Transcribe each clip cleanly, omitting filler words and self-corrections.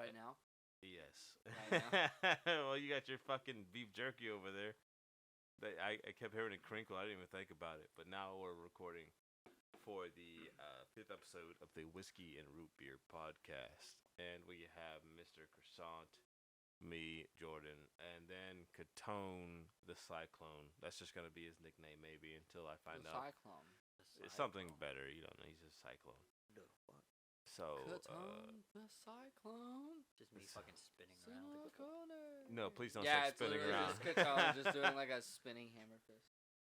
Right now? Yes. Right Well, you got your fucking beef jerky over there. I kept hearing it crinkle. I didn't even think about it. But now we're recording for the 5th episode of the Whiskey and Root Beer podcast. And we have Mr. Croissant, me, Jordan, and then Kettone, the Cyclone. That's just going to be his nickname maybe until I find out. Cyclone. It's something better. You don't know. He's a Cyclone. The fuck? So, Kettone, the Cyclone. Just me fucking spinning around. no, please don't Yeah, start spinning it's around. just Kettone just doing like a spinning hammer fist.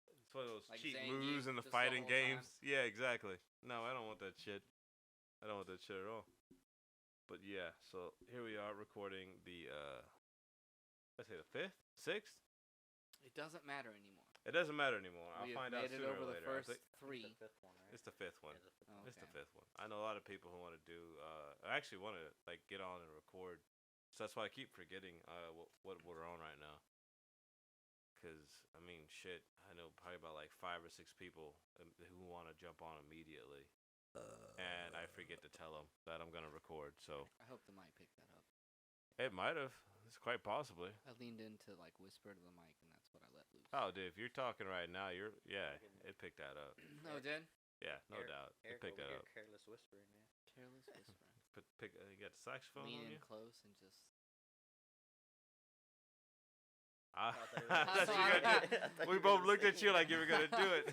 It's one of those Like cheap Zangief, moves in the just the fighting whole games. Yeah, exactly. No, I don't want that shit. I don't want that shit at all. But yeah, so here we are recording the, let's say the 5th? 6th? It doesn't matter anymore. It doesn't matter anymore. I'll We have find out made it sooner over or the later. first three. It's the 5th one, right? It's the 5th one. Yeah, the 5th Oh, one. It's the okay. 5th one. I know a lot of people who want to do, I actually want to like get on and record. So that's why I keep forgetting what we're on right now. Because, I mean, shit, I know probably about like 5 or 6 people who want to jump on immediately. And I forget to tell them that I'm going to record, so. I hope the mic picked that up. It might have. It's quite possibly. I leaned in to like whisper to the mic, and that's what I let loose. Oh, dude, if you're talking right now, it picked that up. No, it did? Yeah, no doubt. It Eric picked over that here up. careless whispering, man. Careless whispering. You got the saxophone Lean on in you? close and just... I thought you thought you were gonna do- we both looked at you like you were going to do it.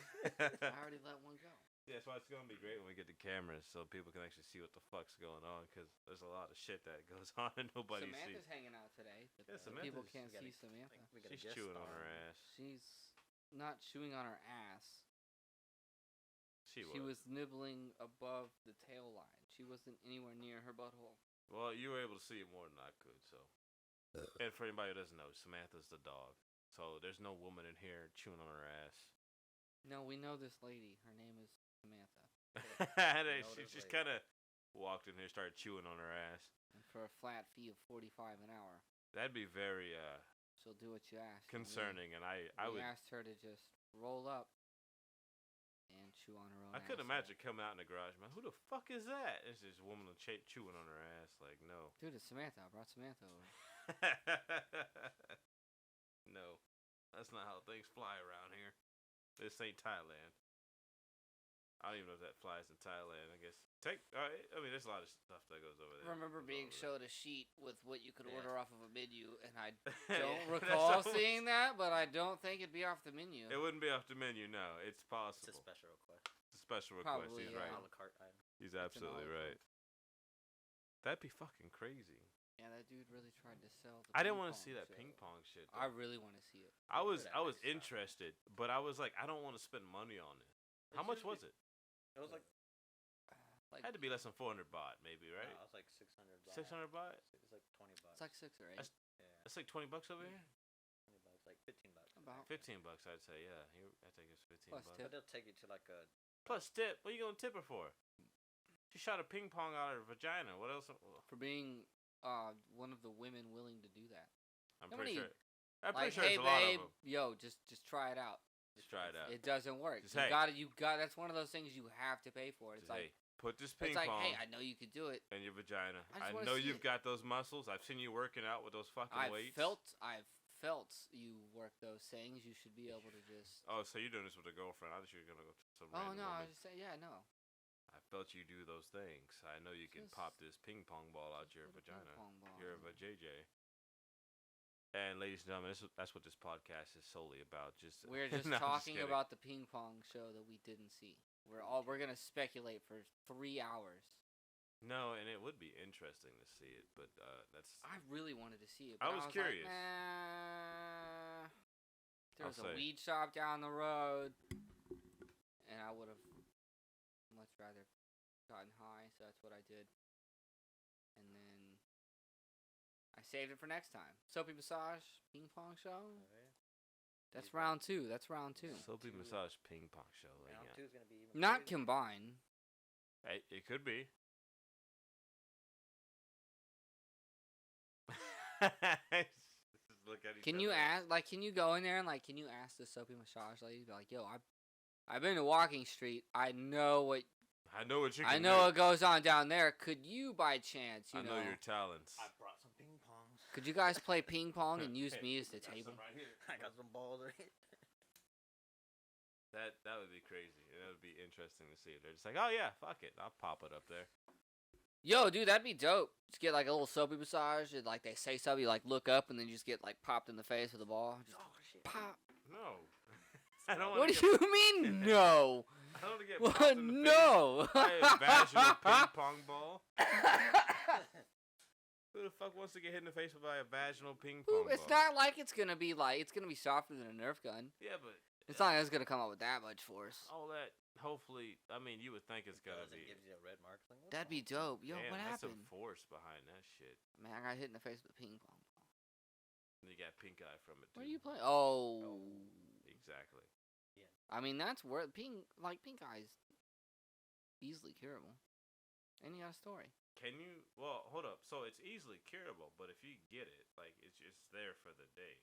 I already let one go. Yeah, that's why it's going to be great when we get the cameras so people can actually see what the fuck's going on because there's a lot of shit that goes on and nobody Samantha's sees. hanging out today. But Yeah, people Samantha's- can't we gotta- see Samantha. We got a She's guest chewing on star. her ass. She's not chewing on her ass. She She was. was nibbling above the tail line. She wasn't anywhere near her butthole. Well, you were able to see it more than I could, so. And for anybody who doesn't know, Samantha's the dog. So there's no woman in here chewing on her ass. No, we know this lady. Her name is Samantha. She just kind of walked in here, started chewing on her ass. And for a flat fee of $45 an hour, That'd be very she'll do what you ask. concerning, and I We would. asked her to just roll up and chew on her own I couldn't asshole. imagine coming out in the garage, man. Who the fuck is that? It's this woman chewing on her ass. Like, no. Dude, it's Samantha. I brought Samantha over. No, that's not how things fly around here. This ain't Thailand. I don't even know if that flies in Thailand. I guess. I mean, there's a lot of stuff that goes over there. I remember Goes being over showed a sheet with what you could Yeah. order off of a menu, and I there. don't Yeah, recall that's seeing that, but I don't think it'd be off the menu. It wouldn't be off the menu, no. It's It's possible. a special request. It's a special request. Probably, He's yeah. right. A la carte item. He's It's an absolutely olive right. That'd be fucking crazy. Yeah, that dude really tried to sell the I didn't ping want to pong see that show. ping pong shit. I Though. really want to see it. I was Good I was at it. interested, but I was like, I don't want to spend money on it. How much was it? It was like, Like, Had to be less than 400 baht, maybe, right? no, it was like 600 baht. 600 baht? It's like 20 bucks. it's like 6 or 8. That's- yeah, That's like 20 bucks over here. 20 bucks, like 15 bucks. About. 15 bucks, I'd say. Yeah, I think it's 15 Plus bucks. tip. But they'll take you to like a. Plus tip. What are you gonna tip her for? She shot a ping pong out of her vagina. What else? For being one of the women willing to do that. I'm How pretty many- sure. I'm Like, pretty sure hey, it's a lot babe, of them. yo, just try it out. Just try it out. It doesn't work. Just, You hey. got. That's one of those things you have to pay for. It's Just, like, hey, put this ping it's like, pong hey, I know you could do it. in your vagina. I just I wanna know see you've it. got those muscles. I've seen you working out with those fucking weights. I've felt you work those things. You should be able to just. Oh, so you're doing this with a girlfriend? I thought you were gonna go to some Oh random no, I woman. was just saying, yeah, no. I felt you do those things. I know you can Just- pop this ping pong ball out just your put a ping vagina. pong ball You're a in. vajayjay. And ladies and gentlemen, that's what this podcast is solely about. Just We're just No, I'm talking kidding. about the ping pong show that we didn't see. We're gonna speculate for 3 hours. No, and it would be interesting to see it, but that's I really wanted to see it. I But was like, curious. nah. There I'll was a say. weed shop down the road, and I would have much rather gotten high, so that's what I did. And then I saved it for next time. Soapy massage, ping pong show. Oh, yeah. That's round 2. That's round 2. soapy massage ping pong show. Like, Round yeah. 2 is gonna be even. Not crazier. combined. Hey, it could be. Just look at each Can you other. ask? Like, can you go in there and like, can you ask the soapy massage lady? Be like, yo, I've been to Walking Street. I know what I know what you I can know do. what goes on down there. Could you, by chance, I know your talents. I brought some ping pongs. Could you guys play ping pong and use Hey, me as the got table? some right here. I got some balls right here. That would be crazy. That would be interesting to see. They're just like, oh yeah, fuck it, I'll pop it up there. Yo, dude, that'd be dope. Just get like a little soapy massage, and like they say something, you like look up, and then you just get like popped in the face with a ball. Just Oh shit. pop. No. I don't What want do you mean, no? I don't want to get What? popped in the face No. by a vaginal ping pong ball. Who the fuck wants to get hit in the face by a vaginal ping pong It's ball? not like it's gonna be softer than a Nerf gun. Yeah, but It's not like it's gonna come out with that much force. all that, hopefully, I mean, you would think it's gonna It be. gives you a red mark. Like, what That'd the be dope. Yo, Damn, what that's happened? some force behind that shit. Man, I got hit in the face with a ping pong ball. And you got pink eye from it too. What are you playing? Oh. Exactly. I mean, that's where pink eye's easily curable. And you got a story. Can you? Well, hold up. So it's easily curable, but if you get it, like it's there for the day.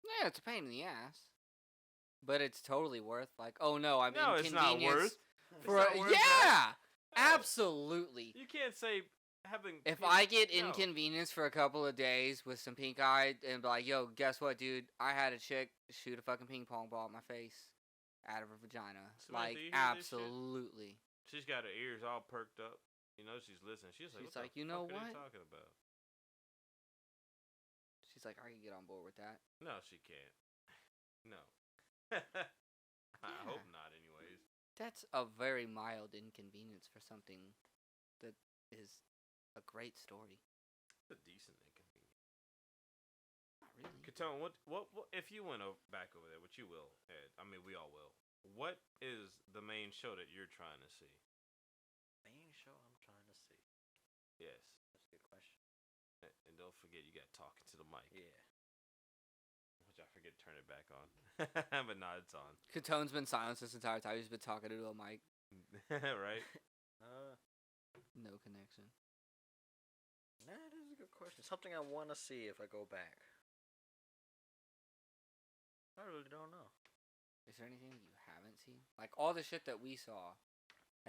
Yeah, it's a pain in the ass. But it's totally worth No, it's not worth. For It's not worth yeah, that. No. absolutely. You can't say having. If pink- I get no. inconvenienced for a couple of days with some pink eye and be like, yo, guess what, dude? I had a chick shoot a fucking ping pong ball at my face out of her vagina. Samantha, Like, you hear this shit? absolutely. She's got her ears all perked up. You know, she's listening. She's like, She's what like, the you know fuck are what? you talking about? She's like, I can get on board with that. No, she can't. No. I Yeah. hope not, anyways. That's a very mild inconvenience for something that is a great story. It's a decent inconvenience. Not really. Kettone, what, if you went back over there, which you will, Ed, I mean, we all will. What is the main show that you're trying to see? main show I'm trying to see? Yes. That's a good question. And don't forget, you got talking to the mic. Yeah. Which I forget to turn it back on. But no, it's on. Kettone's been silent this entire time. He's been talking to a mic. Right? No connection. That is a good question. Something I want to see if I go back. I really don't know. Is there anything that you haven't seen? Like all the shit that we saw,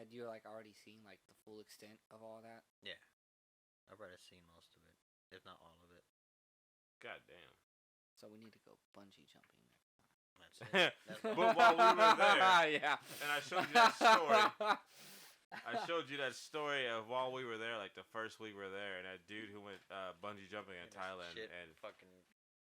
had you like already seen like the full extent of all that? Yeah. I've already seen most of it, if not all of it. God damn. So we need to go bungee jumping next time. That's it. That's But while we were there, yeah. and I showed you that story. I showed you that story of while we were there, like the first week we were there, and that dude who went bungee jumping in And Thailand, shit and fucking.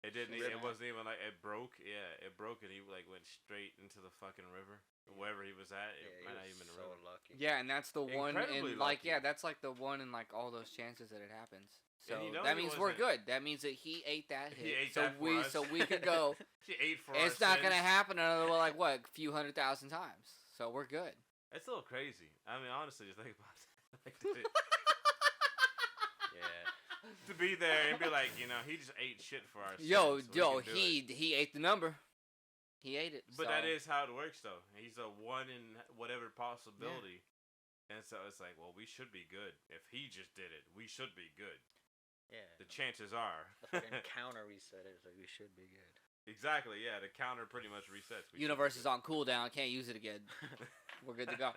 it didn't. ripped. It wasn't even like it broke. Yeah, it broke, and he like went straight into the fucking river, wherever he was at. It Yeah, might not he even was the so river. lucky. Yeah, and that's the one Incredibly in like lucky. yeah, that's like the one in like all those chances that it happens. So And he knows that it means we're wasn't- good. That means that he ate that He hit. ate so that for we us. so we could go. She ate for It's our not gonna sins. happen another like what few 100,000 times. So we're good. It's a little crazy. I mean, honestly, just think about it. Like, Yeah. to be there and be like, you know, he just ate shit for our sins. Yo, so we can do it. he ate the number. He ate it. But so. that is how it works, though. He's a one in whatever possibility. And so it's like, well, we should be good. If he just did it, we should be good. Yeah. The chances are. The fucking counter reset it, so we should be good. Exactly, yeah. The counter pretty much resets. We should Universe be is on cooldown. Can't use it again. We're good to go.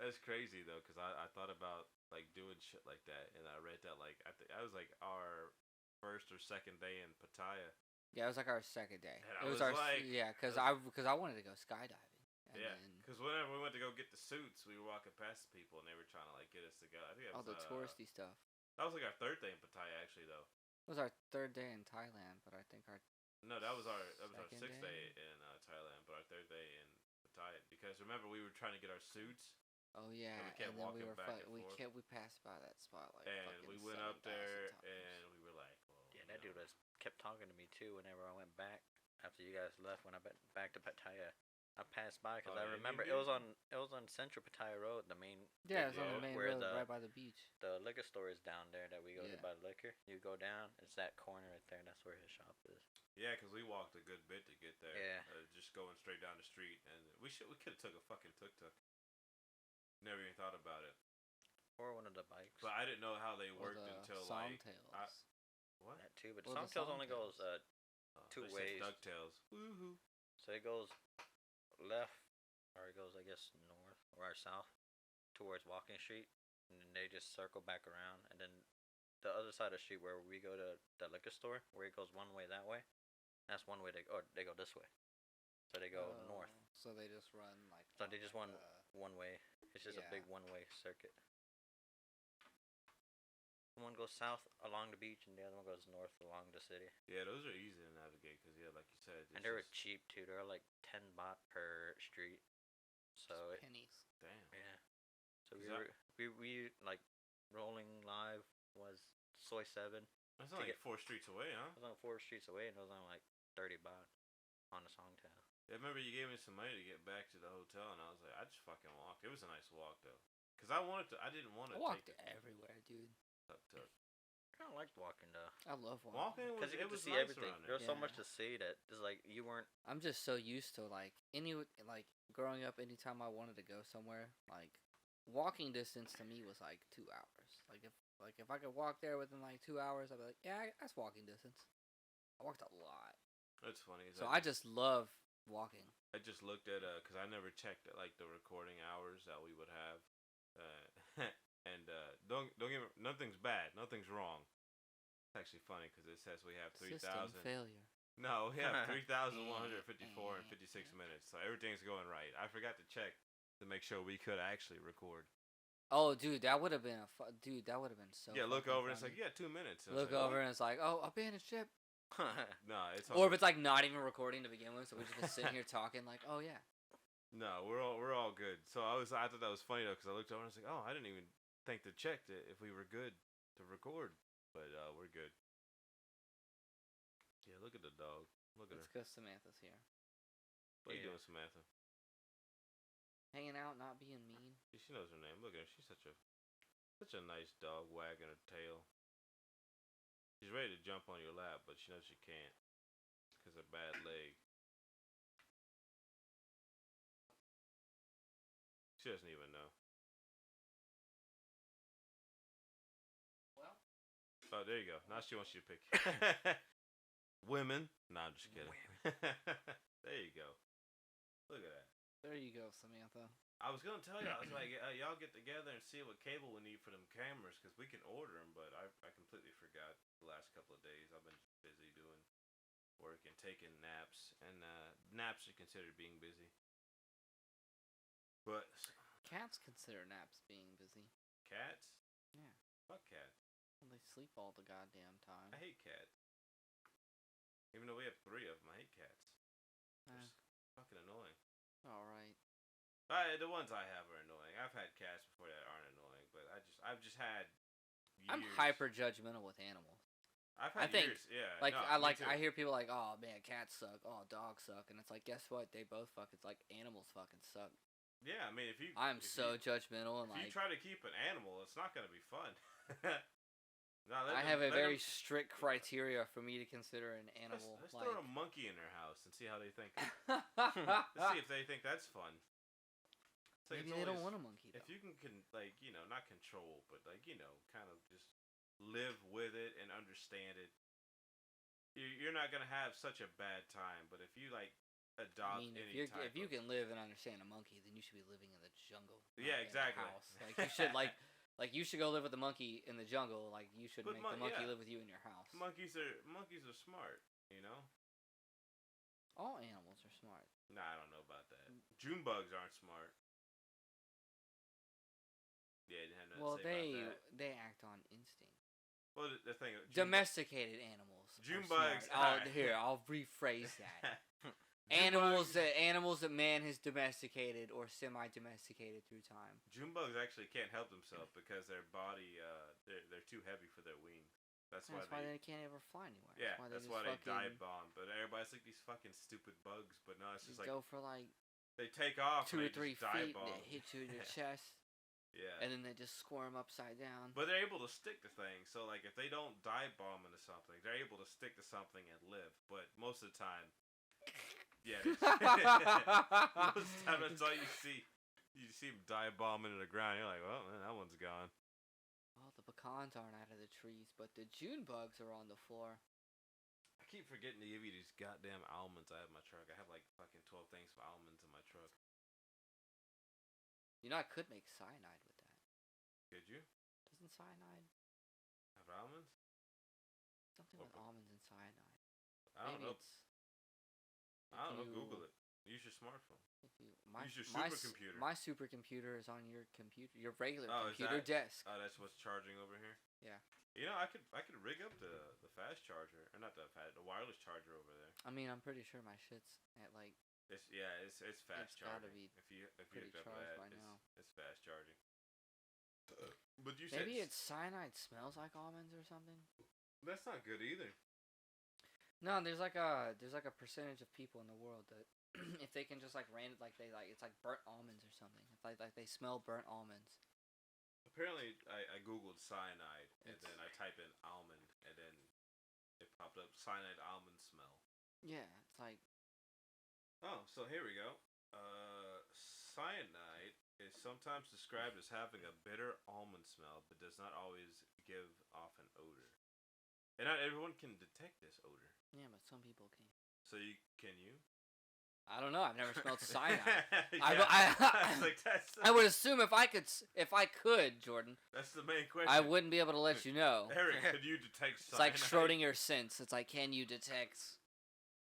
That's crazy, though, because I thought about, like, doing shit like that. And I read that, like, I was, like, our first or second day in Pattaya. Yeah, it was like our second day. And I It was was our like- yeah, because I wanted to go skydiving. And Yeah, then because whenever we went to go get the suits, we were walking past the people, and they were trying to, like, get us to go. I think that all was, the touristy stuff. That was, like, our third day in Pattaya, actually, though. It was our third day in Thailand, but I think our No, that was our Second sixth day? day in Thailand, but our third day in Pattaya. Because remember, we were trying to get our suits, oh yeah, we kept and then we walking were back and we forth. kept we passed by that spot like and fucking we went 7,000 up there, times. and we were like, well, Yeah, that dude kept talking to me too whenever I went back after you guys left. When I went back to Pattaya, I passed by because Oh, I yeah, you remember did? it was on Central Pattaya Road, the main. Yeah, big it's on Yeah. the main where road the right by the beach. the liquor store is down there that we go Yeah. to buy liquor. You go down, it's that corner right there. That's where his shop is. yeah, because we walked a good bit to get there. Yeah. Just going straight down the street, and we could have took a fucking tuk-tuk. Never even thought about it. Or one of the bikes. But I didn't know how they Or worked the until like Songtails. what? That too, but Or the Songtails only goes Songtails. two they said ways. Ducktales. Woohoo! so it goes left, or it goes I guess north or south. towards Walking Street, and then they just circle back around, and then the other side of the street where we go to the liquor store, where it goes one way that way, that's one way they go this way, so they go north. So they just run like. So they just run one way. It's just a yeah. big one-way circuit. One goes south along the beach, and the other one goes north along the city. Yeah, those are easy to navigate because, yeah, like you said. And they're cheap too. They're like 10 baht per street. So pennies. Damn. Yeah. So we like rolling live was Soy 7. That's only like 4 streets away, huh? It was on 4 streets away, and it was on like 30 baht on the Songtail. Yeah, I remember you gave me some money to get back to the hotel, and I was like, I just fucking walked. It was a nice walk though, cause I didn't want to. I walked everywhere, dude. Tuk. I don't like walking though. I love walking. Because you get to see nice everything. around there. There's so much to see that it's like you weren't. I'm just so used to like growing up. Anytime I wanted to go somewhere, like walking distance to me was like 2 hours. Like if I could walk there within like 2 hours, I'd be like, yeah, that's walking distance. I walked a lot. That's funny. So I just love walking. I just looked at because I never checked like the recording hours that we would have, and don't get me, nothing's bad, nothing's wrong. It's actually funny because it says we have 3,000. System failure. No, we have 3,154 and 56 minutes, so everything's going right. I forgot to check to make sure we could actually record. Oh, dude, that would have been that would have been so. Yeah, look over funny. and it's like, yeah, 2 minutes. And look like, over and it's like, oh, abandoned ship. No, it's or if it's like not even recording to begin with, so we're just sitting here talking like, oh yeah. No, we're all good. So I thought that was funny though, because I looked over and I was like, oh, I didn't even think to check if we were good to record, but we're good. Yeah, look at the dog. Look at her. It's because Samantha's here. What are you doing, Samantha? Hanging out, not being mean. She knows her name. Look at her. She's such a nice dog, wagging her tail. She's ready to jump on your lap, but she knows she can't because of her bad leg. She doesn't even know. Well. Oh, there you go. Now she wants you to pick. Women. No, I'm just kidding. There you go. Look at that. There you go, Samantha. I was gonna tell you, I was like, y'all get together and see what cable we need for them cameras, because we can order them, but I completely forgot the last couple of days. I've been busy doing work and taking naps, and naps are considered being busy. But cats consider naps being busy. Cats? Yeah. Fuck cats. Well, they sleep all the goddamn time. I hate cats. Even though we have 3 of them, I hate cats. They're fucking annoying. All right. The ones I have are annoying. I've had cats before that aren't annoying, but I've just had years. I'm hyper judgmental with animals. I think, years, yeah. Like no, I hear people like, oh man, cats suck. Oh, dogs suck, and it's like, guess what? They both fucking like animals fucking suck. Yeah, I mean, I'm so judgmental and if like. you try to keep an animal, it's not gonna be fun. I have a very strict criteria for me to consider an animal. Let's throw a monkey in their house and see how they think. Let's see if they think that's fun. Maybe they don't want a monkey, though. If you can like, not control, but like, kind of just live with it and understand it, you're not gonna have such a bad time. But if you like adopt if you can live and understand a monkey, then you should be living in the jungle. Yeah, exactly. House. Like you should like you should go live with the monkey in the jungle. Like you should make the monkey live with you in your house. Monkeys are smart, All animals are smart. Nah, I don't know about that. June bugs aren't smart. Yeah, they have nothing to say about that. They act on instinct. Well, the thing, domesticated animals. June bugs. I'll rephrase that. Animals that man has domesticated or semi-domesticated through time. June bugs actually can't help themselves because their body, they're too heavy for their wings. That's why they can't ever fly anywhere. Yeah, that's why they dive bomb. But everybody's like these fucking stupid bugs. But no, it's just like go for like they take off 2 or 3 feet. Bomb. They hit you in your chest. Yeah. And then they just squirm upside down. But they're able to stick to things. So like if they don't dive bomb into something, they're able to stick to something and live. But most of the time. Yeah, most of the time that's all you see. You see them dive bomb into the ground. You're like, well, man, that one's gone. Well, the pecans aren't out of the trees, but the June bugs are on the floor. I keep forgetting to give you these goddamn almonds I have in my truck. I have like fucking 12 things of almonds in my truck. You know, I could make cyanide with Could you Doesn't cyanide have almonds? something with almonds and cyanide? I don't Maybe know. it's. I don't know. you- Google it. Use your smartphone. If you, Use your my supercomputer. My supercomputer is on your computer, your regular Oh, is computer that- desk. Oh, that's what's charging over here. Yeah. You know, I could rig up the fast charger, or not the wireless charger over there. I mean, I'm pretty sure my shit's at like. It's fast It's gotta charging. be if you pretty hook up charged that, by now. it's fast charging. But you Maybe said it's cyanide smells like almonds or something. that's not good either. No, there's like a percentage of people in the world that if they can just like it's like burnt almonds or something. If like they smell burnt almonds. Apparently, I googled cyanide and It's- then I typed in almond and then it popped up cyanide almond smell. Yeah, it's like Oh, so here we go. Cyanide is sometimes described as having a bitter almond smell, but does not always give off an odor. And not everyone can detect this odor. yeah, but some people can. So can you? I don't know. I've never smelled cyanide. Yeah. It's like, I would assume if I could, Jordan, that's the main question. I wouldn't be able to let you know. Eric, could you detect It's cyanide? like Schrodinger's sense. It's like, can you detect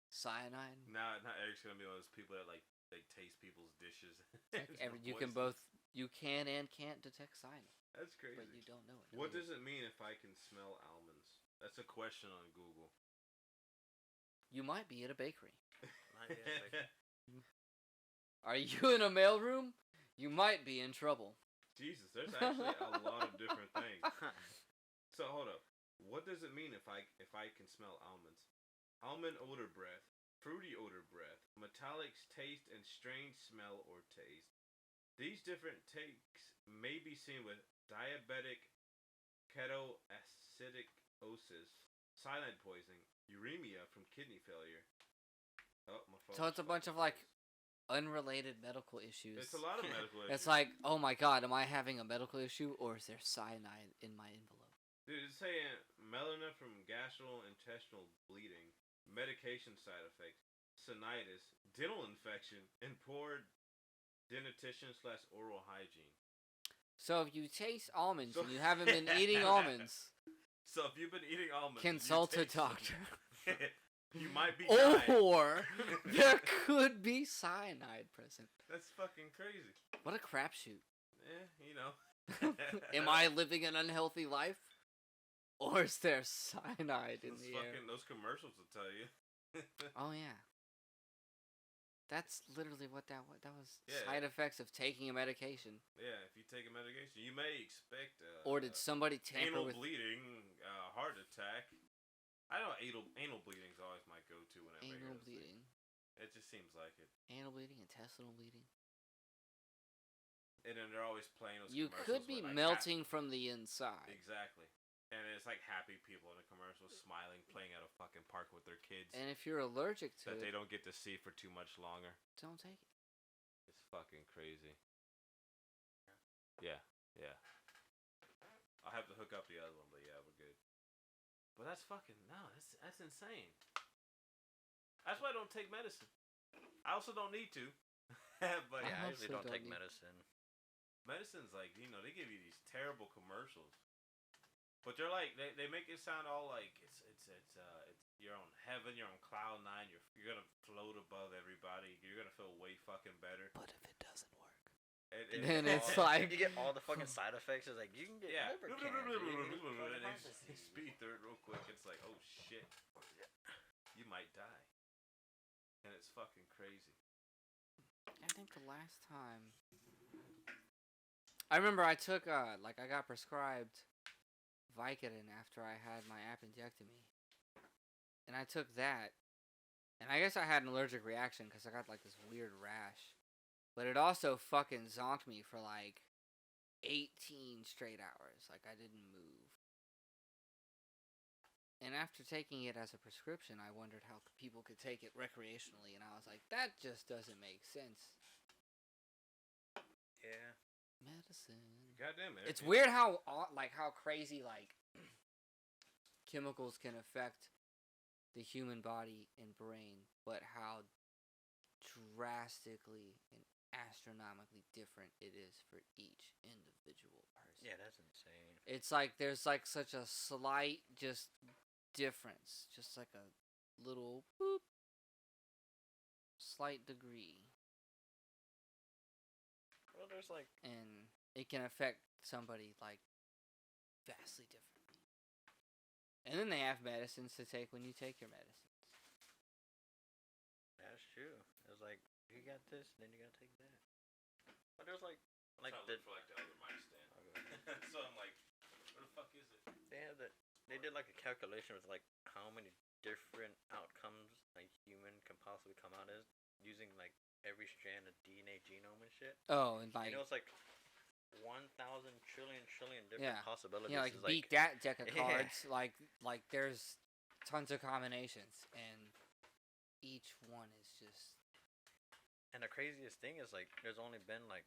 cyanide? Now Eric's gonna be one of those people that like they taste people's dishes. Like you can and can't detect cyanide, That's crazy. but you don't know it. What does it mean if I can smell almonds? That's a question on Google. You might be at a bakery. Might be a big- Are you in a mailroom? You might be in trouble. Jesus, there's actually a lot of different things. So hold up. What does it mean if I can smell almonds? Almond odor breath, fruity odor breath, metallic taste, and strange smell or taste. These different takes may be seen with diabetic ketoacidosis, cyanide poisoning, uremia from kidney failure. Oh, my phone. So it's a bunch of like unrelated medical issues. It's a lot of medical issues. It's like, oh my god, am I having a medical issue or is there cyanide in my envelope? Dude, it's saying melanoma from gastrointestinal bleeding, medication side effects, sinitis, dental infection, and poor dentition/oral hygiene. So if you taste almonds So- and you haven't been eating almonds, So if you've been eating almonds, consult a you taste- doctor. You might be dying. Or there could be cyanide present. That's fucking crazy. What a crapshoot. You know. Am I living an unhealthy life? Or is there cyanide in Those the air? those commercials will tell you. Oh yeah. That's literally what that was. Yeah. Side effects of taking a medication. Yeah, if you take a medication, you may expect. Or did somebody tamper anal with bleeding, heart attack? I know anal bleeding is always my go-to whenever I hear anal those bleeding? things. It just seems like it. Anal bleeding, intestinal bleeding. And then they're always playing those. You commercials could be with, like, melting from the inside. Exactly. And it's like happy people in a commercial smiling, playing at a fucking park with their kids And if you're allergic to that they it, don't get to see for too much longer. don't take it. It's fucking crazy. Yeah. I'll have to hook up the other one, but yeah, we're good. But that's fucking that's insane. That's why I don't take medicine. I also don't need to. But yeah, I also usually don't don't take need- medicine. medicine's like, they give you these terrible commercials. But they're like they make it sound all like it's you're on heaven, you're on cloud 9, you're gonna float above everybody, you're gonna feel way fucking better. But if it doesn't work. And Then it's all- like You get all the fucking side effects. It's like you can get yeah, liver cancer. You can get and heart they disease. speed through it real quick. It's like, oh shit, you might die, and it's fucking crazy. I think the last time I remember I took I got prescribed Vicodin after I had my appendectomy. And I took that, and I guess I had an allergic reaction because I got like this weird rash. But it also fucking zonked me for like 18 straight hours. Like I didn't move. And after taking it as a prescription, I wondered how people could take it recreationally, and I was like, that just doesn't make sense. Yeah. Medicine. Goddamn it! It's weird how crazy chemicals can affect the human body and brain, but how drastically and astronomically different it is for each individual person. Yeah, that's insane. It's like there's like such a slight just difference, just like a little boop, slight degree, Well, there's like and it can affect somebody like vastly differently. And then they have medicines to take when you take your medicines. that's true. It's like you got this, then you gotta take that. But there's like Trying to the look for like the other mic stand. So I'm like, where the fuck is it? they have that they did like a calculation with like how many different outcomes a human can possibly come out as using like every strand of DNA genome and shit. Oh, and like You know, it's like 1,000 trillion different possibilities. you know, like It's beat that deck of Yeah. cards. Like there's tons of combinations, and each one is just And the craziest thing is like there's only been like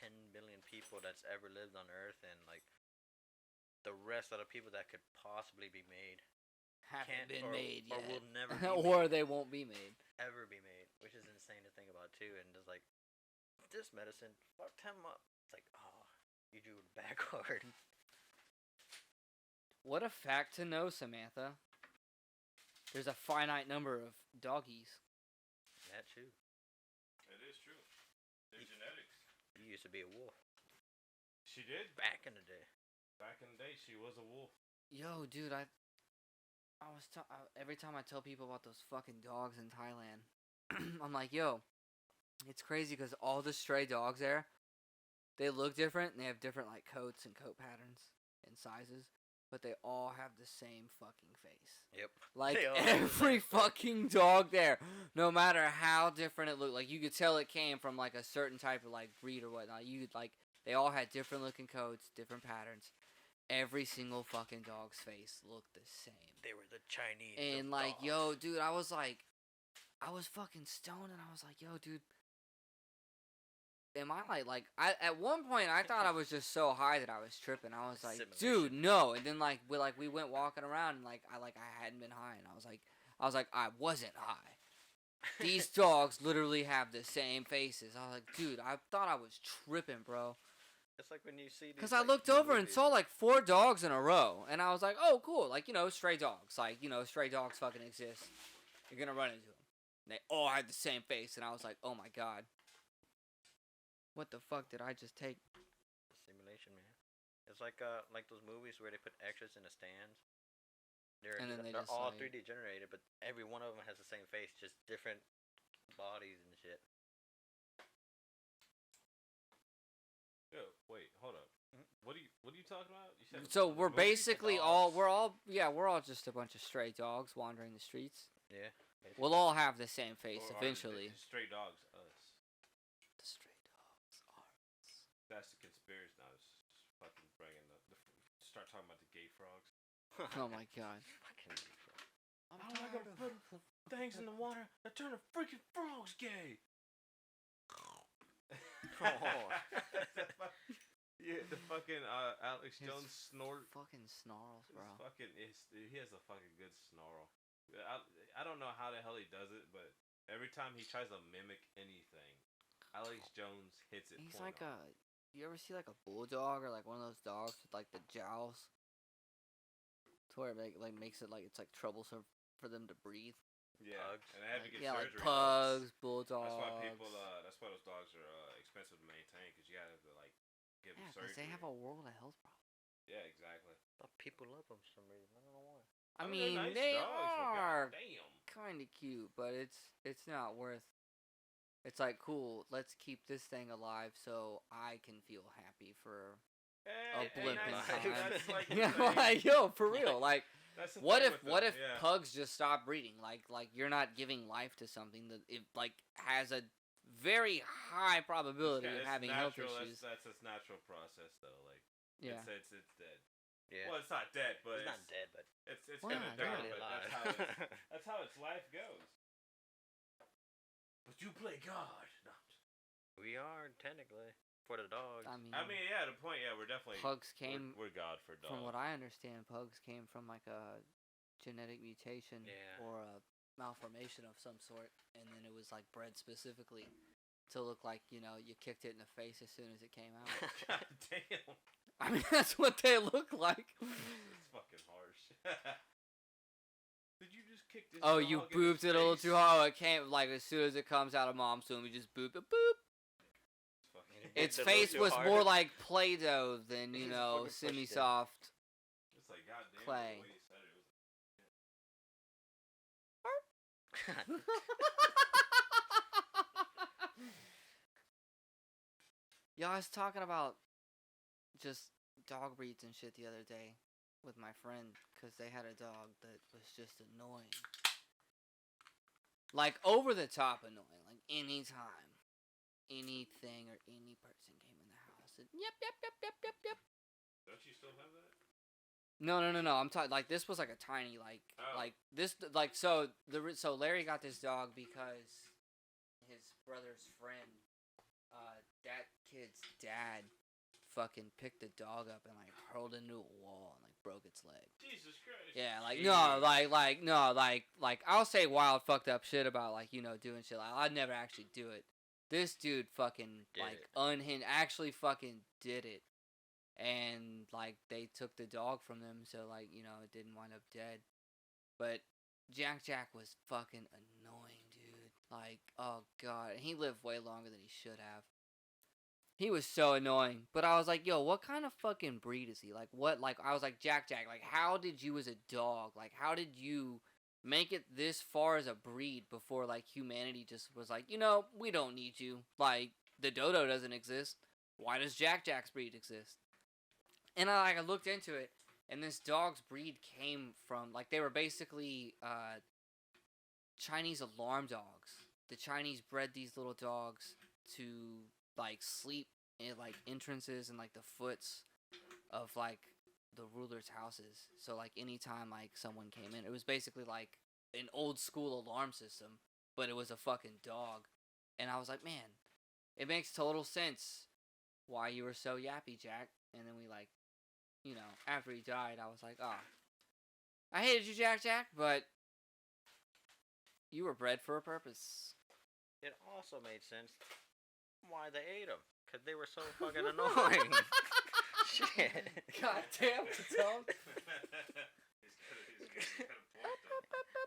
10 billion people that's ever lived on Earth, and like the rest of the people that could possibly be made haven't can't been or, made or yet, will never be or made, they won't be made. ever be made, which is insane to think about too. And just like this medicine fucked him up. It's like, oh, you drew it backward. What a fact to know, Samantha. There's a finite number of doggies. That too. It is true. They're genetics. You used to be a wolf She did. back in the day. Back in the day, she was a wolf. Yo, dude, every time I tell people about those fucking dogs in Thailand, I'm like, yo, it's crazy because all the stray dogs there, they look different and they have different like coats and coat patterns and sizes, but they all have the same fucking face. Yep. Like They all have the every same face. fucking dog there, no matter how different it looked, like you could tell it came from like a certain type of like breed or whatnot. They all had different looking coats, different patterns. Every single fucking dog's face looked the same. They were the Chinese. And of like, dogs. yo, dude, I was fucking stoned, and I was like, yo, dude, am I like I at one point I thought I was just so high that I was tripping. I was like, dude, Simulation. no. And then we went walking around, and I hadn't been high, and I was like I wasn't high. These dogs literally have the same faces. I was like, dude, I thought I was tripping, bro. It's like when you see these. Because I like, looked new over and movies. saw like 4 dogs in a row, and I was like, oh, cool. Like, stray dogs. Like, stray dogs fucking exist. You're gonna run into them. And they all had the same face, and I was like, oh my god. What the fuck did I just take? Simulation, man. It's like those movies where they put extras in the stands. And then they're they just, all like- 3D generated, but every one of them has the same face, just different bodies and shit. Yo, wait, hold up. What are you talking about? You said So the we're movie? basically dogs. we're all just a bunch of stray dogs wandering the streets. Yeah. We'll all have the same face Or are eventually. the stray dogs, us. The stray dogs are. That's the conspiracy now. It's just fucking bringing start talking about the gay frogs. Oh my god. Fucking I don't like them putting things in the water that turn the freaking frogs gay. Yeah, the fucking Alex His Jones snort. Fucking snarls, bro. He has a fucking good snarl. I don't know how the hell he does it, but every time he tries to mimic anything, Alex Jones hits it. He's point like on. you ever see like a bulldog or like one of those dogs with like the jowls? To where it makes it like it's like troublesome for them to breathe. Yeah, Pugs. and they have to get Yeah, like surgery. pugs, bulldogs. That's why people. That's why those dogs are expensive to maintain because you gotta like give them Yeah, surgery. because they have a world of health problem. Yeah, exactly. But people love them for some reason. I don't know why. I mean, mean, they're nice they dogs, but are goddamn. kind of cute, but it's not worth. It's like cool. Let's keep this thing alive so I can feel happy for a blip in nice. time. That's like the Yeah, thing. like, yo, for real. Like, That's the what thing if with them, yeah. pugs just stop breeding? Like you're not giving life to something that it like has a very high probability of It's having health natural, issues. That's its natural process though. Like Yeah. it's dead. Yeah. Well, it's not dead, but it's not dead, but It's Well, gonna yeah, die, they're but alive. that's how its life goes. But you play God. No. We are technically for the dogs. I mean, Yeah, the point. Yeah, we're definitely pugs came We're God for dogs. from what I understand. Pugs came from like a genetic mutation Yeah. or a malformation of some sort, and then it was like bred specifically to look like, you kicked it in the face as soon as it came out. God damn. I mean, that's what they look like. It's fucking harsh. Did you just kick this? Oh, you dog in booped his it a little face? too hard. It came, like, as soon as it comes out of mom's womb, you just boop it, boop. Its Booped it a little face too was hard. more like Play-Doh than, He just fucking pushed it. semi-soft. It's like, goddamn, Clay. the way he said it was Yeah, I was talking about just dog breeds and shit the other day with my friend because they had a dog that was just annoying. Like, over the top annoying. Like, anytime anything or any person came in the house, it, yep. Don't you still have that? No. I'm talking, like, this was like a tiny, like, Oh. like, this, like, so Larry got this dog because his brother's friend, that kid's dad fucking picked the dog up and, like, hurled it into a wall and, like, broke its leg. Jesus Christ. Yeah, like, Jeez. like, I'll say wild fucked up shit about, like, doing shit. Like, I'd never actually do it. This dude fucking, Did like, it. unhinged, actually fucking did it. And, like, they took the dog from them, so, like, it didn't wind up dead. But Jack was fucking annoying, dude. Like, oh, God. And he lived way longer than he should have. He was so annoying. But I was like, yo, what kind of fucking breed is he? Like, what? Like, I was like, Jack, like, how did you as a dog, like, how did you make it this far as a breed before, like, humanity just was like, we don't need you. Like, the dodo doesn't exist. Why does Jack's breed exist? And I looked into it, and this dog's breed came from, like, they were basically Chinese alarm dogs. The Chinese bred these little dogs to, like, sleep in, like, entrances and, like, the foots of, like, the rulers' houses. So, like, anytime, like, someone came in, it was basically like an old school alarm system, but it was a fucking dog. And I was like, man, it makes total sense why you were so yappy, Jack. And then we, like, after he died, I was like, oh, I hated you, Jack, but you were bred for a purpose. It also made sense why they ate them. Because they were so fucking annoying. Shit. God damn, Kettone.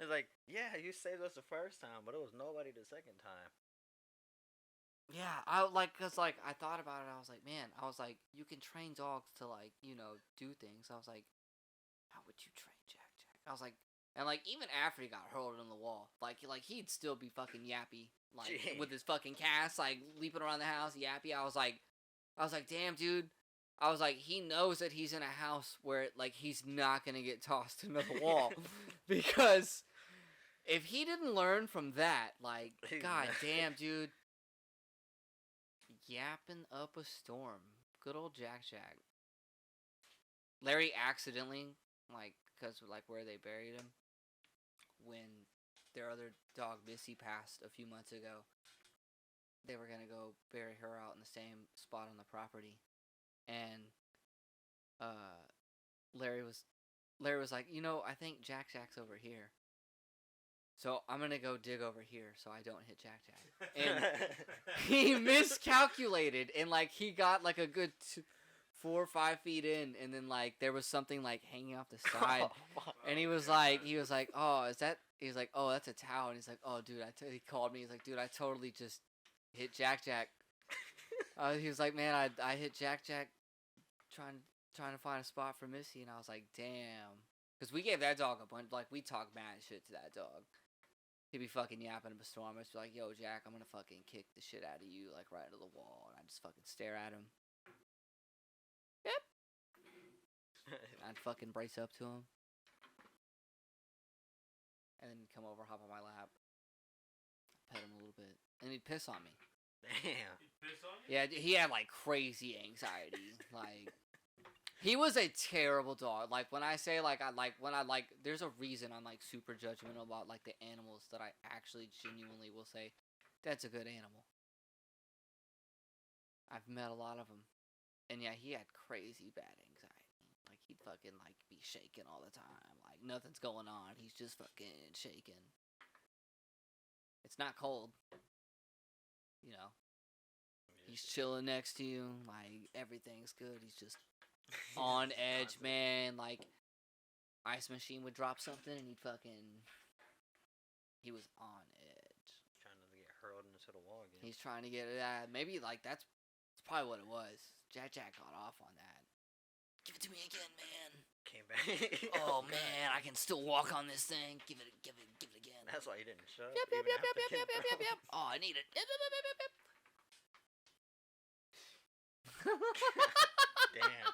It's like, yeah, you saved us the first time, but it was nobody the second time. Yeah, I thought about it. I was like, man, you can train dogs to, like, do things. I was like, how would you train Jack? I was like, and, like, even after he got hurled on the wall, like he'd still be fucking yappy, like, Gee. with his fucking cast, like, leaping around the house, yappy. I was like, damn, dude. I was like, he knows that he's in a house where, like, he's not gonna get tossed into the wall, because if he didn't learn from that, like, god damn, dude. Yapping up a storm. Good old Jack. Larry accidentally, like, because, like, where they buried him, when their other dog, Missy, passed a few months ago, they were going to go bury her out in the same spot on the property. And Larry was like, I think Jack's over here. So I'm going to go dig over here so I don't hit Jack. And he miscalculated, and, like, he got, like, a good 4 or 5 feet in, and then, like, there was something, like, hanging off the side. And he was like, oh, is that? He was like, oh, that's a towel. And he's like, oh, dude, he called me. He's like, dude, I totally just hit Jack. He was like, man, I hit Jack trying to find a spot for Missy. And I was like, damn. Because we gave that dog a bunch, like, we talked mad shit to that dog. He'd be fucking yapping up a storm. I'd just be like, yo, Jack, I'm gonna fucking kick the shit out of you, like, right into the wall. And I'd just fucking stare at him. Yep. I'd fucking brace up to him. And then he'd come over, hop on my lap. Pet him a little bit. And he'd piss on me. Damn. He pissed on you? Yeah, he had, like, crazy anxiety. Like, he was a terrible dog. Like, when I say, like, there's a reason I'm, like, super judgmental about, like, the animals that I actually genuinely will say, that's a good animal. I've met a lot of them. And, yeah, he had crazy bad anxiety. Like, he'd fucking, like, be shaking all the time. Like, nothing's going on. He's just fucking shaking. It's not cold. He's chilling next to you, like everything's good. He's just on edge, man. Like Ice Machine would drop something, and he was on edge. Trying to get hurled into the wall again. He's trying to get it. Maybe like that's probably what it was. Jack got off on that. Give it to me again, man. Came back. Oh man, I can still walk on this thing. Give it again. That's why he didn't shut up. Yep. Oh, I need it. Damn.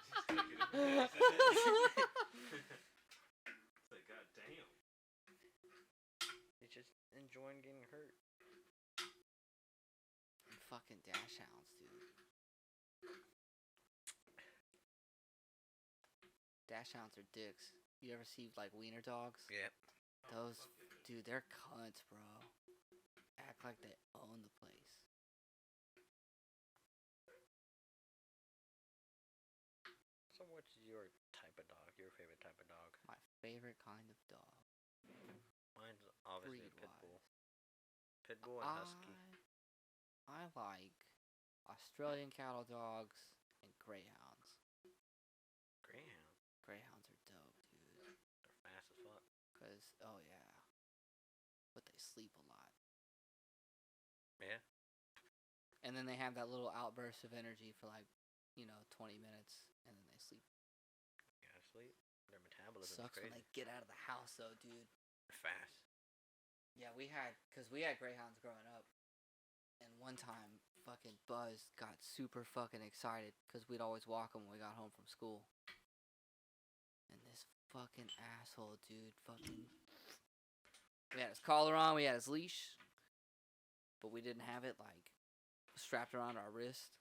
It's like, god damn. He's just enjoying getting hurt. Fucking dash hounds, dude. Dash hounds are dicks. You ever see like wiener dogs? Yeah. Those, dude, they're cunts, bro. Act like they own the place. So what's your type of dog? Your favorite type of dog? My favorite kind of dog. Mine's obviously Breed-wise. Pitbull. Pitbull and Husky. I like Australian cattle dogs and greyhounds. Greyhound. Greyhounds are dope, dude. They're fast as fuck. Oh yeah. But they sleep a lot. Yeah. And then they have that little outburst of energy for like, 20 minutes, and then they sleep. Gotta sleep. Their metabolism Sucks is crazy. when they get out of the house, though, dude. They're fast. Yeah, we had greyhounds growing up, and one time, fucking Buzz got super fucking excited because we'd always walk him when we got home from school. And this fucking asshole, dude, we had his collar on, we had his leash, but we didn't have it like strapped around our wrist.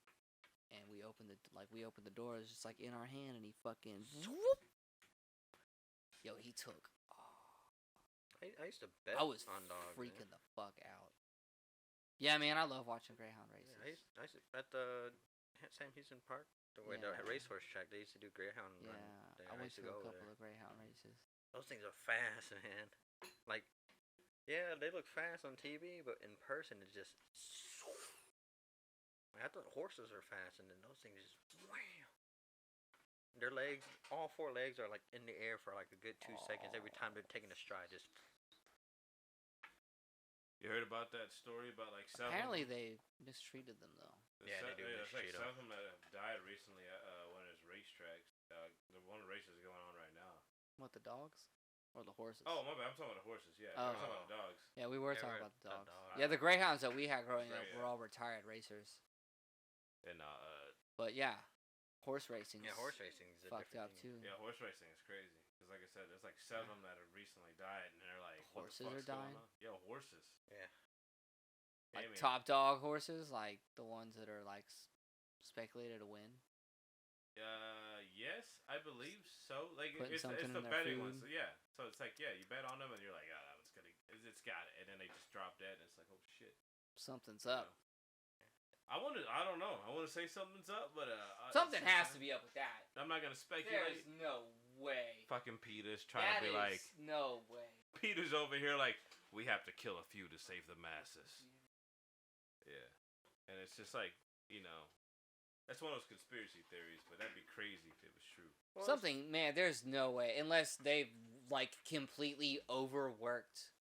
And we opened the door. It was just like in our hand, and he fucking whoop. Yo, he took. I used to bet I was on dogs. freaking the fuck out. Yeah, man, I love watching greyhound races. Yeah, I used to, at the Sam Houston Park, the Yeah. racehorse track, they used to do greyhound Yeah, run there. I went used to go a over couple there. of greyhound races. Those things are fast, man. Like, yeah, they look fast on TV, but in person, it's just. I thought horses are fast, and then those things just wham. Their legs, all four legs are like in the air for like a good 2 seconds every time they're taking a stride. Just You heard about that story about like seven? Apparently, they mistreated them though. Yeah, they do There's like mistreat 'em. seven of them that have died recently at one of his racetracks. The one of the races is going on right now. What, the dogs or the horses? Oh my bad, I'm talking about the horses. Yeah, Oh. we're talking about the dogs. yeah, we were Yeah, talking we're about the about dogs. dogs. Yeah, the greyhounds that we had growing up Right, were yeah. all retired racers. And But yeah, horse racing. yeah, horse racing is a fucked different up thing. too. yeah, horse racing is crazy. Cause like I said, there's like seven of them that have recently died, and they're like, what Horses the are fuck's going dying? on? Yeah, horses. Yeah. Like I mean, top dog horses, like the ones that are like speculated to win. Yes, I believe so. Like Putting it's something the in their betting food. ones. So, yeah. So it's like you bet on them, and you're like, that one's gonna, it's got it, and then they just drop dead, and it's like, oh shit. Something's up. I don't know. I want to say something's up, but Something has to be up with that. I'm not gonna speculate. There's no way. Fucking Peter's trying That to be is like, no way. Peter's over here like, we have to kill a few to save the masses. Yeah, and it's just like, that's one of those conspiracy theories, but that'd be crazy if it was true. Well, Something, man. There's no way unless they've like completely overworked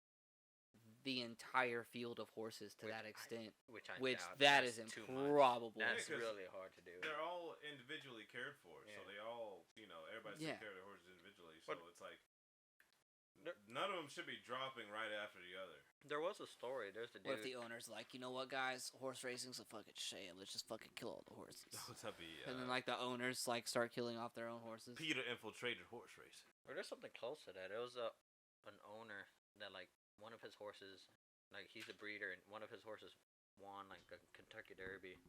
the entire field of horses to Which that extent. Which That doubt. That's is too much. improbable. That's Yeah, 'cause really hard to do. They're all individually cared for, so Yeah. they all, everybody's Yeah. taking care of their horses individually. So But- it's like There- none of them should be dropping right after the other. There was a story. There's the dude. What if the owner's like, you know what, guys? Horse racing's a fucking shame. Let's just fucking kill all the horses. That'd be, And then like the owners like start killing off their own horses. Peter infiltrated horse racing. Or there's something close to that. It was an owner that like one of his horses, like he's a breeder, and one of his horses won like a Kentucky Derby,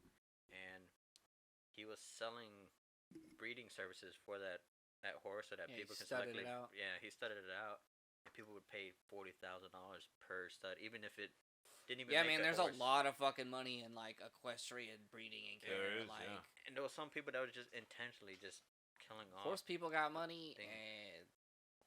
and he was selling breeding services for that horse so that Yeah, he people can studded select. it out. Yeah, he studded it out, and people would pay $40,000 per stud, even if it didn't even. Yeah, make man. the There's horse. a lot of fucking money in like equestrian breeding and There care. is, Like yeah. And there was some people that was just intentionally just killing off. horse people got money, Thing. and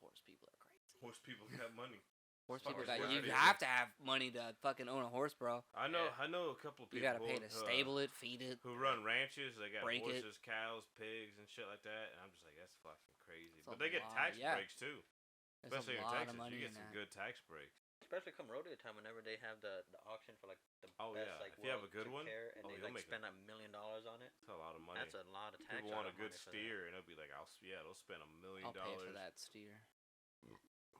horse people are crazy. Horse people got money. Horse As far people as got horse you people. have to have money to fucking own a horse, bro. I know a couple of You people gotta pay to stable it, feed it. who run ranches. They got break it. horses, cows, pigs, and shit like that. And I'm just like, that's fucking crazy. It's But a they get lot, tax yeah. breaks too. There's Especially a in lot Texas, of money you get in some that. good tax breaks. Especially come rodeo time, whenever they have the auction for like the Oh, best yeah. like If you have a world good took one, care, and oh, they you'll like make spend $1 million on it. That's a lot of money. That's a lot of tax. People want a good money for that. steer, and they'll be like, they'll spend $1 million. I'll pay for that steer.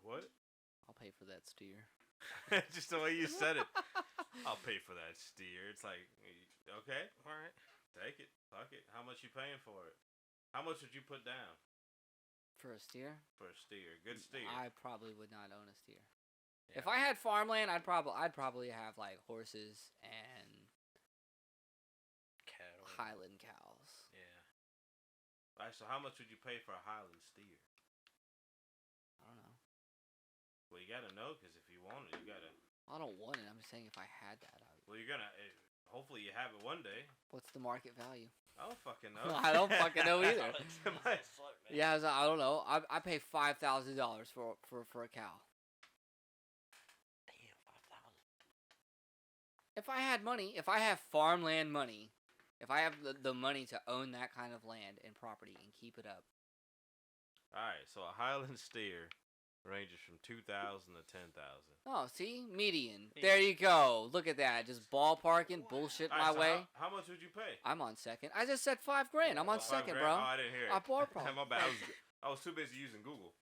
What? I'll pay for that steer. Just the way you said it. I'll pay for that steer. It's like, okay, all right, take it, fuck it. How much you paying for it? How much would you put down For a steer? for a steer? Good steer. I probably would not own a steer. Yeah. If I had farmland, I'd probably have like horses and Cattle. Highland cows. Yeah. All right, so how much would you pay for a Highland steer? I don't know. Well, you gotta know, because if you want it, you gotta. I don't want it. I'm just saying if I had that, I would. Well, you're gonna. Hopefully, you have it one day. What's the market value? I don't fucking know. I don't fucking know either. Somebody- Yeah, I don't know. I pay $5,000 for a cow. Damn, 5,000. If I had money, if I have farmland money, if I have the money to own that kind of land and property and keep it up, All right, so a Highland steer ranges from 2,000 to 10,000. oh, see, median. There you go. Look at that. Just ballparking bullshit All right, my so way. How much would you pay? I'm on second. I just said $5,000. I'm on $5 second, grand? bro. Oh, I didn't hear it. I ballpark. My bad. I was too busy using Google.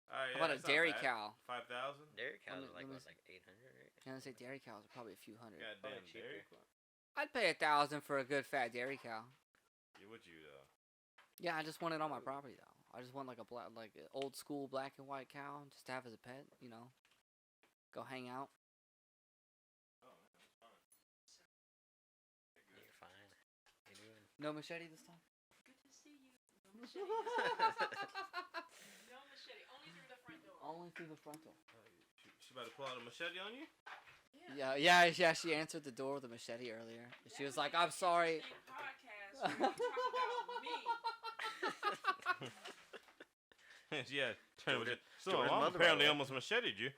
All right, How about a that's not dairy bad. cow? 5,000. Dairy cows me- are like let me what, like 800, right? I'm gonna say dairy cows are probably a few hundred. Goddamn Probably dairy cheaper. cow. I'd pay $1,000 for a good fat dairy cow. Yeah, would you though? Yeah, I just want it on my property though. I just want like an old school black and white cow just to have as a pet. You know, go hang out. Oh, that's fine. You're fine. How you doing? No machete this time. Good to see you. No machete. No machete. Only through the front door. Only through the front door. She about to pull out a machete on you? Yeah. She answered the door with a machete earlier. She was like, "I'm sorry." Podcast where you talk about me. Yeah, turn Jordan- it. So Jordan's I'm mother, apparently by the way. almost macheted you.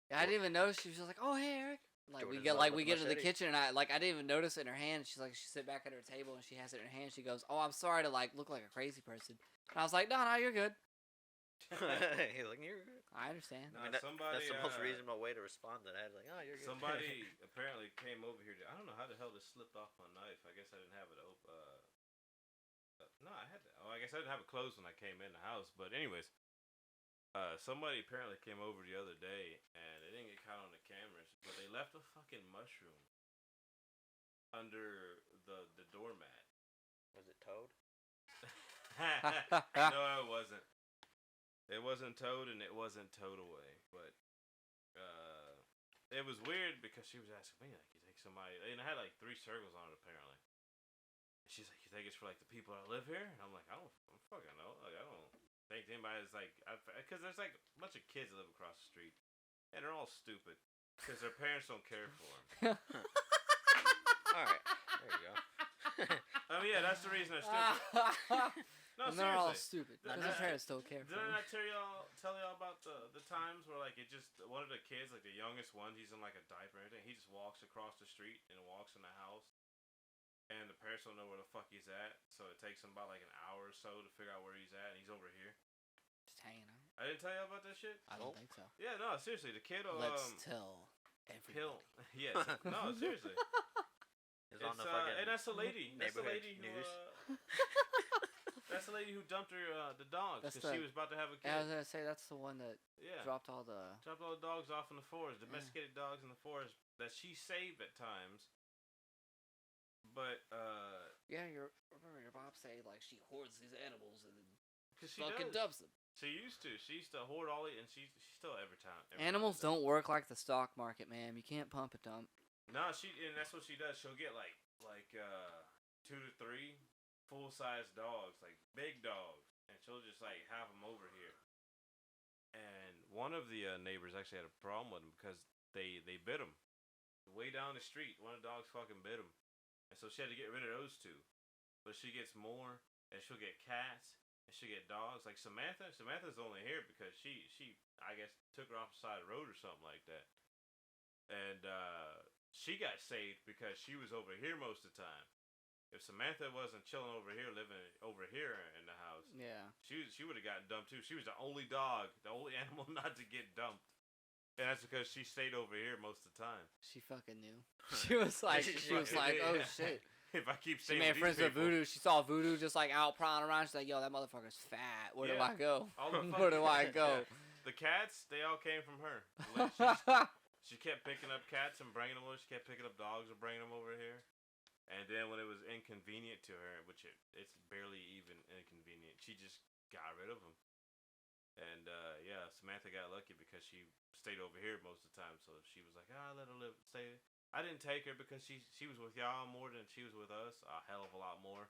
I didn't even notice. She was just like, "Oh, hey, Eric." Like Jordan's we mother with get to the machete. kitchen and I didn't even notice it in her hand. She's like, she sit back at her table and she has it in her hand. She goes, "Oh, I'm sorry to like look like a crazy person." And I was like, "No, you're good. He's like, you're good. I understand." Nah, I mean, somebody, that's the most reasonable way to respond to that. Like, oh, you're good. Somebody apparently came over here. I don't know how the hell this slipped off my knife. I guess I didn't have it open. No, I had that. Oh, I guess I didn't have it closed when I came in the house. But anyways, somebody apparently came over the other day, and they didn't get caught on the cameras, but they left a fucking mushroom under the doormat. Was it Toad? No, it wasn't. It wasn't Toad, and it wasn't Toad away. But it was weird because she was asking me, like, you think somebody... And I had, like, 3 circles on it, apparently. And she's like, you think it's for, like, the people that live here? And I'm like, I don't fucking know. Like, I don't think anybody's, like... Because there's, like, a bunch of kids that live across the street. And they're all stupid. Because their parents don't care for them. Alright, there you go. I mean, yeah, that's the reason they're stupid. No, And they're all seriously. stupid because their parents don't care for Didn't them. I tell y'all about the times where, like, it just, one of the kids, like the youngest one, he's in like a diaper and everything, he just walks across the street and walks in the house, and the parents don't know where the fuck he's at, so it takes him about like an hour or so to figure out where he's at, and he's over here. Just hanging out. I didn't tell y'all about that shit? I don't Nope. think so. Yeah, no, seriously, the kid will, Let's tell he'll, everybody. yes, no, seriously. It's on the fucking And that's the lady, neighborhood who, news. that's the lady who dumped her, the dogs, That's because she the- was about to have a Yeah, I was kid. gonna say that's the one that Yeah. dropped all the. Dropped all the dogs off in the forest, domesticated dogs in the forest that she saved at times. But Yeah, remember your mom say like she hoards these animals and then because she fucking does, dumps them. she used to hoard all it, and she still every time. Animals don't work like the stock market, man. You can't pump and dump. No, and that's what she does. She'll get like 2 to 3 full size dogs, like big dogs, and she'll just like have them over here. And one of the neighbors actually had a problem with them because they bit him way down the street. One of the dogs fucking bit him, and so she had to get rid of those 2. But she gets more, and she'll get cats, and she get dogs. Like Samantha's only here because she I guess took her off the side of the road or something like that. And she got saved because she was over here most of the time. If Samantha wasn't chilling over here, living over here in the house, Yeah. she would have gotten dumped too. She was the only dog, the only animal not to get dumped. And that's because she stayed over here most of the time. She fucking knew. She was like, oh shit. If I keep She staying made with friends these with people, Voodoo. She saw Voodoo just like out prowling around. She's like, yo, that motherfucker's fat. Where do Yeah. I go? all the Where do I fucking- go? The cats, they all came from her. Like, she kept picking up cats and bringing them over. She kept picking up dogs and bringing them over here. And then when it was inconvenient to her, which it's barely even inconvenient, she just got rid of them. And yeah, Samantha got lucky because she stayed over here most of the time. So she was like, let her stay. I didn't take her because she was with y'all more than she was with us, a hell of a lot more.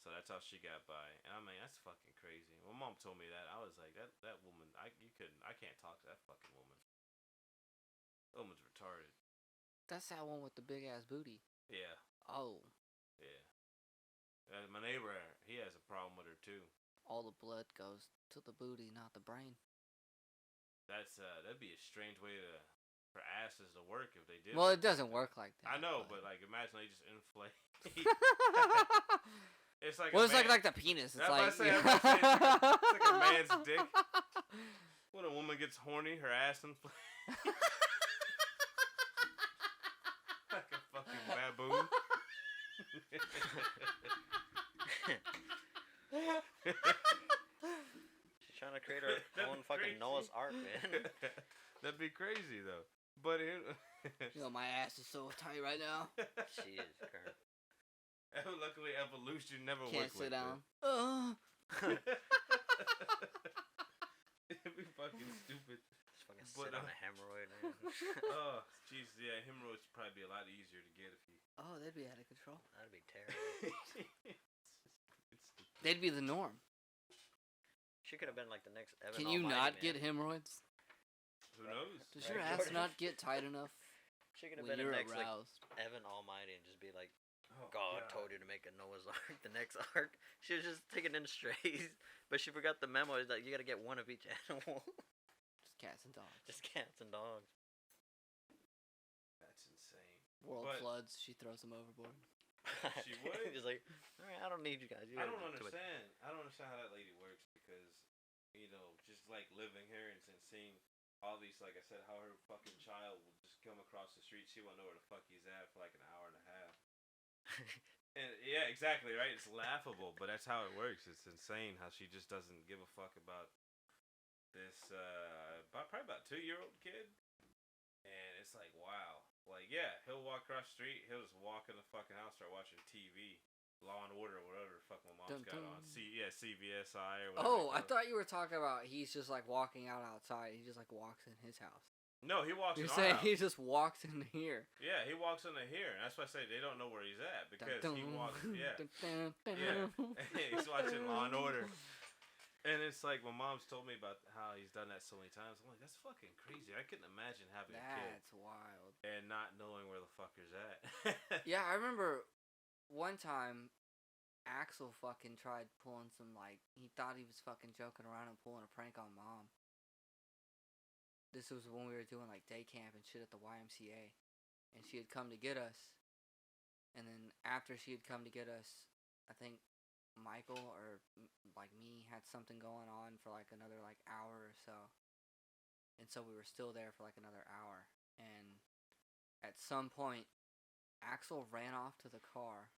So that's how she got by. And I mean, that's fucking crazy. When Mom told me that, I was like, that woman, I can't talk to that fucking woman. That woman's retarded. That's that one with the big ass booty. Yeah, Oh, yeah. My neighbor, he has a problem with her too. all the blood goes to the booty, not the brain. That'd be a strange way for asses to work if they did. Well, work it doesn't like work like that. that. I know, but like, imagine they just inflate. It's like Well, a it's like man- the penis. It's That's like, what I say, it's like a man's dick. When a woman gets horny, her ass inflates. Like a fucking baboon. She's trying to create her That'd own be fucking crazy. Noah's Ark, man. That'd be crazy though. But You know, my ass is so tight right now. She is current. luckily evolution never Can't worked sit like down. that. It'd be fucking stupid. Just fucking But, sit on a hemorrhoid, man. Oh, jeez, yeah, hemorrhoids would probably be a lot easier to get if you. Oh, they'd be out of control. That'd be terrible. They'd be the norm. She could have been like the next Evan Can you Almighty, not man. get hemorrhoids? Who knows? Does Right, your ass Jordan? not get tight enough She could have when been the you're next like aroused? Evan Almighty and just be like, Oh, God told you to make a Noah's Ark, the next Ark. She was just taking in strays, but she forgot the memo. Is like you gotta get one of each animal. Just cats and dogs. Just cats and dogs. That's insane. World but- floods, she throws them overboard. She would? Just like, all right, I don't need you guys. You I don't guys do it." understand. I don't understand how that lady works because, just like living here and seeing all these, like I said, how her fucking child will just come across the street. She won't know where the fuck he's at for like an hour and a half. And yeah, exactly right. It's laughable, but that's how it works. It's insane how she just doesn't give a fuck about this. Probably about 2-year-old kid, and it's like wow. Like yeah, he'll walk across the street. He'll just walk in the fucking house, start watching TV. Law and Order, or whatever the fuck my mom's got on. CVSI or whatever. Oh, they I call it. thought you were talking about he's just like walking out outside. He just like walks in his house. No, he walks You're in saying our house. he just walks in here. Yeah, he walks into here. And that's why I say they don't know where he's at because he walks. Yeah, Yeah. he's watching Law and Order. And it's like my mom's told me about how he's done that so many times. I'm like, that's fucking crazy. I couldn't imagine having a kid That's wild. and not knowing where the fucker's at. Yeah, I remember one time Axel fucking tried pulling some like he thought he was fucking joking around and pulling a prank on mom. This was when we were doing like day camp and shit at the YMCA, and she had come to get us. And then after she had come to get us, I think Michael or like me had something going on for like another like hour or so. And so we were still there for like another hour. And at some point, Axel ran off to the car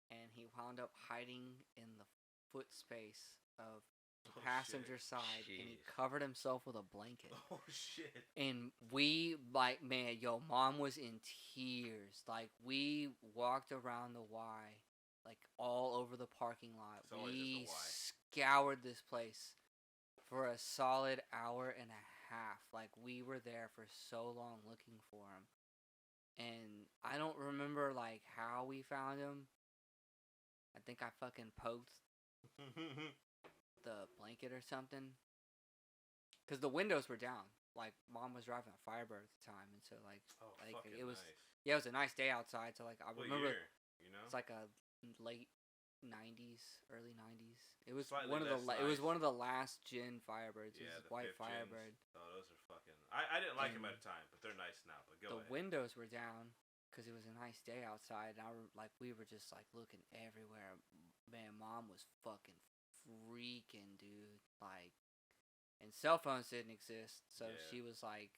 and he wound up hiding in the foot space of the Oh, passenger shit. side and he Jeez. covered himself with a blanket. Oh shit. And we, like, man, yo, mom was in tears. Like, we walked around the Y, like, all over the parking lot. It's always We just scoured this place for a solid hour and a half. Like, we were there for so long looking for him. And I don't remember, like, how we found him. I think I fucking poked the blanket or something. Because the windows were down. Like, mom was driving a Firebird at the time. And so, like, Oh, like fucking it was, nice. yeah, it was a nice day outside. So, like, I What remember year, you know? it's like a late 90s, early 90s. It was Slightly one of the less it was nice. one of the last gen Firebirds. It Yeah, was the white 5th gens. Firebird. Oh, those are fucking. I didn't like them And at the time, but they're nice now. But go The ahead. windows were down because it was a nice day outside, and we were just like looking everywhere. Man, Mom was fucking freaking, dude. Like, and cell phones didn't exist, so Yeah. she was like,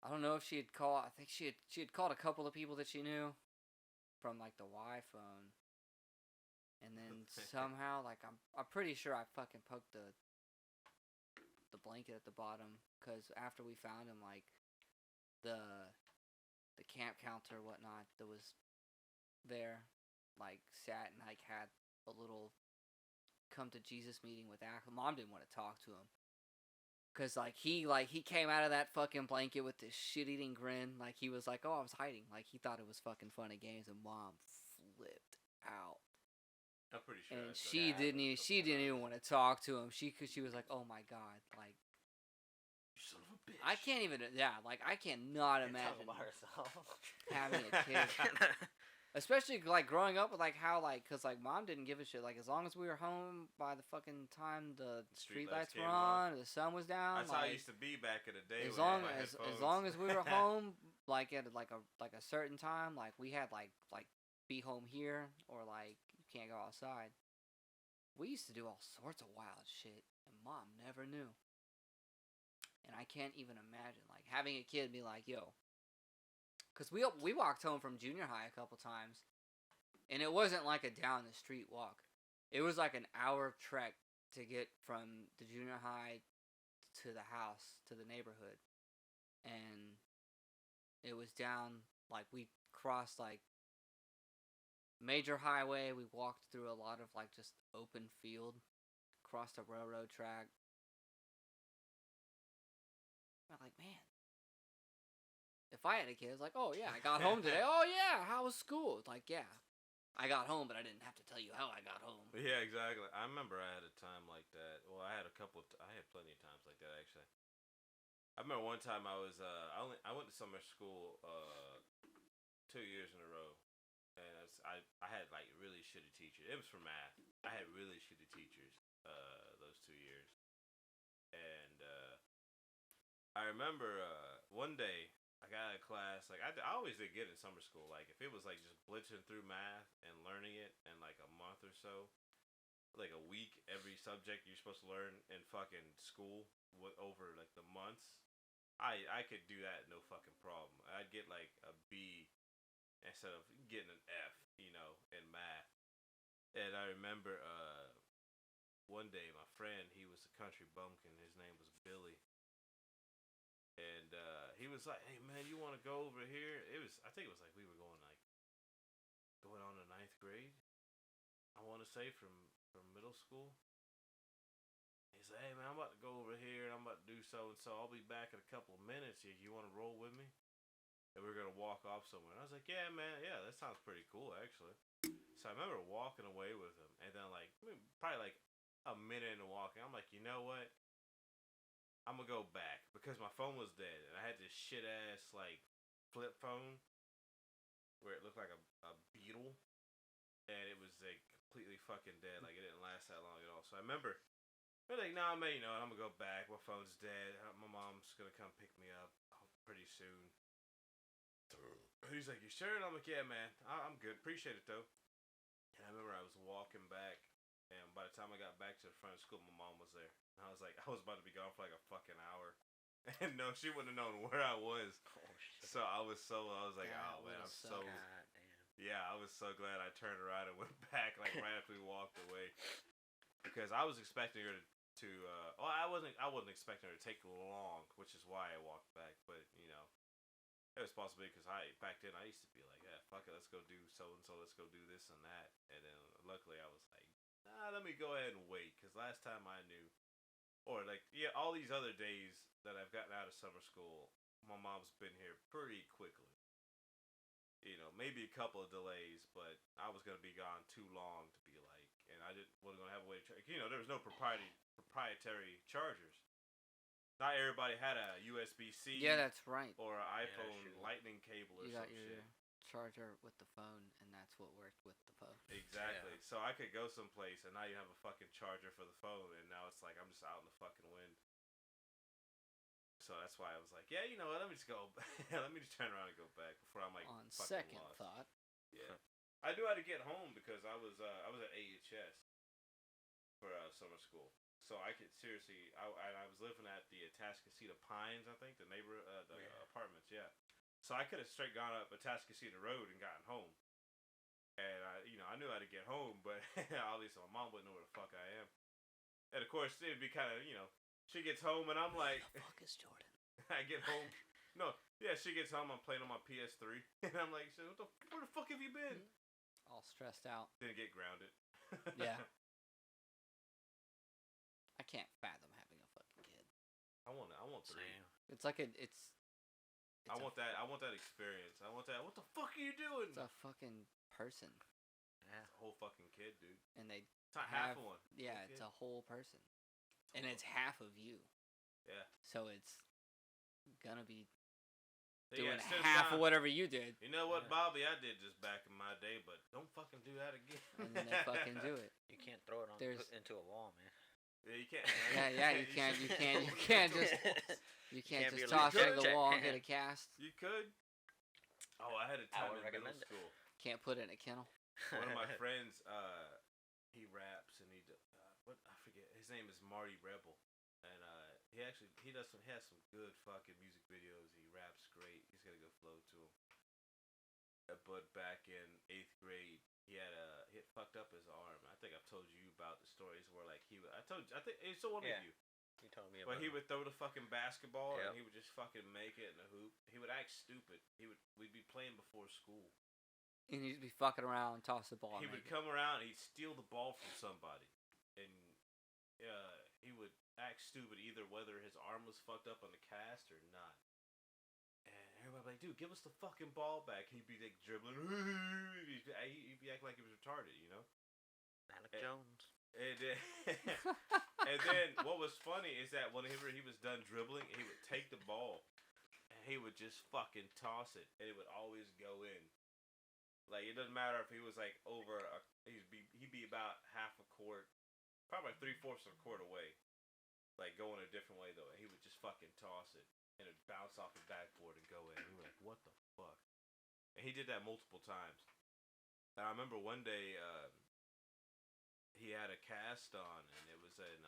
I don't know if she had called. I think she had called a couple of people that she knew from like the Y phone, and then somehow, like, I'm pretty sure I fucking poked the blanket at the bottom, because after we found him, like, the camp counselor or whatnot that was there, like, sat and like had a little come to Jesus meeting with Ash. Mom didn't want to talk to him. Cause he came out of that fucking blanket with this shit-eating grin, like he was like, oh, I was hiding, like he thought it was fucking fun and games, and Mom flipped out. I'm pretty sure. And I've done she that didn't a even couple times. want to talk to him. Cause she was like, oh my god, like You son of a bitch. I can't even, like I cannot Can't talk imagine about herself. having a kid. Especially, like, growing up with, like, how, like, because, like, Mom didn't give a shit. Like, as long as we were home by the fucking time the street lights were came on. on, the sun was down. That's like, how I used to be back in the day. as when I long had my as headphones. we were home, like, at, like a certain time, like, we had, like, be home here, or, like, you can't go outside. We used to do all sorts of wild shit, and Mom never knew. And I can't even imagine, like, having a kid be like, yo. Because we walked home from junior high a couple times. And it wasn't like a down the street walk. It was like an hour trek to get from the junior high to the house, to the neighborhood. And it was down, like, we crossed, like, major highway. We walked through a lot of, like, just open field. Crossed a railroad track. I'm like, man. If I had a kid, it's like, oh, yeah, I got home today. Oh, yeah, how was school? It's like, yeah. I got home, but I didn't have to tell you how I got home. Yeah, exactly. I remember I had a time like that. Well, I had I had plenty of times like that, actually. I remember one time I was I went to summer school 2 years in a row, and I had like really shitty teachers. It was for math. I had really shitty teachers those 2 years, and I remember one day I got out of class. Like I always did good in summer school. Like if it was like just blitzing through math and learning it in like a month or so, like a week every subject you're supposed to learn in fucking school over like the months, I could do that no fucking problem. I'd get like a B instead of getting an F, you know, in math. And I remember one day my friend, he was a country bumpkin. His name was Billy. And he was like, "Hey man, you want to go over here?" I think it was like we were going on to 9th grade. I want to say from middle school. He said, "Hey man, I'm about to go over here and I'm about to do so and so. I'll be back in a couple of minutes. You want to roll with me?" And we are gonna walk off somewhere. And I was like, "Yeah man, yeah, that sounds pretty cool actually." So I remember walking away with him, and then like probably like a minute into walking, I'm like, you know what? I'm gonna go back because my phone was dead, and I had this shit ass like flip phone where it looked like a beetle, and it was like completely fucking dead. Like it didn't last that long at all. So I remember, they're like, "Nah, man, you know, I'm gonna go back. My phone's dead. My mom's gonna come pick me up pretty soon." He's like, "You sure?" And I'm like, "Yeah, man, I'm good. Appreciate it though." And I remember I was walking back, and by the time I got back to the front of school, my mom was there. And I was like, I was about to be gone for like a fucking hour. And no, she wouldn't have known where I was. Oh shit. So I was like, God, oh man, I'm so. God damn. Yeah, I was so glad I turned around and went back like right after we walked away. Because I was expecting her to well, I wasn't expecting her to take long, which is why I walked back. But, you know, it was possibly because back then I used to be like, yeah, fuck it, let's go do so and so, let's go do this and that. And then luckily I was like, nah, let me go ahead and wait, because last time I knew, or like, yeah, all these other days that I've gotten out of summer school, my mom's been here pretty quickly. You know, maybe a couple of delays, but I was gonna be gone too long to be like, and wasn't gonna have a way to charge. You know, there was no proprietary chargers. Not everybody had a USB-C. Yeah, that's right. Or an iPhone shoot. lightning cable or You got some your shit. charger with the phone, and that's what worked with the phone. Exactly. So I could go someplace, and now you have a fucking charger for the phone, and now it's like I'm just out in the fucking wind. So that's why I was like, yeah, you know what? Let me just go. Let me just turn around and go back before I'm like On fucking second lost. thought, Yeah, I knew how to get home because I was at AHS for summer school, so I could seriously. I was living at the Atascocita Pines, I think, the apartments. Yeah, so I could have straight gone up Atascocita Road and gotten home, and I knew how to get home, but obviously my mom wouldn't know where the fuck I am, and of course it'd be kind of she gets home and I'm like, where the fuck is Jordan? I get home. No, yeah, she gets home. I'm playing on my PS3, and I'm like, so where the fuck have you been? All stressed out. Didn't get grounded. Yeah. I can't fathom having a fucking kid. I want 3. Same. It's like it's I want that experience. I want that. What the fuck are you doing? It's a fucking person, Yeah. It's a whole fucking kid, dude. and they It's not half have of one. yeah, Whole it's kid. a whole person, and it's half of you. Yeah. So it's gonna be So doing sit half down. of whatever you did, You know what, Yeah. Bobby? I did this back in my day, but don't fucking do that again. and then they fucking do it. You can't throw it There's- into a wall, man. Yeah, you can't. Yeah, you can't just You can't can't be just like, toss it in the "Check." wall and get a cast. You could. Oh, I had a I time would in middle recommend it. school. Can't put it in a kennel. One of my friends, he raps and what I forget. His name is Marty Rebel, and he has some good fucking music videos. He raps great. He's got a good flow to him. But back in 8th grade, he had fucked up his arm. I think I've told you about the stories where like I think it's the one Yeah. of you. You told me But about he it. would throw the fucking basketball Yep. and he would just fucking make it in the hoop. He would act stupid. We'd be playing before school. And you'd be fucking around, toss the ball. He and would make it. come around and he'd steal the ball from somebody. And he would act stupid either whether his arm was fucked up on the cast or not. And everybody would be like, dude, give us the fucking ball back. He'd be like dribbling. He'd be acting like he was retarded, you know? Alec Eh. Jones. And then, and then what was funny is that whenever he was done dribbling, he would take the ball and he would just fucking toss it, and it would always go in. Like it doesn't matter if he was like he'd be about half a court, probably like 3/4 of a court away, like going a different way though. And he would just fucking toss it, and it'd bounce off the backboard and go in. We were like, what the fuck? And he did that multiple times. And I remember one day. He had a cast on, and it was in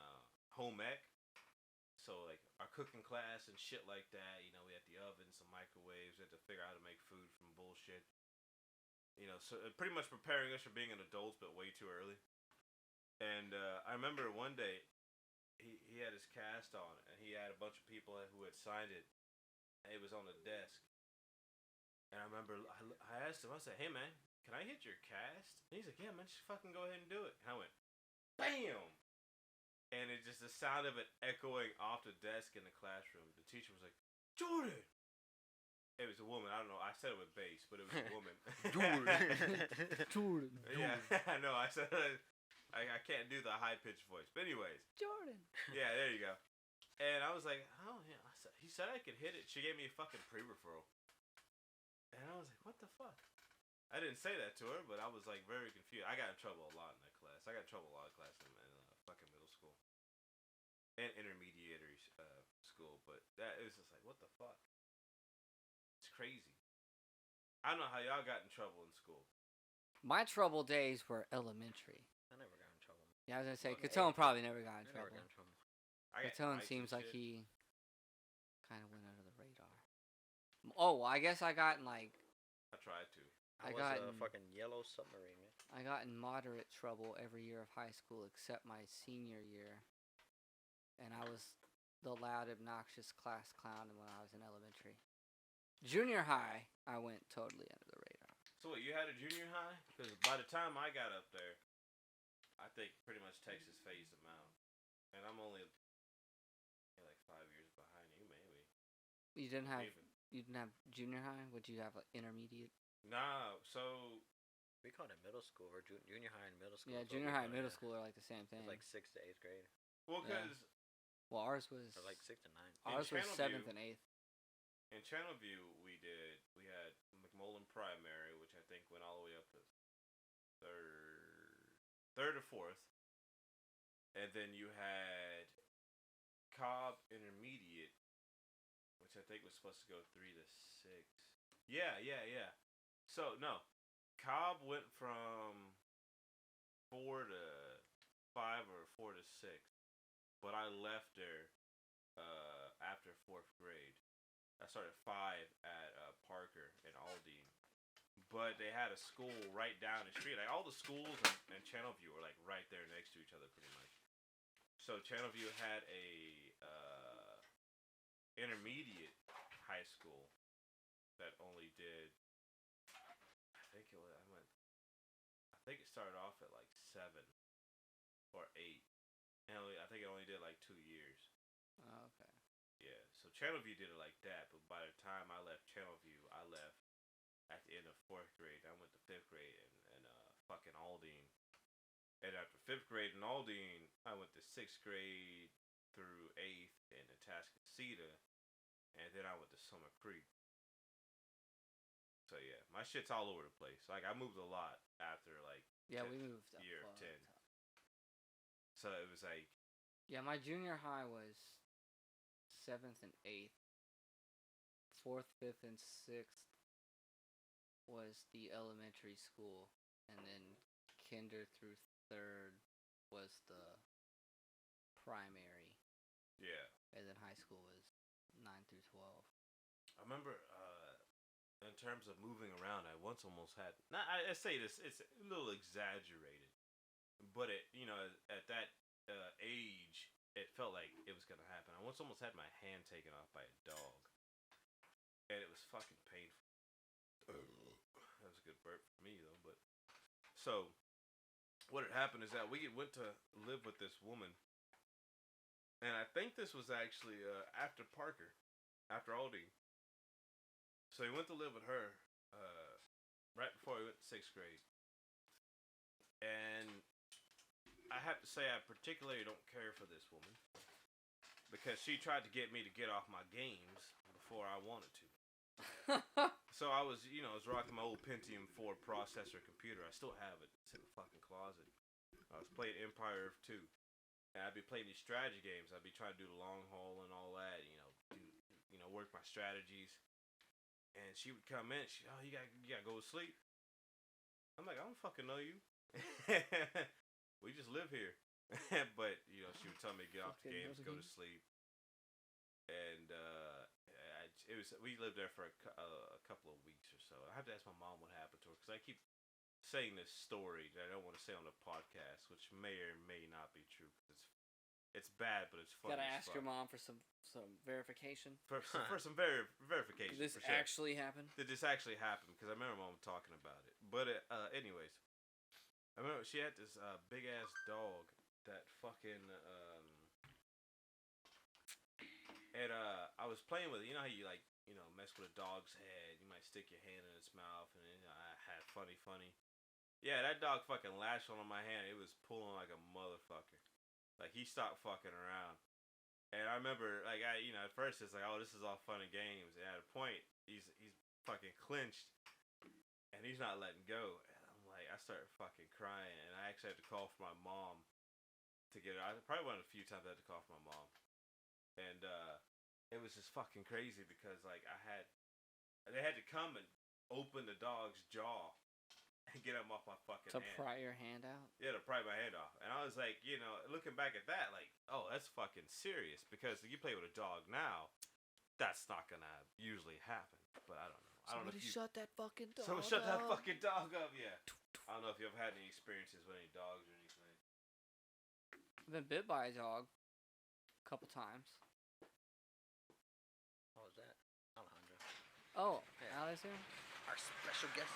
home ec. So like our cooking class and shit like that, we had the ovens, some microwaves. We had to figure out how to make food from bullshit. So pretty much preparing us for being an adults, but way too early. And I remember one day he had his cast on, and he had a bunch of people who had signed it, and it was on the desk. And I remember I asked him, I said, "Hey man, can I hit your cast?" And he's like, "Yeah man, just fucking go ahead and do it." And I went, BAM! And it just the sound of it echoing off the desk in the classroom. The teacher was like, "Jordan!" It was a woman. I don't know. I said it with bass, but it was a woman. Jordan. Yeah, I know. I said I can't do the high pitched voice. But anyways, Jordan. yeah, there you go. And I was like, "Oh yeah." He said I could hit it. She gave me a fucking pre-referral. And I was like, "What the fuck?" I didn't say that to her, but I was like very confused. I got in trouble a lot in that class. I got in trouble a lot of classes in fucking middle school and intermediate school. But that it was just like, what the fuck? It's crazy. I don't know how y'all got in trouble in school. My trouble days were elementary. I never got in trouble. Yeah, I was gonna say Well, Kettone hey, probably never got in I never trouble. got in trouble. I got Kettone fights seems and like shit. he kind of went under the radar. Oh, well, I guess I got in like I tried to. I I was got a in- fucking yellow submarine, man. I got in moderate trouble every year of high school except my senior year, and I was the loud, obnoxious class clown when I was in elementary. Junior high, I went totally under the radar. So what, you had a junior high? Because by the time I got up there, I think pretty much Texas phased them out. And I'm only like 5 years behind you, maybe. You didn't have Even. you didn't have junior high? Would you have like intermediate? Nah, so We called it middle school or junior high and middle school. Yeah, is what junior we high and called it, middle yeah. school are like the same thing. It's like 6th to 8th grade, well, Yeah. because Well, ours was or like 6th to 9th. in ours was Channelview- 7th and 8th. in Channelview, we had McMullen Primary, which I think went all the way up to third or fourth, and then you had Cobb Intermediate, which I think was supposed to go 3 to 6. Yeah. So no, Cobb went from 4 to 5 or 4 to 6, but I left there after 4th grade. I started 5 at Parker and Aldine, but they had a school right down the street. Like all the schools in Channelview were like right there next to each other, pretty much. So Channelview had a intermediate high school that only did. I think it started off at like 7 or 8, and I think it only did like 2 years. Oh, okay. Yeah, so Channelview did it like that, but by the time I left Channelview, I left at the end of 4th grade. I went to 5th grade in fucking Aldine. And after 5th grade in Aldine, I went to 6th grade through 8th in Atascocita, and then I went to Summer Creek. So yeah, my shit's all over the place. Like I moved a lot after like we moved a year fuck 10. ton. So it was like Yeah, my junior high was 7th and 8th. 4th, 5th, and 6th was the elementary school, and then kinder through 3rd was the primary, yeah. and then high school was 9 through 12. I remember in terms of moving around, I once almost had. Now I say this, it's a little exaggerated, but it at that age, it felt like it was gonna happen. I once almost had my hand taken off by a dog, and it was fucking painful. That was a good burp for me though. But so, what had happened is that we went to live with this woman, and I think this was actually after Parker, after Aldine. So he went to live with her right before he went to 6th grade, and I have to say I particularly don't care for this woman because she tried to get me to get off my games before I wanted to. So I was rocking my old Pentium 4 processor computer. I still have it. It's in the fucking closet. I was playing Empire of 2. And I'd be playing these strategy games. I'd be trying to do the long haul and all that, work my strategies. And she would come in. You gotta go to sleep. I'm like, I don't fucking know you. We just live here. But she would tell me to get off the games, go to sleep. And we lived there for a couple of weeks or so. I have to ask my mom what happened to her because I keep saying this story that I don't want to say on the podcast, which may or may not be true. It's bad, but it's funny. Gotta ask your mom for some verification. For some verification. Did this for sure. actually happen? Did this actually happen? Because I remember mom talking about it. But anyways, I remember she had this big ass dog that fucking and I was playing with it. You know how you mess with a dog's head? You might stick your hand in its mouth, and I had funny. Yeah, that dog fucking lashed on my hand. It was pulling like a motherfucker. Like he stopped fucking around. And I remember, like at first it's like, oh, this is all fun and games. And at a point, he's fucking clinched, and he's not letting go. And I'm like, I started fucking crying, and I actually had to call for my mom to get her. Probably one of the few times I had to call for my mom. And it was just fucking crazy because like they had to come and open the dog's jaw and get him off my fucking hand. To pry your hand out? Yeah, to pry my hand off. And I was like, looking back at that, like, oh, that's fucking serious because you play with a dog now, that's not gonna usually happen. But I don't know. I don't know if you shut that fucking dog Someone shut that fucking dog up, yeah. I don't know if you ever had any experiences with any dogs or anything. I've been bit by a dog a couple times. What was that? Alejandro. Oh, Yeah. Alex here? Our special guest.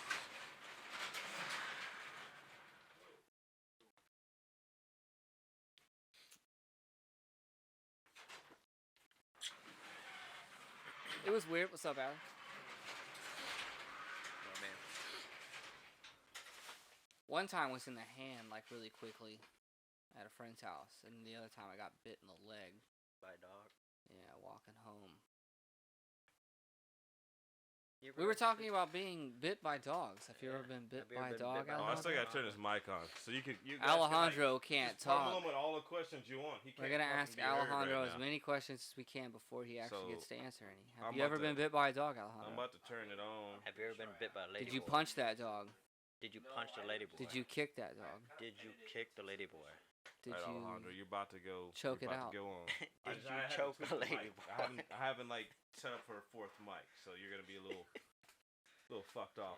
It was weird. What's up, Alex? Oh, man. One time was in the hand, like really quickly, at a friend's house, and the other time I got bit in the leg. By a dog. Yeah, walking home. you We were ever talking about being bit by dogs. Have you ever been bit Have you by a ever been dog, bit by a Oh, I dog? still Alejandro? gotta turn his mic on, so you can. You guys Alejandro can, can't just pummel talk. him with all the questions you want. He We're can't gonna fucking ask be heard Alejandro right as now. many questions as we can before he actually gets So, to answer any. I'm Have you about ever been to- bit by a dog, I'm Alejandro? about to turn it on. Have you ever been bit by a lady Did you boy? punch that dog? Did you punch the lady boy? Did you kick that dog? Did you kick the lady boy? Did All right, you Alejandro, you're about to go. choke you're it about out? To go on. Did you I haven't choke tweaked the the lady mic. boy? I haven't like set up for a fourth mic, so you're gonna be a little fucked off.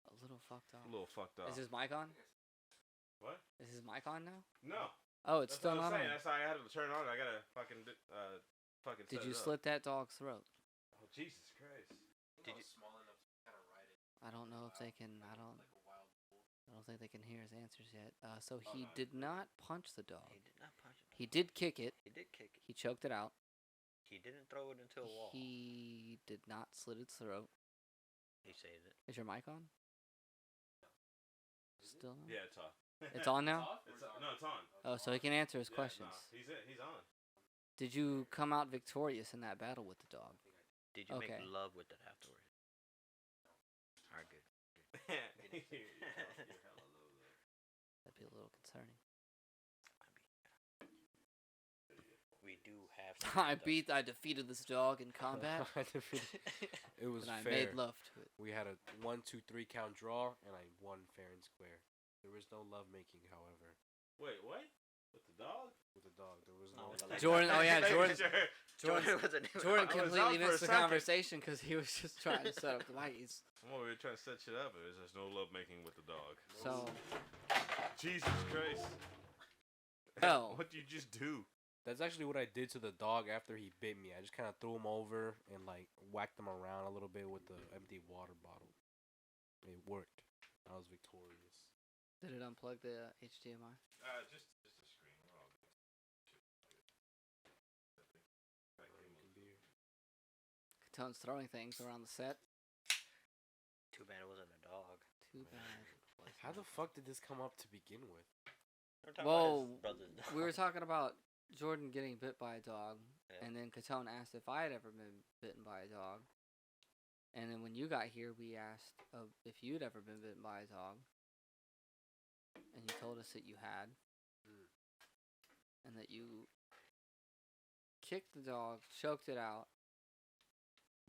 a little fucked A up? little fucked off. Is his mic on? What? Is his mic on now? No. Oh, it's That's still what I'm not saying. on. That's why I had to turn it on. I gotta fucking Did set you it up. slit that dog's throat? Oh Jesus Christ! Did you? I don't know if they can. I don't think they can hear his answers yet. So he did not punch the dog. He did not punch him. He did kick it. He did kick it. He choked it out. He didn't throw it into a wall. He did not slit its throat. He saved it. Is your mic on? Still on? Yeah, it's off. It's on now? No, it's on. Oh, so he can answer his Yeah, questions. no, he's on. Did you come out victorious in that battle with the dog? Did you Okay. make love with it afterwards? Alright, good. That'd be a little concerning. We do have. I defeated this dog in combat, It was and I fair. made love to it. We had a 1, 2, 3 count draw, and I won fair and square. There was no love making, however, Wait, what? With the dog? with the dog. There was No, no. like- Jordan, oh yeah, Jordan, Jordan wasn't even. Jordan I was completely out for a missed the second. conversation because he was just trying to set up the mic. I'm over here trying to set shit up. There's no love making with the dog. So, Jesus Christ. Oh. What did you just do? That's actually what I did to the dog after he bit me. I just kind of threw him over and like whacked him around a little bit with the empty water bottle. It worked. I was victorious. did it unplug the HDMI? Just a screen. We're all good. Kettone's throwing things around the set. Too bad it wasn't a dog. Too bad. How the fuck did this come up to begin with? We're talking about Well, his brother's dog. we were talking about Jordan getting bit by a dog, Yeah. and then Kettone asked if I had ever been bitten by a dog. And then when you got here, we asked if you'd ever been bitten by a dog, and you told us that you had, and that you kicked the dog, choked it out,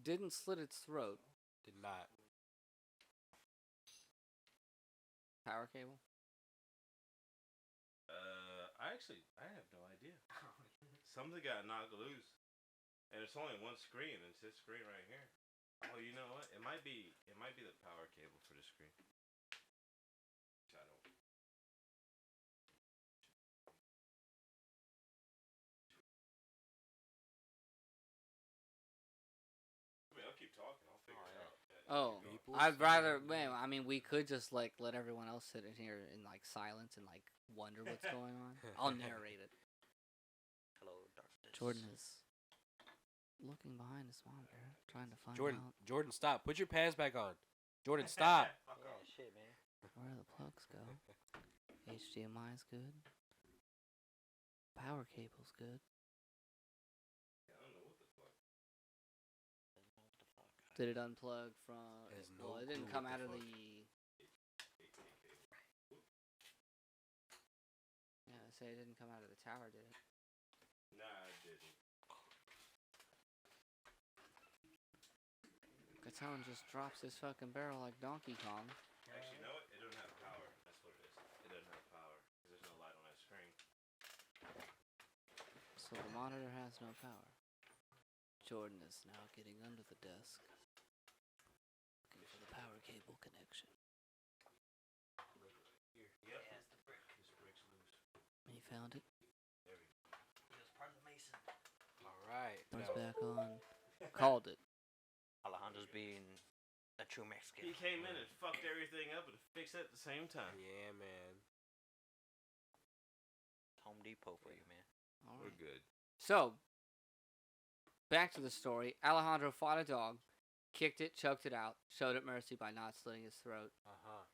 didn't slit its throat. Did not. Power cable. I have no idea. Something got knocked loose, and it's only one screen. It's this screen right here. Oh, you know what? It might be the power cable for the screen. I don't. I mean, I'll keep talking. I'll figure it out. Yeah, Oh, keep going. People I'd say- rather. Man, I mean, we could just like let everyone else sit in here in like silence and like wonder what's going on. I'll narrate it. Hello, darkness. Jordan is looking behind his monitor, trying to find Jordan, out Jordan, stop. Put your pants back on. Jordan, stop. Fuck Yeah, off. shit, man. where the plugs go. HDMI is good. Power cable's good. I don't know what the fuck. Did it unplug from? Has Well, no it didn't clue come what out the of fuck. the. Yeah, I say it didn't come out of the tower, did it? Nah, I didn't. Kettone just drops his fucking barrel like Donkey Kong. Actually, you know what? It doesn't have power. That's what it is. It doesn't have power because there's no light on that screen. So the monitor has no power. Jordan is now getting under the desk, looking for the power cable connection. Yep. He found it. All right. Turns now- back on. Called it. Alejandro's being a true Mexican. He came in and fucked everything up and fixed it at the same time. Yeah, man. Home Depot for you, man. All We're right. good. So, back to the story. Alejandro fought a dog, kicked it, choked it out, showed it mercy by not slitting its throat. Uh-huh.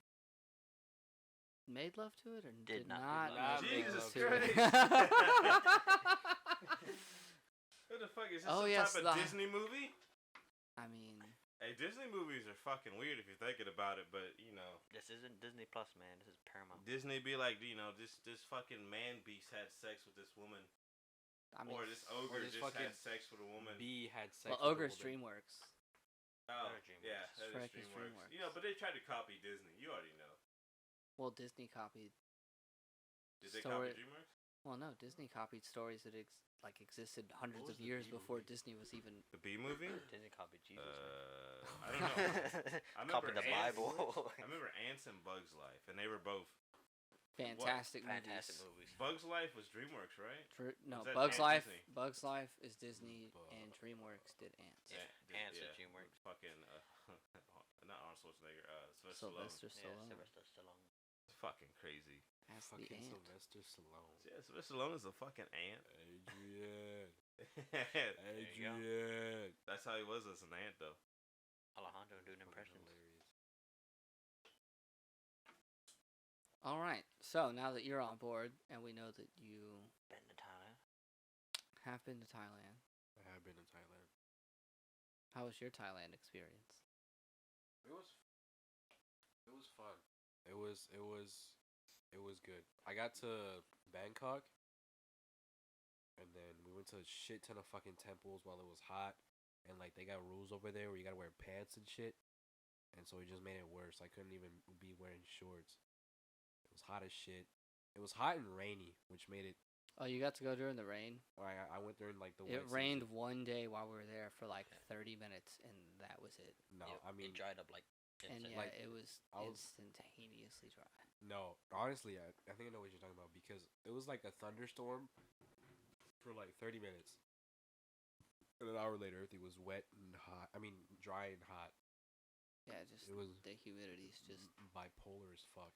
Made love to it or Did not not make make love love to to it. it? What the fuck is this? Oh, some yes, type the- of Disney movie? I mean, Hey, Disney movies are fucking weird if you're thinking about it, but you know, This isn't Disney Plus, man. This is Paramount. Disney be like, you know, this fucking man beast had sex with this woman, I mean, or this ogre this just fucking had sex with a woman. B had sex. well, with a Ogre's woman. DreamWorks. Oh, They're DreamWorks. yeah, that is Shrek is DreamWorks. DreamWorks. You know, but they tried to copy Disney. You already know. Well, Disney copied. Did they Story- copy DreamWorks? Well, no, Disney copied stories that existed hundreds was of the years B before movie? Disney was even. The B movie? Disney copied Jesus. Man. I don't know. I Copied the Ants- Bible. I remember Ants and Bugs Life, and they were both. Fantastic Fantastic movies. movies. Bugs Life was DreamWorks, right? No, Was that Bugs Ant Life. Disney? Bugs Life is Disney, and DreamWorks did Ants. Yeah. Ants is DreamWorks. Fucking not Arnold Schwarzenegger. Sylvester Stallone. Sylvester Yeah, Stallone Sylvester Stallone. It's fucking crazy. as the Fucking ant. Sylvester Stallone. Yeah, Sylvester Stallone is a fucking ant. Adrian. you go. Adrian. That's how he was as an ant, though. Alejandro doing Fucking impressions. hilarious. All right. So now that you're on board, and we know that you Been to Thailand. have been to Thailand, I have been in Thailand. how was your Thailand experience? It was fun. It was good. I got to Bangkok, and then we went to a shit ton of fucking temples while it was hot, and like they got rules over there where you gotta wear pants and shit, and so it just made it worse. I couldn't even be wearing shorts. It was hot as shit. It was hot and rainy, which made it. Oh, you got to go during the rain? I went during like the. It wet rained season. one day while we were there for like 30 minutes, and that was it. No, I mean it dried up like. And insane. yeah, like, it was I was- instantaneously dry. no. Honestly, I think I know what you're talking about because it was like a thunderstorm for like 30 minutes, and an hour later, everything was wet and hot. I mean, dry and hot. Yeah, just It was the humidity's just bipolar as fuck.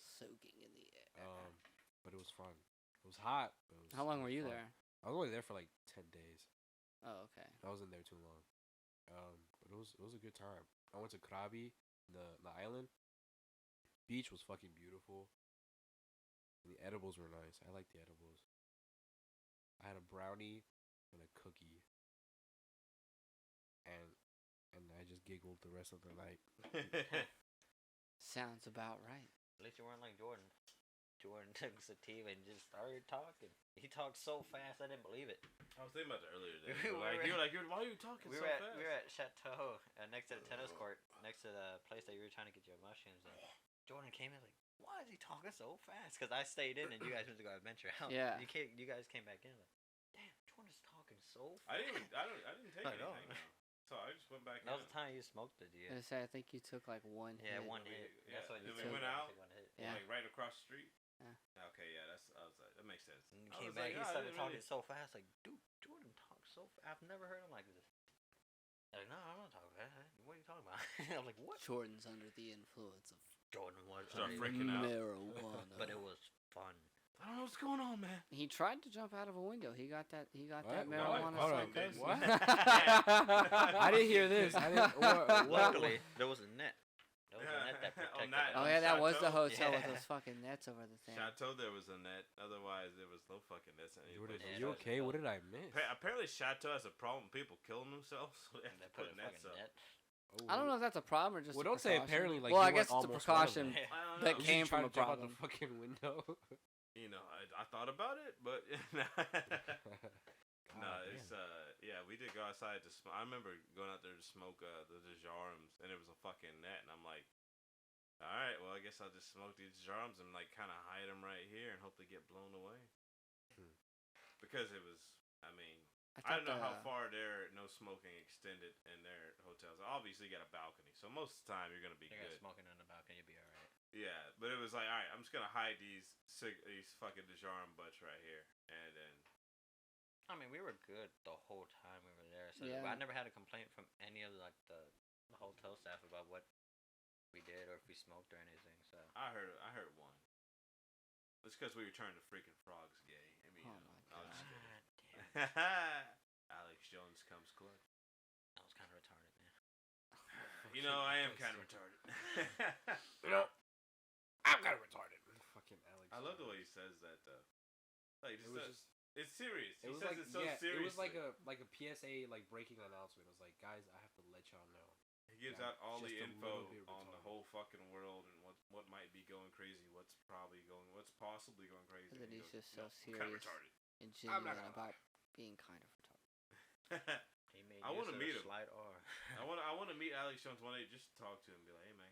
soaking in the air. But it was fun. It was hot. But it was, How long it were was you fun. there? I was only there for like 10 days. Oh, okay. I wasn't there too long. But it was a good time. I went to Krabi, the island. Beach was fucking beautiful. And the edibles were nice. I like the edibles. I had a brownie and a cookie. And I just giggled the rest of the night. Sounds about right. At least you weren't like Jordan. Jordan took sativa and just started talking. He talked so fast, I didn't believe it. I was thinking about that earlier today. We You were- were like, why are you talking We so were at fast? we were at Chateau, next to the tennis court, next to the place that you were trying to get your mushrooms. And Jordan came in like, why is he talking so fast? Because I stayed in and you guys went to go adventure out. Yeah. You guys came back in like, damn, Jordan's talking so fast. I didn't take I know. anything. No. So I just went back. That was in. the time you smoked it, I yeah. say I think you took like one Yeah, hit. one We- hit. yeah, That's what and you then we took. went out. One hit. Yeah. Like right across the street. Yeah. Okay, yeah, I was like, that makes sense. And he I came was back, like, he "Oh, I started didn't talking really-" so fast, like, dude, Jordan talks so fast. I've never heard him like this. Like, no, I'm not talking fast. What are you talking about? I'm like, what? Jordan's under the influence of Jordan was Start under- freaking out. marijuana. But it was fun. I don't know what's going on, man. He tried to jump out of a window. He got that What? marijuana Hold on. psychosis. What? I didn't hear this. I didn't. What? Luckily, there was a net. There was a net that On protected that- us. Oh yeah, that was the Chateau? hotel with Yeah. those fucking nets over the thing. Chateau, there was a net. Otherwise, there was no fucking nets. Jordan, Yeah, you that- okay? What did I miss? Apparently, Chateau has a problem. People killing themselves. So they have They to put put a nets fucking up. net. Oh, I don't know if that's a problem or just. Well, a don't say precaution. apparently like well, you I guess weren't it's a almost one of precaution them. I don't that know. You came should try from a to jump out problem. the fucking window. You know, I thought about it, but no, God it's damn. yeah, we did go outside to smoke. I remember going out there to smoke the Dejarms, and it was a fucking net, and I'm like, all right, well, I guess I'll just smoke these Dejarms and like kind of hide them right here and hope they get blown away. Hmm. Because it was, I mean, I thought don't know how far their no smoking extended in their hotels. Obviously, you got a balcony, so most of the time you're gonna be You're gonna good. smoking on the balcony, you'll be alright. Yeah, but it was like, all right, I'm just gonna hide these fucking Dejarm butts right here, and then I mean, we were good the whole time we were there. So Yeah. I never had a complaint from any of like the hotel staff about what we did or if we smoked or anything. So I heard one. It's because we were turning the freaking frogs gay. I mean, Oh you know, my I was just God kidding. damn, Alex Jones comes clutch. that was kind of retarded, man. You know, I am kind of retarded. You know, I'm kind of retarded. Fucking Alex. I love the way he says that though. Like, It just was just. it's serious. It He was says like it so yeah. seriously. It was like a PSA like breaking announcement. It was like, guys, I have to let y'all know He gives Yeah, out all the just a info little bit on the retarded. whole fucking world and what might be going crazy, what's possibly going crazy. And then he he's goes, just so "No, I'm kinda serious retarded." and I'm not genuine gonna about lie. being kind of retarded. He made I use wanna of meet the him. Slide R. I want to meet Alex Jones one day just to talk to him and be like, hey man,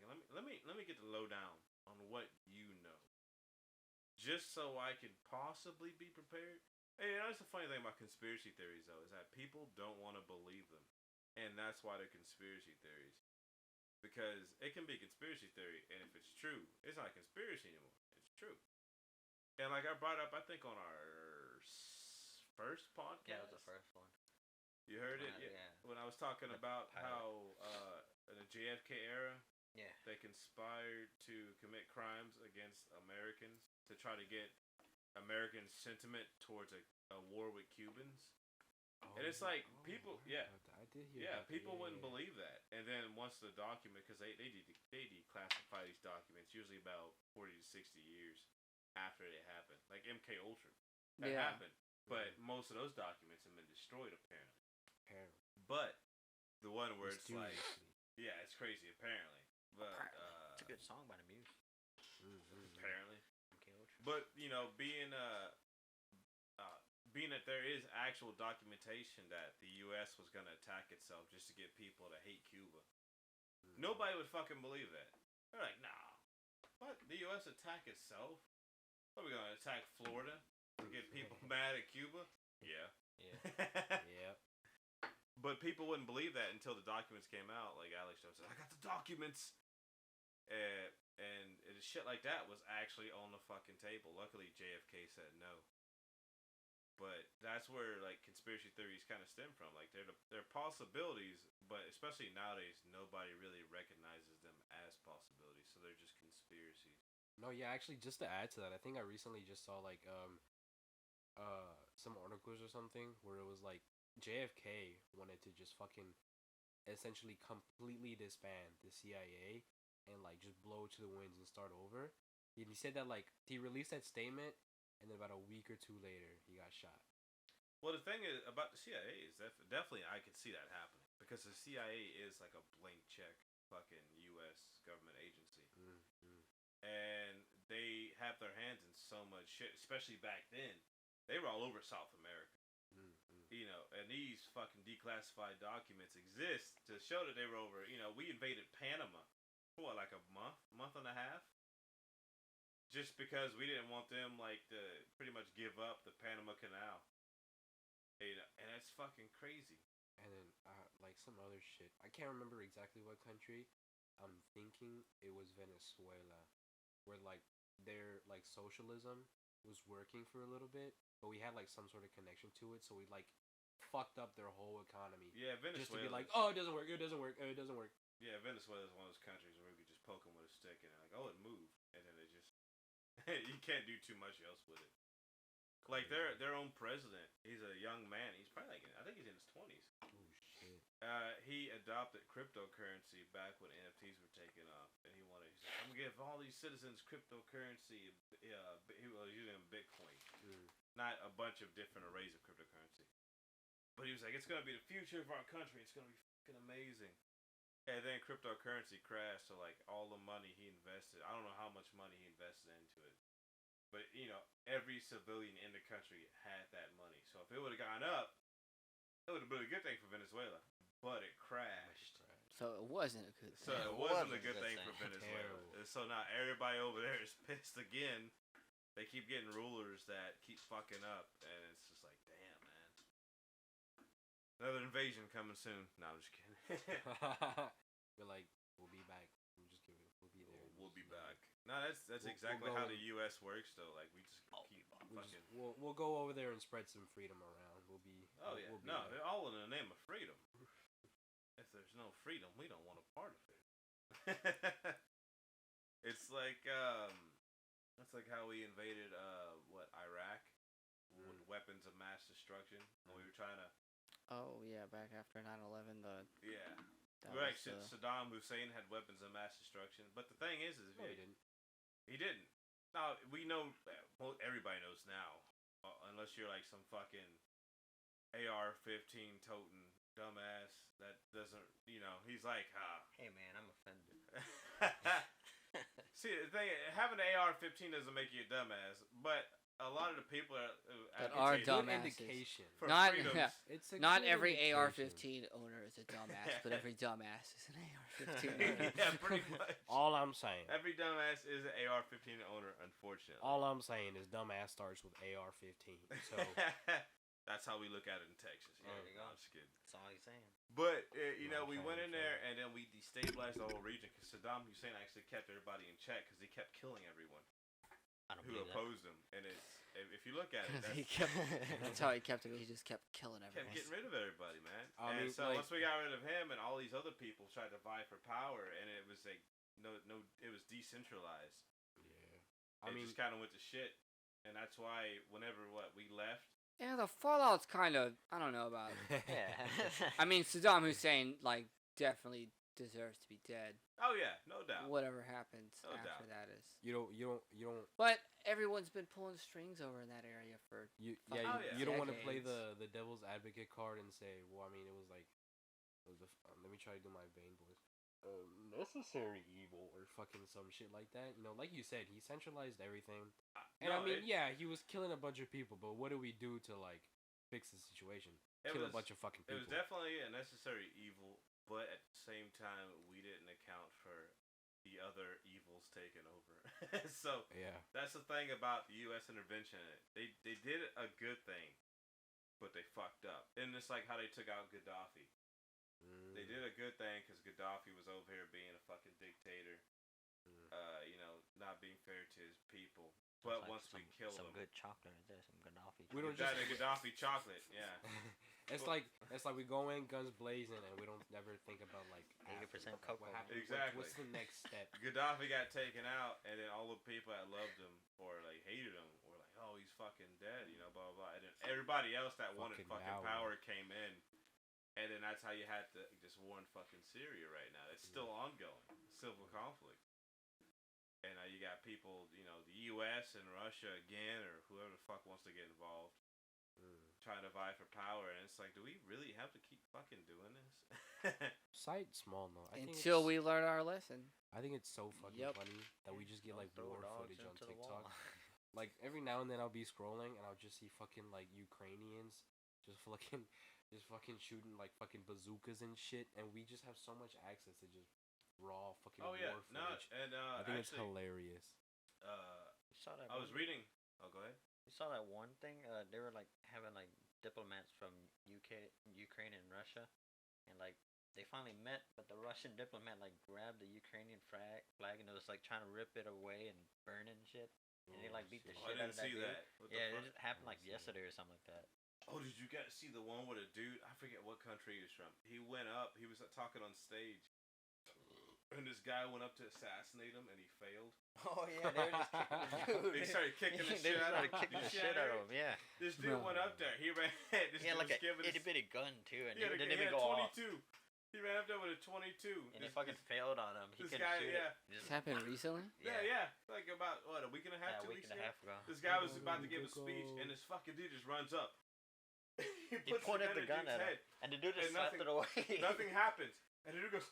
let me get the lowdown on what you know, just so I can possibly be prepared. Hey, that's the funny thing about conspiracy theories though, is that people don't want to believe them, and that's why they're conspiracy theories. Because it can be a conspiracy theory, and if it's true, it's not a conspiracy anymore. It's true. And like I brought up, I think on our first podcast. Yeah, it was the first one. You heard it? Yeah. When I was talking The about pilot. how in the JFK era, Yeah. they conspired to commit crimes against Americans to try to get American sentiment towards a war with Cubans. Oh, And it's like, people- I heard yeah. about that. I did hear. Yeah, about that. people wouldn't yeah. believe that. And then once the document, because they declassify these documents usually about 40 to 60 years after it happened. Like MK Ultra. That Yeah. happened. But most of those documents have been destroyed apparently. Apparently. But the one where it's like, Mysteriously. yeah, it's crazy apparently. But It's a good song by the Muse. apparently. MK Ultra. But you know, being that there is actual documentation that the U.S. was gonna attack itself just to get people to hate Cuba, nobody would fucking believe that. They're like, nah, what? The U.S. attack itself? What, are we gonna attack Florida to get people mad at Cuba? Yeah. Yeah. Yep. But people wouldn't believe that until the documents came out. Like Alex Jones said, I got the documents. And shit like that was actually on the fucking table. Luckily, JFK said no. But that's where like conspiracy theories kind of stem from. Like they're possibilities, but especially nowadays, nobody really recognizes them as possibilities. So they're just conspiracies. No, yeah, actually, just to add to that, I think I recently just saw like some articles or something where it was like JFK wanted to just fucking essentially completely disband the CIA and like just blow to the winds and start over. And he said that like he released that statement, and then about a week or two later he got shot. Well, the thing is about the CIA is definitely I could see that happening because the CIA is like a blank check fucking U.S. government agency. And they have their hands in so much shit, especially back then. They were all over South America. You know, and these fucking declassified documents exist to show that they were over. You know, we invaded Panama for what, like a month and a half? Just because we didn't want them, like, to pretty much give up the Panama Canal. You know, and that's fucking crazy. And then like some other shit. I can't remember exactly what country. I'm thinking it was Venezuela, where like their like socialism was working for a little bit, but we had like some sort of connection to it, so we like fucked up their whole economy. Yeah, Venezuela. Just to be like, oh, it doesn't work, it doesn't work, it doesn't work. Yeah, Venezuela is one of those countries where we could just poke them with a stick and like, oh, it moved, and then it just you can't do too much else with it. Like their own president, he's a young man. He's probably like I think he's in his 20s. Oh shit. He adopted cryptocurrency back when NFTs were taken off, and he's like, I'm gonna give all these citizens cryptocurrency. He was using Bitcoin, not a bunch of different arrays of cryptocurrency. But he was like, it's gonna be the future of our country. It's gonna be fucking amazing. And then cryptocurrency crashed, so like all the money he invested, I don't know how much money he invested into it. But, you know, every civilian in the country had that money. So if it would have gone up, it would have been a good thing for Venezuela. But it crashed. So it wasn't a good So thing. it wasn't a good thing for Venezuela. Terrible. And so now everybody over there is pissed again. They keep getting rulers that keep fucking up. And it's just like, damn, man. Another invasion coming soon. No, I'm just kidding. We're like, we'll be back. We'll just give it. We'll be there. We'll be back. No, that's We'll exactly go how in. the U.S. works, though. Like, we just keep fucking... We'll go over there and spread some freedom around. We'll be. Oh, yeah. We'll be No, there. they're all in the name of freedom. If there's no freedom, we don't want a part of it. It's like, that's like how we invaded, Iraq with weapons of mass destruction. When we were trying to... Oh yeah, back after 9/11, Yeah. that Right, was, Saddam Hussein had weapons of mass destruction. But the thing is No, he didn't. He didn't. Now, we know, well, everybody knows now, unless you're like some fucking AR-15 toting dumbass that doesn't, he's like, Hey man, I'm offended. See, the thing, having an AR-15 doesn't make you a dumbass, but a lot of the people That are are Good dumbasses. indication. for Not- freedoms. yeah. It's a Not good every indication. AR-15 owner is a dumbass, but every dumbass is an AR-15 owner. Yeah, pretty much. All I'm saying. Every dumbass is an AR-15 owner, unfortunately. All I'm saying is dumbass starts with AR-15. So That's how we look at it in Texas. Yeah, There you go. I'm just kidding. That's all he's saying. But No, we I'm went in saying, there and then we destabilized the whole region because Saddam Hussein actually kept everybody in check because he kept killing everyone I don't who believe that. opposed him. And if you look at it, He that's, kept, that's how he kept it. He just kept killing kept everyone. getting rid of everybody, man. I and mean, so like- once we got rid of him and all these other people tried to vie for power, and it was like it was decentralized. yeah. It just kind of went to shit, and that's why whenever we left. Yeah, the Fallout's kind of, I don't know about. Yeah. I mean, Saddam Hussein, like, definitely deserves to be dead. Oh yeah, no doubt. Whatever happens No after doubt. that is. you don't. But everyone's been pulling strings over in that area for. You, fucking yeah, Oh, yeah. you don't want to play decades. the devil's advocate card and say, well, I mean, it was like, let me try to do my Bane voice. Necessary evil or fucking some shit like that. You know, like you said, he centralized everything. And I mean, yeah, he was killing a bunch of people, but what do we do to like fix the situation? Kill a bunch of fucking It people. was definitely a necessary evil, but at the same time, we didn't account for the other evils taking over. So Yeah. that's the thing about the U.S. intervention. They did a good thing, but they fucked up. And it's like how they took out Gaddafi. They did a good thing because Gaddafi was over here being a fucking dictator, not being fair to his people. But Sounds like once we killed some him, good chocolate right there, some Gaddafi. We don't that just- Gaddafi chocolate, yeah. It's like we go in guns blazing and we don't never think about like 80% after, like, cocoa. what happened. Exactly. What's the next step? Gaddafi got taken out, and then all the people that loved him or like hated him were like, "Oh, he's fucking dead," blah blah blah. And then everybody else that wanted Fucking fucking Maui. power came in, and then that's how you had to just war in fucking Syria right now. It's still ongoing, civil conflict. And now you got people, the U.S. and Russia again, or whoever the fuck wants to get involved, trying to vie for power. And it's like, do we really have to keep fucking doing this? Sight small though. Until we learn our lesson. I think it's so fucking Yep. funny that we just get Don't like throw war dogs footage on into the TikTok. wall. Like every now and then I'll be scrolling and I'll just see fucking like Ukrainians just fucking shooting like fucking bazookas and shit, and we just have so much access to just raw fucking Oh yeah, war no, footage. and I think it's actually, hilarious. You saw that? I was one- reading. Oh, go ahead. You saw that one thing? They were like having like diplomats from Ukraine, and Russia, and like they finally met, but the Russian diplomat like grabbed the Ukrainian flag and it was like trying to rip it away and burn it and shit. And they like beat the Oh, I shit out didn't of that see dude. that. What the Yeah, fuck? it just happened like didn't see that. yesterday or something like that. Oh, did you guys see the one with a dude? I forget what country he was from. He went up. He was talking on stage, and this guy went up to assassinate him, and he failed. Oh yeah, they were just kicking the dude. They started kicking the They shit out of started him. kicking You the see shit that, out Eric? of him. Yeah. This dude went up there. He ran. This He had dude like was a giving itty his, bitty gun too, and he had it a, didn't he even had go off. 22. He ran up there with a 22. And This- he fucking failed on him. He this couldn't guy, shoot yeah. it. This happened recently? Yeah. Like about what, a week and a half, Yeah, a 2 week weeks and a ago. half ago. This guy was about to give a speech, and this fucking dude just runs up. He puts pointed the the gun dude's at him, head. and the dude And just slapped it away. Nothing happens, and the dude goes,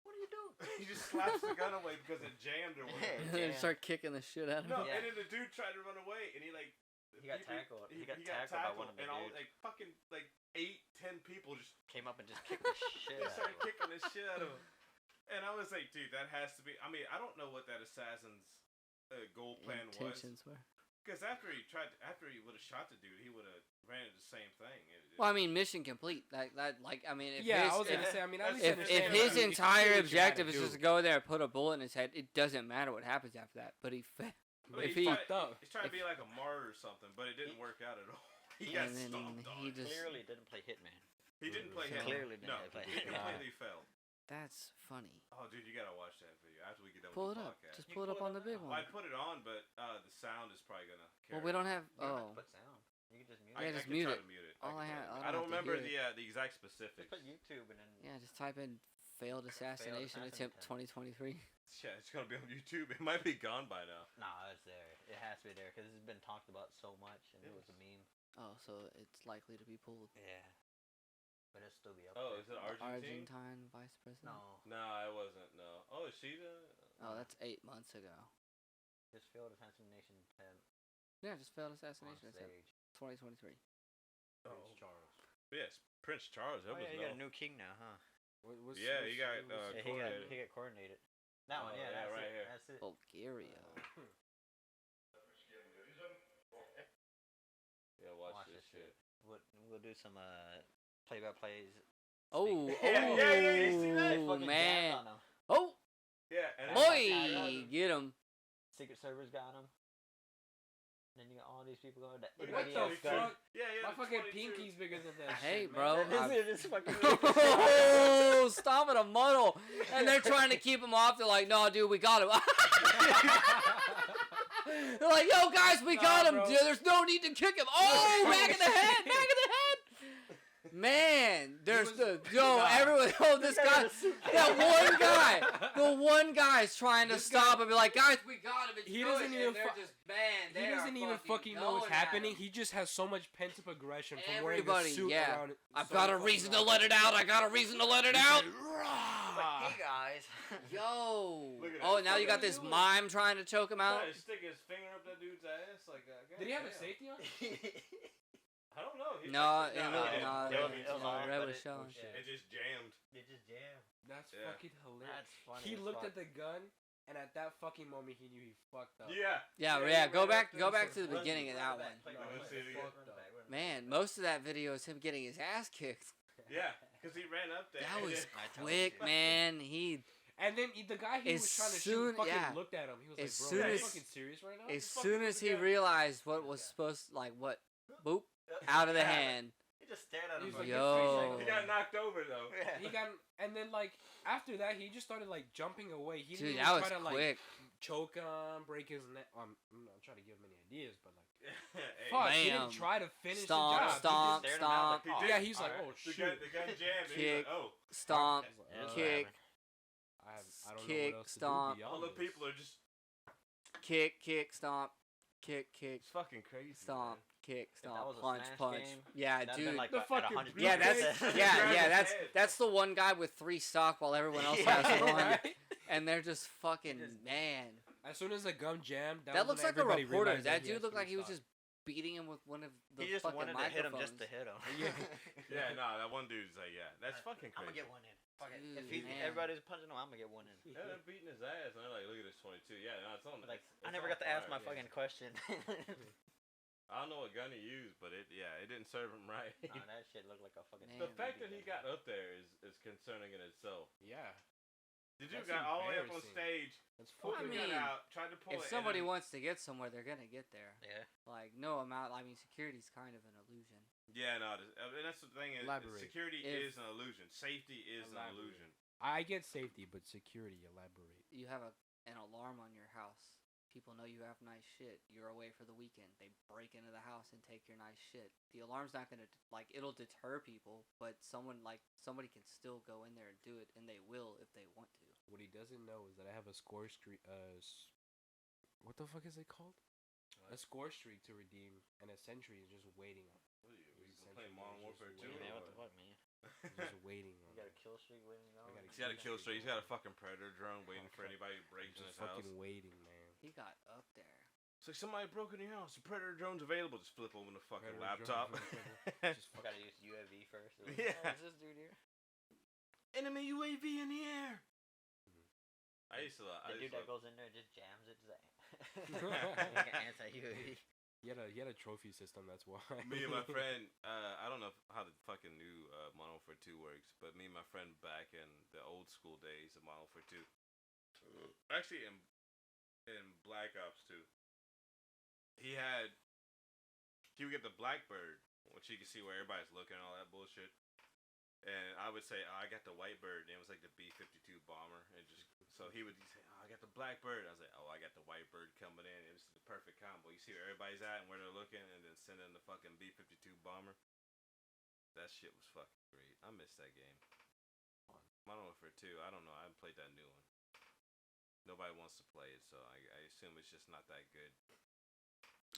What are you doing? he just slaps the gun away because it jammed or whatever. And then Yeah. start kicking the shit out of No, him. Yeah. and then the dude tried to run away, and he like He got people- tackled. He got tackled by one of the and all dudes. like fucking like 8-10 people just Came up and just kicked the shit they out started of him. kicking the shit out of him. And I was like, dude, that has to be. I mean, I don't know what that assassin's goal plan was. Intentions were. Because after he would have shot the dude, he would have ran into the same thing. Well, I mean, mission complete. I mean, if Yeah, his, I was gonna if, say. I mean, at if- least if understand his that. You can do entire what you gotta objective is do. just to go there and put a bullet in his head, it doesn't matter what happens after that. But he But if he's he- trying, up. he's trying to be like a martyr or something, but it didn't work out at all. He Yeah, got and then stomped on. he just Clearly didn't play Hitman. He didn't play So- Hitman. Clearly didn't No, play he Hitman. completely failed. that's funny. Oh, dude, you gotta watch that video after we get done Pull with it the up. podcast. Just You pull it pull up it on up the big now. Well, I one. put it on, but the sound is probably gonna. Well, Carry we don't have. You don't have Oh, to put sound. You can just mute I, Yeah, it. just can mute try it. to mute it. All I can ha- try to- I I don't don't have to remember hear the exact Just specifics. put YouTube and then. yeah. Just type in failed assassination attempt 2023. Yeah, it's gonna be on YouTube. It might be gone by now. Nah, it's there. It has to be there because it's been talked about so much, and it was a meme. Oh, so it's likely to be pulled. Yeah. But it'll still be up. Oh, Argentine? Argentine vice president. No, No, it wasn't. No. Oh, is she the? Oh, that's 8 months ago. his failed assassination attempt Yeah, just failed on assassination attempt. stage. 2023. Prince Charles. Yes, Prince Charles. That Oh was yeah, you got a new king now, huh? Yeah, he got, Yeah, coronated. he got coronated. That one, Oh, yeah, yeah, that's right it. here. That's it. Bulgaria. Yeah, watch this shit. We'll do some play-by-plays. Oh, Yeah, you see that? They fucking man. jammed on 'em. Oh, Yeah, and boy, get him. Secret Service got him. Then you got all these people going. That What anybody the else got- fuck? Yeah, My the fucking 22. pinky's bigger than that Hey, shit, bro, man. This is fucking. Oh, stop it, a muddle. And they're trying to keep him off. They're like, no, dude, we got him. They're like, yo, guys, we got him. bro. Dude, there's no need to kick him. Oh, back in the head, back in the head. Man, there's everyone. Oh, this guy, the one guy's trying to This stop guy- and be like, guys, we got him. It's He good. doesn't And even they're fu- just, man, He they doesn't are even fucking know what's going at happening. him. He just has so much pent up aggression from wearing Everybody, a suit yeah. around it. I've so got a fucking reason to long. let it out. I got a reason to let it out. Hey guys. Yo. Look at Oh, that. now you got What are this you doing? mime trying to choke him out. Trying to stick his finger up that dude's ass like that. Did he have a safety on? I don't know. No, actually- it no, was it not. didn't. It was off, Red but was it- showing. shit. It just jammed. They just jam. That's Yeah. fucking hilarious. That's funny. He as looked fuck. at the gun, and at that fucking moment, he knew he fucked up. Yeah. Yeah. Go right back. after Go he back said, to the "Run, beginning of run that back, one. play No, back, it's play back." fucked up. Man, most of that video is him getting his ass kicked. Yeah, because he ran up there. That and was then- I told quick, you. man. He And then the guy he As was trying to soon- shoot fucking yeah. looked at him. He was As like, bro, soon are you as- fucking serious right now? as fucking soon with as the he gun. realized what was supposed what boop out of the hand. He just stared at him. He's for like, like yo. 3 seconds. He got knocked over though. Yeah. He got, and then like after that, he just started like jumping away. He didn't Dude, even that was try to quick. like choke him, break his neck. I'm not trying to give him any ideas, but like, Hey, fuck, he Bam. didn't try to finish Stomp, the job. stomp, stared him out stomp, like, He Yeah, did. he's like, Alright. oh, The shoot. gun jammed. And he's Kick. like, oh. stomp, He was like, It is kick, I don't kick, know what else stomp. to do All beyond the this. people are just. kick, stomp, kick, It's fucking crazy. stomp, man. kick, that stomp, was a punch, smash punch. game, Yeah, That'd dude. been like The at fucking 100 Yeah, that's percent. that's the one guy with 3 stock while everyone else Yeah, has 1, right? and they're just fucking just- man. As soon as the gum jammed, That was looks when like a everybody reporter. realized That he dude has looked like three he was stocks. just beating him with one of the He just fucking wanted to hit him microphones. just to hit him. Yeah. Yeah, no, that one dude's like, yeah, that's fucking I'm crazy. gonna get one in. Fuck it. Dude, If he, man. everybody's punching him, I'm gonna get one in. Yeah, they're beating his ass, and they're like, look at this 22. Yeah, no, it's on. Like, it's I never on got to ask fire. my fucking question. I don't know what gun he used, but it didn't serve him right. Nah, that shit looked like a fucking. Man. The fact that he got up there is concerning in itself. Yeah. The dude That's got all the way up on embarrassing. stage, That's pulled I the fucking. gun mean, out, tried to pull If it. somebody and then, wants to get somewhere, they're gonna get there. Yeah. Like no amount. I mean, security's kind of an illusion. yeah, no, and that's the thing. Is Elaborate. security If- is an illusion. Safety is an Elaborate. illusion. I get safety, but security, elaborate. You have an alarm on your house. People know you have nice shit. You're away for the weekend. They break into the house and take your nice shit. The alarm's not gonna it'll deter people, but somebody can still go in there and do it, and they will if they want to. What he doesn't know is that I have a score streak. What the fuck is it called? A score streak to redeem, and a sentry is just waiting on. What are you He's playing Modern Warfare 2? Man, what or the fuck, man? Just waiting You on. got a kill streak waiting on. I gotta He's got a kill streak. He's got a fucking predator drone waiting for Okay. anybody who breaks in Just his house. fucking waiting, man. He got up there. It's like somebody broke in your house. The predator drone's available. Just flip open the fucking Predator laptop. drone. Just I gotta use UAV first. Yeah. Oh, is this dude here? Enemy UAV in the air. I used to. The dude that goes in there and just jams it. Just Mhm. like an anti-UAV. He had a trophy system. That's why. Me and my friend, I don't know how the fucking new Modern Warfare 2 works, but me and my friend back in the old school days of Modern Warfare 2, actually in Black Ops 2, he would get the Blackbird, which you can see where everybody's looking and all that bullshit. And I would say, oh, I got the Whitebird, and it was like the B-52 bomber, and so he would say, oh, I got the Blackbird. I was like, oh, I got the Whitebird coming in. It was the perfect combo. You see where everybody's at and where they're looking, and then send in the fucking B-52 bomber. That shit was fucking great. I miss that game. Modern Warfare 2, I don't know. I haven't played that new one. Nobody wants to play it, so I assume it's just not that good.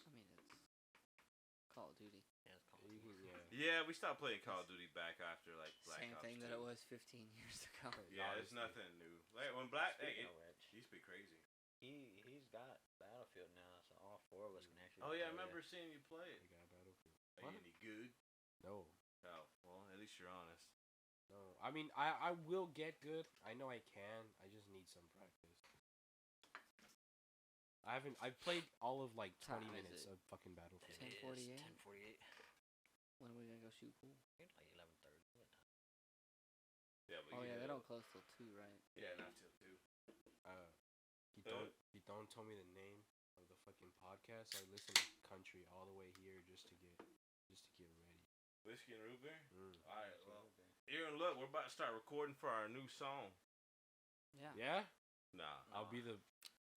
I mean, it's Call of Duty. Yeah, it's called. Yeah. Yeah, we stopped playing Call of Duty back after like Black Same Ops thing 2. that it was was 15 years ago. Yeah, it's nothing new. Like when Black, Speaking it of which, used to be crazy. he's got Battlefield now, so all four of us can actually. Oh yeah, I play remember it. seeing you play it. We got Battlefield. Are What? you any good? No. Oh, well, at least you're honest. No. I mean, I will get good. I know I can. I just need some practice. I've played all of like 20 Time is minutes it? of fucking Battlefield. 10:48? 10:48. When are we gonna go shoot pool? Like 11:30. Yeah, but Oh you yeah, they did don't it. close till 2, right? Yeah, not till 2. Kettone told me the name of the fucking podcast. So I listen to country all the way here just to get ready. Whiskey and root beer. Mm. All right, well, here and look, we're about to start recording for our new song. Yeah. Yeah, Nah, I'll be the.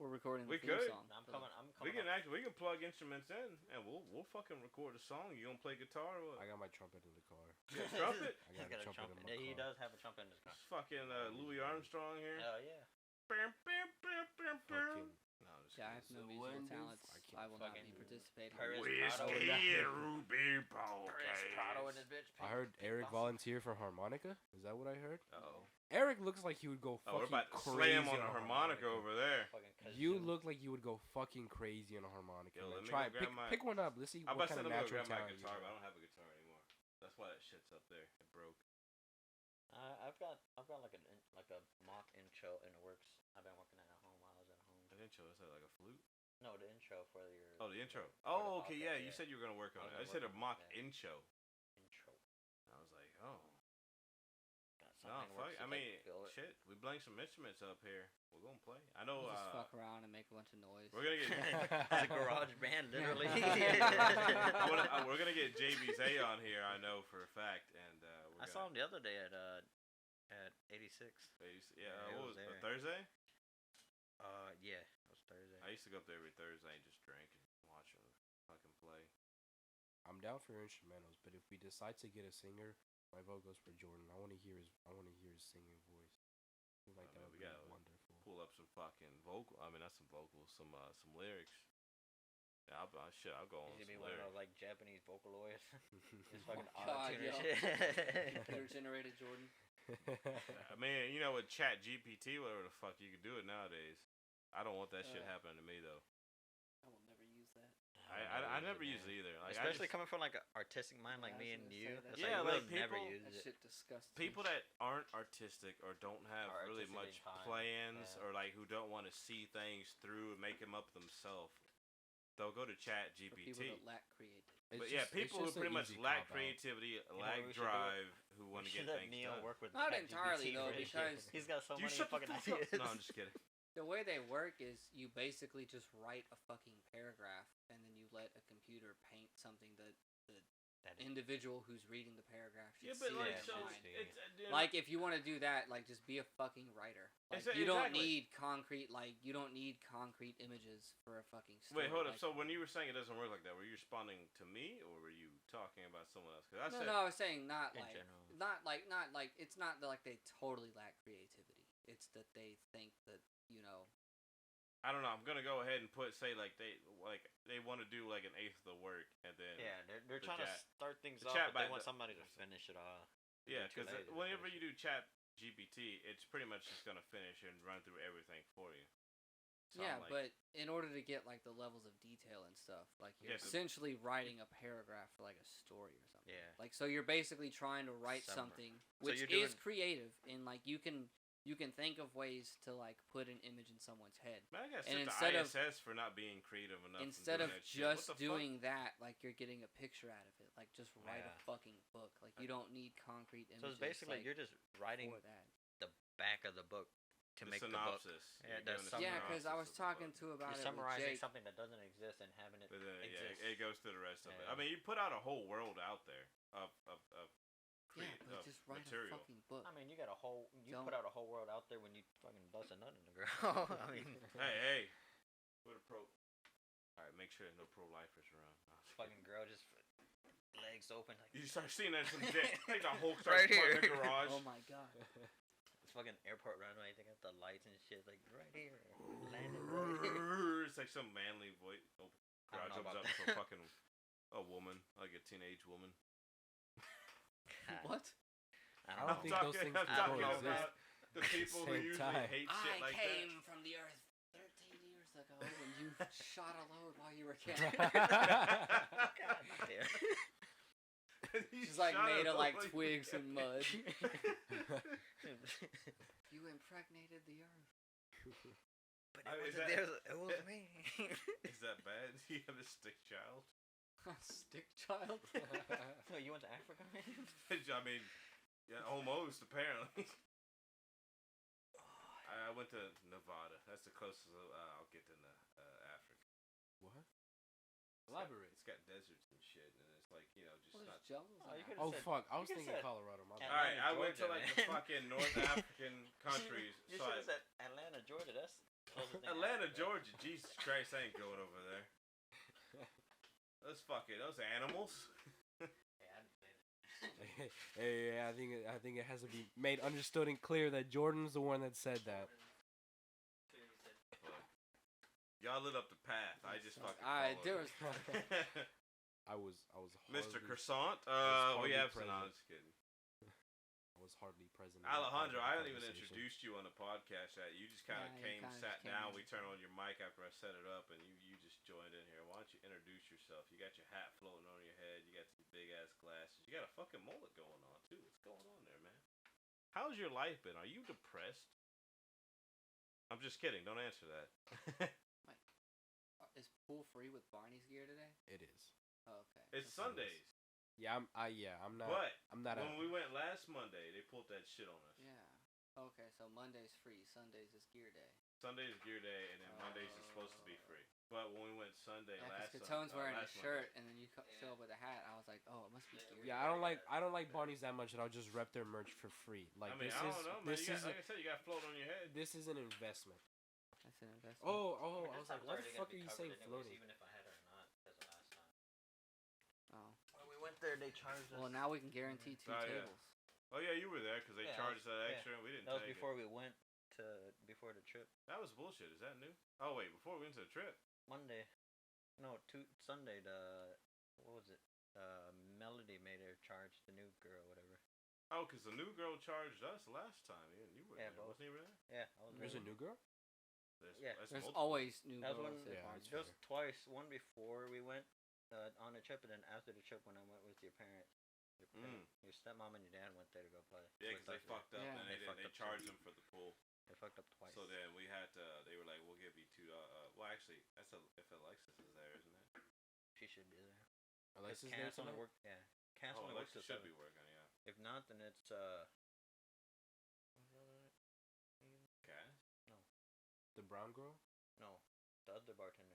We're recording We the theme could. song. I'm for the- coming. we can plug instruments in, and we'll fucking record a song. You gonna play guitar or what? I got my trumpet in the car. You got a trumpet? I got a trumpet in my He car. does have a trumpet in his car. It's fucking Louis Armstrong here. Hell yeah. Fucking. No, I'm just Yeah, I kidding. have no So musical wonderful. talents. I I, can't will not be fucking- participating. Paris Whiskey and root beer Prado in podcast. his bitch. I heard Eric volunteer for harmonica. Is that what I heard? Oh, Eric looks like he would go oh, we're fucking about to crazy slam on a harmonica over there. You look like you would go fucking crazy on a harmonica. Yo, man. let me Try go it. grab my- Pick one up. Let's see I'm what about to kind say of let me go natural grab my talent you guitar, but I have. don't have a guitar anymore. That's why that shit's up there. It broke. I've got like a mock intro in the works. I've been working at home while I was at home. An intro, is that like a flute? No, the intro for your. Oh, the intro. for the Oh, okay, podcast, yeah. You said you were gonna work on I it. was I said a gonna work mock on it, yeah. intro. Intro. I was like, oh. Got No, something in fuck. works I if mean, can feel it. shit. We blank some instruments up here. We're gonna play. I know. We'll just fuck around and make a bunch of noise. We're gonna get. It's a garage band, literally. We're gonna get JBZ on here. I know for a fact, and I saw him the other day at 86. Yeah, he what was was it? there. Thursday? Yeah, it was Thursday. I used to go up there every Thursday and just drink and watch him fucking play. I'm down for instrumentals, but if we decide to get a singer, my vote goes for Jordan. I want to hear his singing voice. I feel like Oh, that man, would we be gotta wonderful. Pull up some fucking vocal. I mean, not some vocals, some lyrics. Yeah, I'll go on He's some gonna be one of lyrics. those like Japanese Vocaloids. It's Oh fucking my God, auto-tune and yo. shit. Computer generated Jordan. I mean, you know, with Chat GPT, whatever the fuck, you can do it nowadays. I don't want that shit happening to me though. I will never use that. I never use it either. Like, Especially coming from like an artistic mind like Yeah, I me was and gonna you. say that. It's Yeah, like, like we'll never people- use That it. shit disgusts me. people that aren't artistic or don't have Are really artistically much inclined, plans yeah. or like who don't want to see things through and make them up themselves, they'll go to Chat for people GPT. that lack creativity. But yeah, people who pretty much lack creativity, what lack we should do? drive, who want to We get should let things Neo done. work with Not ChatGPT entirely, though, for this because- shit. He's got so You many shut the fucking fuck up. ideas. No, I'm just kidding. The way they work is you basically just write a fucking paragraph and then you let a computer paint something that the That is- individual who's reading the paragraph should Yeah, but see like, in Yeah, so their fine. mind. it's Like if you want to do that, like just be a fucking writer. Like Exa- you don't exactly. need concrete, like you don't need concrete images for a fucking story. Wait, hold up. Like, So when you were saying it doesn't work like that, were you responding to me or were you talking about someone else? Because I said, no, I was saying not In like, general. not like it's not that, like they totally lack creativity. It's that they think that I don't know. I'm gonna go ahead and say like they want to do like an eighth of the work and then Yeah, they're the trying to chat- start things the off, chat but they back want the- somebody to finish it off. yeah, They're too because lazy to whenever finish you do Chat GPT, it's pretty much just gonna finish and run through everything for you. So yeah, I'm like, but in order to get like the levels of detail and stuff, like you're Yeah, so- essentially writing a paragraph for like a story or something. Yeah. Like so you're basically trying to write Summary. something So which you're is doing- creative and like you can think of ways to like put an image in someone's head. man, I got and sent to instead of- ISS for not being creative enough. and Instead doing of that shit. What just the fuck? doing that, like you're getting a picture out of it. Like just write Yeah. a fucking book. Like you don't need concrete images. So it's basically like, you're just writing for that. the back of the book to The make synopsis. the book. You're Yeah, the giving the summary. Yeah, because I was synopsis of the talking book. to about You're it with summarizing Jake. something that doesn't exist and having it But then, exist. yeah, it goes to the rest of it. Yeah. I mean, you put out a whole world out there of Yeah, but of just write material. a fucking book. I mean, you got a whole. You Don't- put out a wwhole world out there when you fucking bust a nut in the ground. I mean, Hey, put a pro. All right, make sure there's no pro-lifers around. Oh, shit. fucking girl just legs open like You start seeing that some dick. Like the Hulk Right starts right in the here. garage. Oh my god. it's fucking airport runway. They got the lights and shit like right here, landing right here. It's like some manly voice. Oh, I garage don't know opens about up that. to a fucking a woman, like a teenage woman. God, What? I I don't don't think those things I'm can talking coexist. about the people who same usually time. hate shit like that. from the earth 13 years ago when you shot a load while you were camping. God damn. She's like made of like twigs and mud. You impregnated the earth. But I mean, it was me. Is that bad? You have a stick child? Stick child. So you went to Africa, man? I mean, yeah, almost apparently. I went to Nevada. That's the closest I'll get to Africa. What? Elaborate. It's got deserts and shit, and it's like, you know, just Well, not. there's jungles. Oh, in you could've Oh Africa. fuck! I was you thinking said Colorado. My Atlanta, bad. All right, I went to Georgia, like man. the fucking North African countries. You So should have said Atlanta, Georgia. That's closest thing to Atlanta, Africa. Georgia. Jesus Christ, I ain't going over there. Those animals. Hey, I didn't say that. Hey, I think it has to be made understood and clear that Jordan's the one that said that. Clearly said. Y'all lit up the path. I just fucking. Alright, followed there it. was. I was Mr. hardly, Croissant. hardly We have some. present. No, I'm just kidding. I was hardly present. in that part Alejandro, of the I haven't even conversation. introduced you on the podcast yet. You just kind of Yeah, you came, kinda sat just came down. in. We turned on your mic after I set it up, and you just joined in here. Why don't you introduce yourself? You got your hat floating on your head. You got these big ass glasses. You got a fucking mullet going on too. What's going on there, man? How's your life been? Are you depressed? I'm just kidding. Don't answer that. Is pool free with Barney's gear today? It is. Oh, okay. It's That's what it Sundays. Yeah, I'm not. But I'm not. when we went last Monday, they pulled that shit on us. is. Yeah. Okay, so Monday's free. Sunday's is gear day. Sunday's gear day, and then Mondays is supposed to be free. But when we went Sunday Yeah, last because Kettone's wearing a last shirt, and then you show up with a hat. I was like, oh, it must be gear. Yeah, I don't like Barney's that much that I'll just rep their merch for free. Like I mean, this I is don't know, man. this You is got, like I said, you got float on your head. this is an investment. That's an investment. Oh, I mean, I was like, why the fuck are you saying floating? Even if I had it or not, because the last time. Oh. When we went there, they charged us. Well, now we can guarantee 2 Oh, yeah. tables. Oh yeah, you were there because they Yeah, charged us that yeah. extra, and we didn't That was take before it. we went to before the trip. That was bullshit. Is that new? Oh wait, before we went to the trip. Monday, no, Sunday. What was it? Melody made her charge the new girl, whatever. Oh, because the new girl charged us last time. Yeah, you were Yeah, there, both. wasn't you there? Yeah, I was There's a there. new girl. Yeah. that's There's multiple. always new That was girls when- at Yeah, Barney's. it's Just twice. One before we went on a trip, and then after the trip when I went with your parents. Your stepmom and your dad went there to go play. Yeah, because they fucked up Yeah. and They they fucked up charged too. them for the pool. They fucked up twice. So then we had to. They were like, "We'll give you 2." Well, actually, that's if Alexis is there, isn't it? She should be there. Alexis there Cass only tonight? worked. Yeah, Cass Oh, only works Alexis till should 7. be working. Yeah. If not, then it's Cass. The brown girl? no, the other bartender.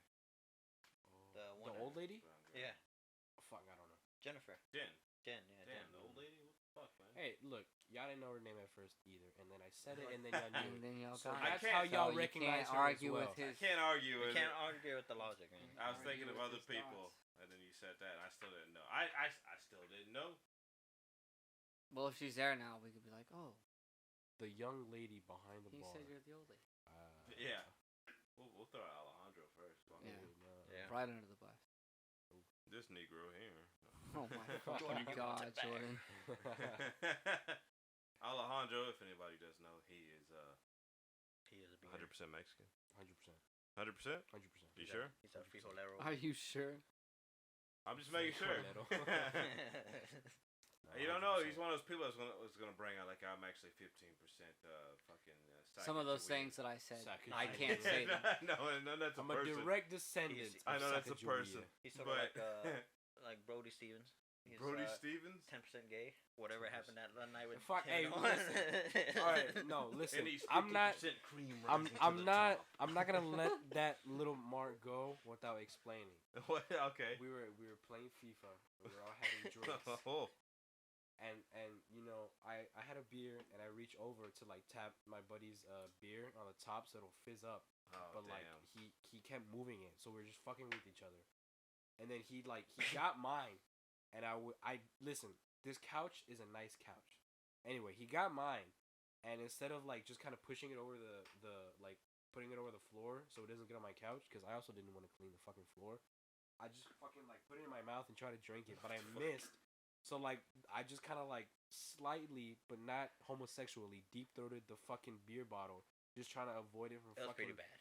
The The one. old lady? Brown girl. Yeah, Fuck, I don't know. Jennifer. Jen. Jen. Yeah, Damn, Jen. the old lady. What the fuck, man? Hey, look, y'all didn't know her name at first either, and then I said it, and then y'all knew And it. then y'all So got that's can't- how y'all so you recognize can't her as argue well. with his. Can't argue You with can't it. argue with the logic, man. I was argue thinking of with other his people, thoughts. and then you said that. I still didn't know. I still didn't know. Well, if she's there now, we could be like, oh, The young lady behind the he bar. said you're the old lady. Yeah. We'll throw Alejandro first. Fuck Yeah. it. Yeah. Right under the bus. This Negro here. Oh my fucking god, Jordan. Alejandro, if anybody does know, he is He is a beer. 100% Mexican. 100%. 100%? 100%. You sure? He's a frijolero. Are you sure? I'm just making sure. You don't know. He's one of those people that's gonna bring out like I'm actually 15% fucking. Some of those things that I said, I can't say them. no, that's a I'm a person. direct descendant. He's- I of know that's a Sacagawea. person. He's sort of But like Brody Stevens. He's, Brody Stevens. 10% gay. Whatever happened that one night with Fuck, hey, him and listen. All right, no, listen. And he's 50% I'm not. cream I'm. rising to I'm the not. top. I'm not gonna let that little mark go without explaining. What? Okay. We were playing FIFA. We were all having drinks. Oh. And you know, I had a beer and I reach over to like tap my buddy's beer on the top so it'll fizz up. Oh, But damn. like he kept moving it, so we were just fucking with each other. And then he got mine, and I listen. This couch is a nice couch. Anyway, he got mine, and instead of like just kind of pushing it over the like putting it over the floor so it doesn't get on my couch, because I also didn't want to clean the fucking floor. I just fucking like put it in my mouth and try to drink it, but I missed. So like I just kind of like slightly, but not homosexually, deep throated the fucking beer bottle, just trying to avoid it from It was fucking. pretty bad.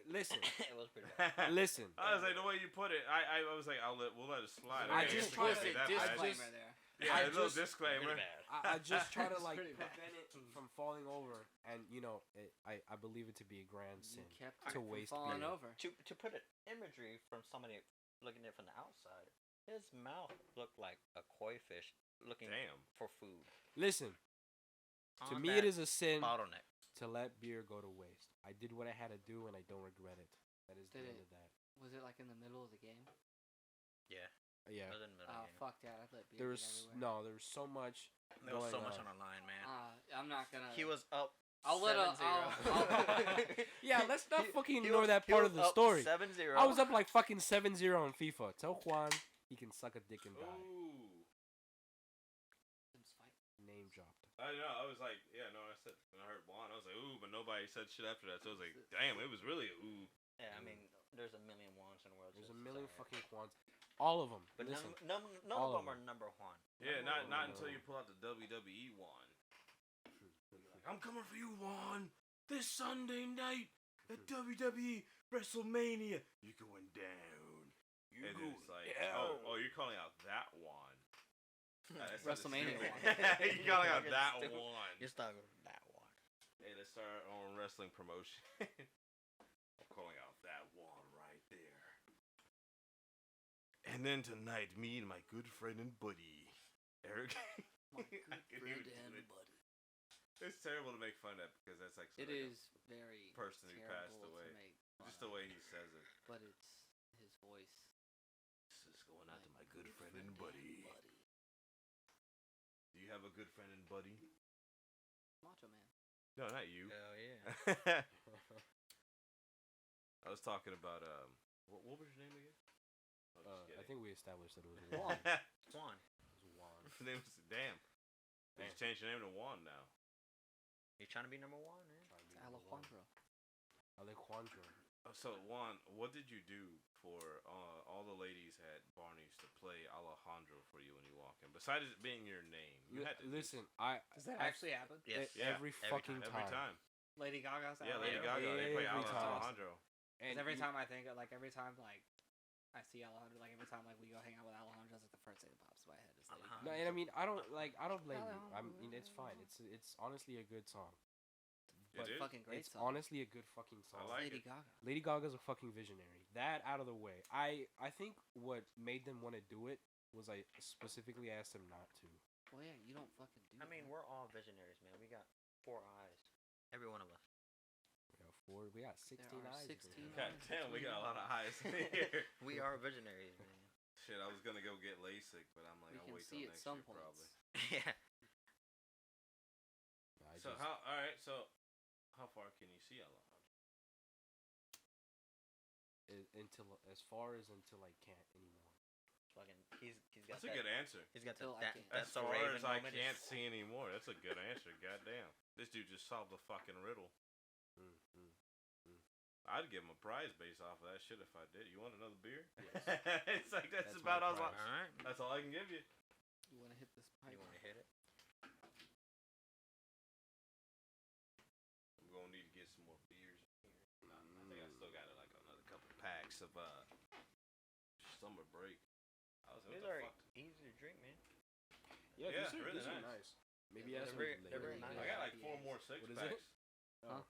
Listen, It was pretty bad. listen. I was like, the way you put it, I was like, we'll let it slide. I Okay, just it's tried gonna to- be that I bad. just- disclaimer there. Yeah, I a little just- disclaimer. Pretty bad. I just try to It's like pretty bad. prevent it from falling over, and you know, I believe it to be a grand You sin. kept to it from waste falling beer. over. To put an imagery from somebody looking at it from the outside, his mouth looked like a koi fish looking Damn. for food. Listen, to On me that it is a sin bottleneck. to let beer go to waste. I did what I had to do, and I don't regret it. That is the Did end it- of that. Was it like in the middle of the game? Yeah, Yeah, it was in the middle Oh of the game. fuck that! I'd let beer there get was everywhere. there was so much. There was so going much on. on the line, man. I'm not gonna. He was up. I'll let a- 7-0. Yeah, let's not fucking He ignore was- that he part was of the up story. 7-0. I was up like fucking 7-0 on FIFA. Tell Juan he can suck a dick and die. Ooh. Name dropped. I know. I was like, yeah, no. I said when I heard blonde, I was like, ooh, but nobody said shit after that. So I was like, damn, it was really a ooh. Yeah, I mean, there's a million ones in the world. There's so a it's million alright. fucking Juans. All of them. But Listen, none all of of them are number one. Yeah, Number not one. until you pull out the WWE one. Like, I'm coming for you, Juan. This Sunday night at WWE WrestleMania, you going down. And then it's like, oh, you're calling out that one. That's not the WrestleMania same. one. You're calling out that Stupid. one. You're stuck with that one. Hey, let's start our own wrestling promotion. I'm calling out that one right there. And then tonight, me and my good friend and buddy, Eric. My I good can even friend do and it. buddy. It's terrible to make fun of because that's like It like is very person who passed terrible away. to make fun just the of, way he says it. but it's his voice. This is going out to my good friend and buddy. Do you have a good friend and buddy? Macho Man. No, not you. Hell yeah. I was talking about what was your name again? Oh, just I think we established that it was Juan. Juan. It was Juan. His name was damn. They just changed your name to Juan now. You trying to be number one, man? Trying to It's be number one. Alejandro. Alejandro. So Juan, what did you do for all the ladies at Barney's to play Alejandro for you when you walk in? Besides it being your name, you had to do Listen, I Does that I- actually happen? Yes. Yeah, every every fucking every time. Lady Gaga's Yeah, Lady Gaga. They play Every time. Alejandro. And every you- time I think of, like every time like I see Alejandro, like every time like we go hang out with Alejandro, that's like the first thing that pops in my head is Lady Alejandro. No, Gaga. and I mean, I don't blame you. I mean, it's fine. It's honestly a good song. It But is? fucking great It's song. honestly a good fucking song. I like Lady it. Gaga. Lady Gaga's a fucking visionary. That out of the way. I think what made them want to do it was I specifically asked them not to. Well, yeah, you don't fucking do. I mean, that. we're all visionaries, man. We got 4 eyes. Every one of us. We got four. We got 16 There are eyes. 16 God eyes damn, we between got a lot of us. eyes in here. We are visionaries, man. Shit, I was gonna go get LASIK, but I'm like, We I'll can wait see till at next some year points. probably. Yeah. So how? All right. So how far can you see Alejandro? until as far as until I can't anymore. Fucking, he's got That's a that. good answer. He's got Until I that. can't. As That's a far Raven as I moment. can't see anymore. That's a good answer. Goddamn. This dude just solved the fucking riddle. Mm. I'd give him a prize based off of that shit if I did. You want another beer? Yes. It's like that's That's about my all. prize. All right. That's all I can give you. You want to hit this pipe? You want to hit it? I'm gonna need to get some more beers in here. I think I still got like another couple packs of summer break. I was These what the are fuck? easy to drink, man. Yeah, Yeah, these are, really these are nice. nice. Maybe Yeah, ask they're me very- they're later. very nice. I got like 4 IPAs. more 6 What is packs. it? Huh?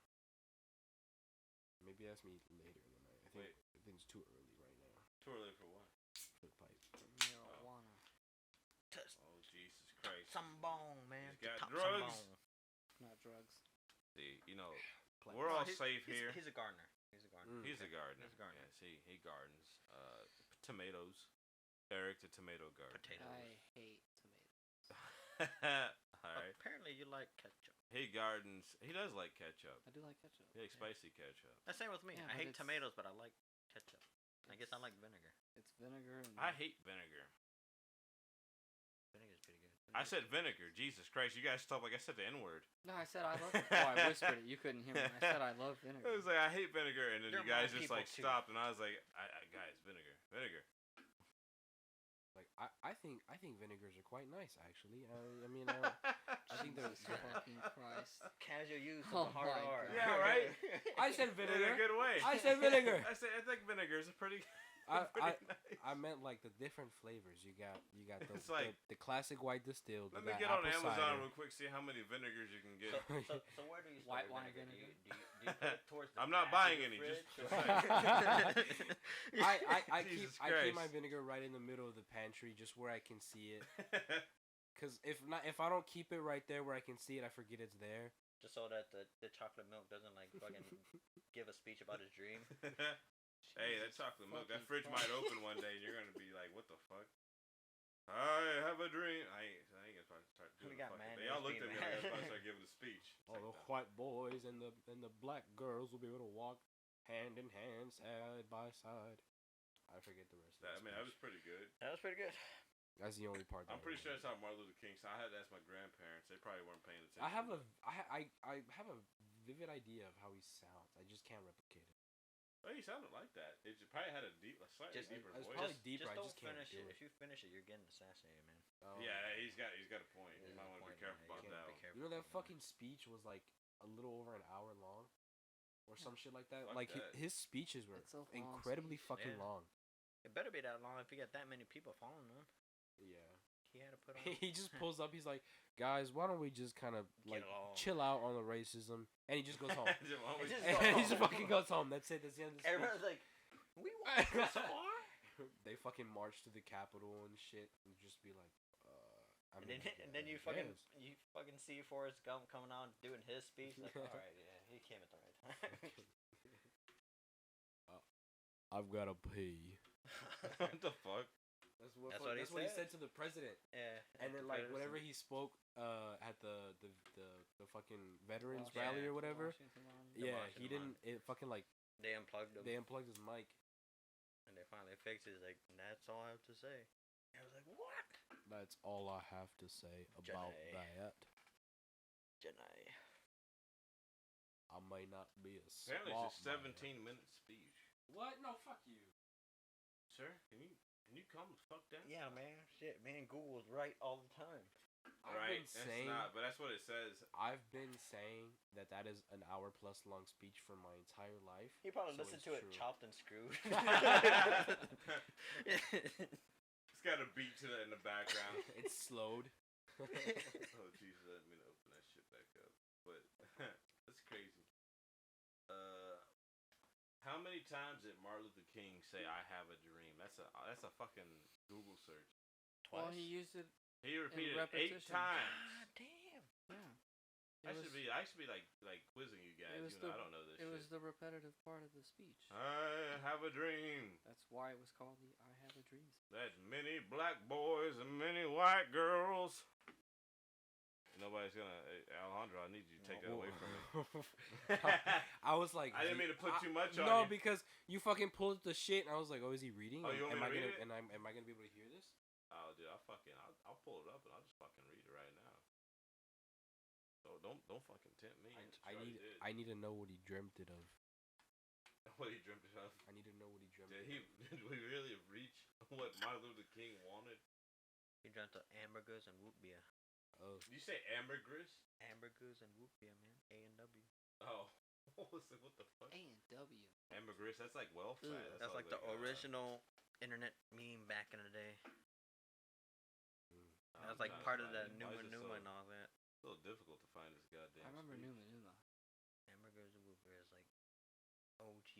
Maybe ask me later in the night. Wait. I think it's too early right now Too early for what? for the pipe. Marijuana. Oh Jesus Christ! Some bone, man. He's got Top drugs. Some bone. Not drugs. See, you know, Plants. we're all he's- safe he's- here. He's a gardener. He's a gardener. Mm. He's a gardener. He's a gardener. Yeah, see, he gardens. Tomatoes. Eric the tomato gardener. Potatoes. I hate tomatoes. All right. Apparently, you like ketchup. He gardens. He does like ketchup. I do like ketchup. He likes spicy ketchup. That's same with me. Yeah, I but hate it's- tomatoes, but I like ketchup. I guess I like vinegar. It's vinegar and. I hate vinegar. Vinegar's pretty good. I said vinegar. Jesus Christ! You guys stop. Like I said the N word. No, I said I love. Oh, I whispered it. You couldn't hear me. I said I love It vinegar. was like I hate vinegar, and then They're you guys my just people, like too. stopped, and I was like, guys, vinegar. Like I think vinegars are quite nice actually. I mean, I think they're. Jesus fucking Christ. Casual use Oh of the hard my R. God. Yeah, right? I said In a vinegar. good way. I said vinegar. I think vinegars are pretty. I pretty nice. I meant like the different flavors. You got the It's like- the classic white distilled. Let you me got get on apple Amazon cider. real quick, see how many vinegars you can get. So where do you store White your wine vinegar? vinegar? Do you put it towards the I'm not back of buying your any, fridge, just or- I keep Jesus I keep Christ. my vinegar right in the middle of the pantry, just where I can see it. Cause if I don't keep it right there where I can see it, I forget it's there. Just so that the chocolate milk doesn't like fucking give a speech about his dream. Hey, that chocolate milk, that fucking fridge might open one day and you're gonna be like, what the fuck? I have a dream. I ain't gonna start doing We the got fucking man thing. Y'all names looked at me being like I was mad. about to start giving a speech. It's All like, the no. white boys and the black girls will be able to walk hand in hand, side by side. I forget the rest. That, I of mean, the that was speech. pretty good. That was pretty good. That's the only part. I'm that I pretty sure remember. that's how Martin Luther King. So I had to ask my grandparents. They probably weren't paying attention. I have a vivid idea of how he sounds. I just can't replicate it. Oh, he sounded like that. It probably had a slightly Just- deeper it's voice. probably deeper. I don't just can't finish do it. it. If you finish it, you're getting assassinated, man. Oh. Yeah, he's got a point. You There's might a want to be point, careful man. about You that gotta be one. careful You know that about fucking speech was like a little over an hour long, or some shit like that. Fuck Like that. his speeches were It's a long incredibly speech. fucking Yeah. long. It better be that long if you got that many people following him. Yeah. He had to put on. He just pulls up. He's like, guys, why don't we just kind of like along." chill out on the racism? And he just goes home. Just always- Just And go he just home. fucking goes home. That's it. That's the end of the speech. Everybody's like, we want to go so far. They fucking march to the Capitol and shit, and just be like, I And mean, then you I fucking guess. see Forrest Gump coming out doing his speech. Like, all right, yeah, he came at the right time. I've got to pee. what the fuck? That's That's what, what he that's what he said. said to the president. Yeah. And then like whenever he spoke at the fucking veterans rally or whatever, yeah, he Washington didn't. It fucking like they unplugged him, they unplugged his mic. and they finally fixed it. He's like, that's all I have to say. I was like, what? That's all I have to say about Jedi. that. Jedi. I may not be a Apparently, smart it's a man. 17-minute speech. What? No, fuck you. Sir, can you calm the fuck down? Yeah, man. Shit, man. Google's right all the time. I've Right, been that's saying. not, but that's what it says. I've been saying that is an hour plus long speech for my entire life. He probably So listened it's to it true. chopped and screwed. It's got a beat to it in the background. It's slowed. Oh Jesus, I didn't mean to open that shit back up. But that's crazy. How many times did Martin Luther King say "I have a dream"? That's a fucking Google search. Well, he used it. He repeated it 8 repetition. times. God damn. Yeah. I should be like quizzing you guys. It was Even though I don't know this It shit. was the repetitive part of the speech. I have a dream That's why it was called the "I Have a Dream." that many black boys and many white girls. Nobody's gonna. Alejandro, I need you to take that away from me. I was like, I didn't mean to put too much on No, you. because you fucking pulled the shit, and I was like, oh, is he reading? Oh, you want me am to I read gonna, it? And am I gonna be able to hear this? Oh, dude, I'll pull it up and I'll just fucking read it right now. So don't fucking tempt me. I need to know what he dreamt it of. What he dreamt of. I need to know what he dreamt. Did we really reach what Martin Luther King wanted? He dreamt of hamburgers and root beer. Oh, Did you say ambergris? Hamburgers and root beer, man. A&W. Oh, what the fuck? A and W. Ambergris? That's like well fat. Ugh. That's like the original internet meme back in the day. That was like part of the Numa and all that. It's a little difficult to find this goddamn. I remember speech. Numa. Hamburgers and root beer is like OG.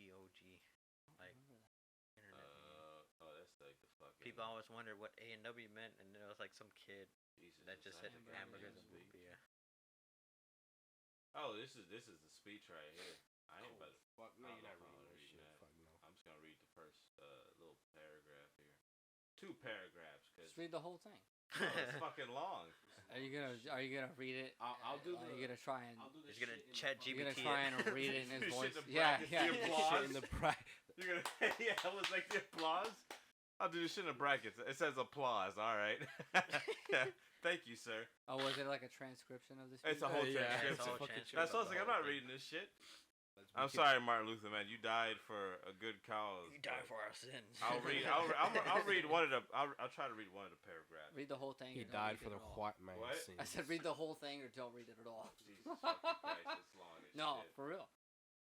Like Remember that. internet meme. Oh, that's like the fucking. People always wondered what A&W meant, and there was like some kid Jesus, that this just is said the hamburgers goddamn and root speech. beer. Oh, this is the speech right here. I ain't about to. fuck! No, I you're don't not know reading if that I'm shit. reading that. Fuck no. I'm just gonna read the first little paragraph here. 2 paragraphs, cause Just read the whole thing. it's fucking long. Are you gonna read it? I'll do Are the. you gonna try and? I'll do the He's gonna shit in chat the You're gonna GPT try it. and read it in his You voice. should've Yeah, practiced yeah. the shit applause. in the bra- You're gonna, yeah, I was like the applause. I'll do this shit in brackets. It says applause. All right. Thank you, sir. Oh, was it like a transcription of this? It's a whole Yeah, transcription. it's a fucking transcript That's of what I was the like. I'm whole not thing. reading this shit. I'm sorry, Martin Luther, man. You died for a good cause. You died for our sins. I'll read. I'll read one of the. I'll try to read one of the paragraphs. Read the whole thing. He or don't died read for it the at all. white man's What? sins. I said read the whole thing or don't read it at all. Jesus fucking Christ, it's long as No, shit. for real.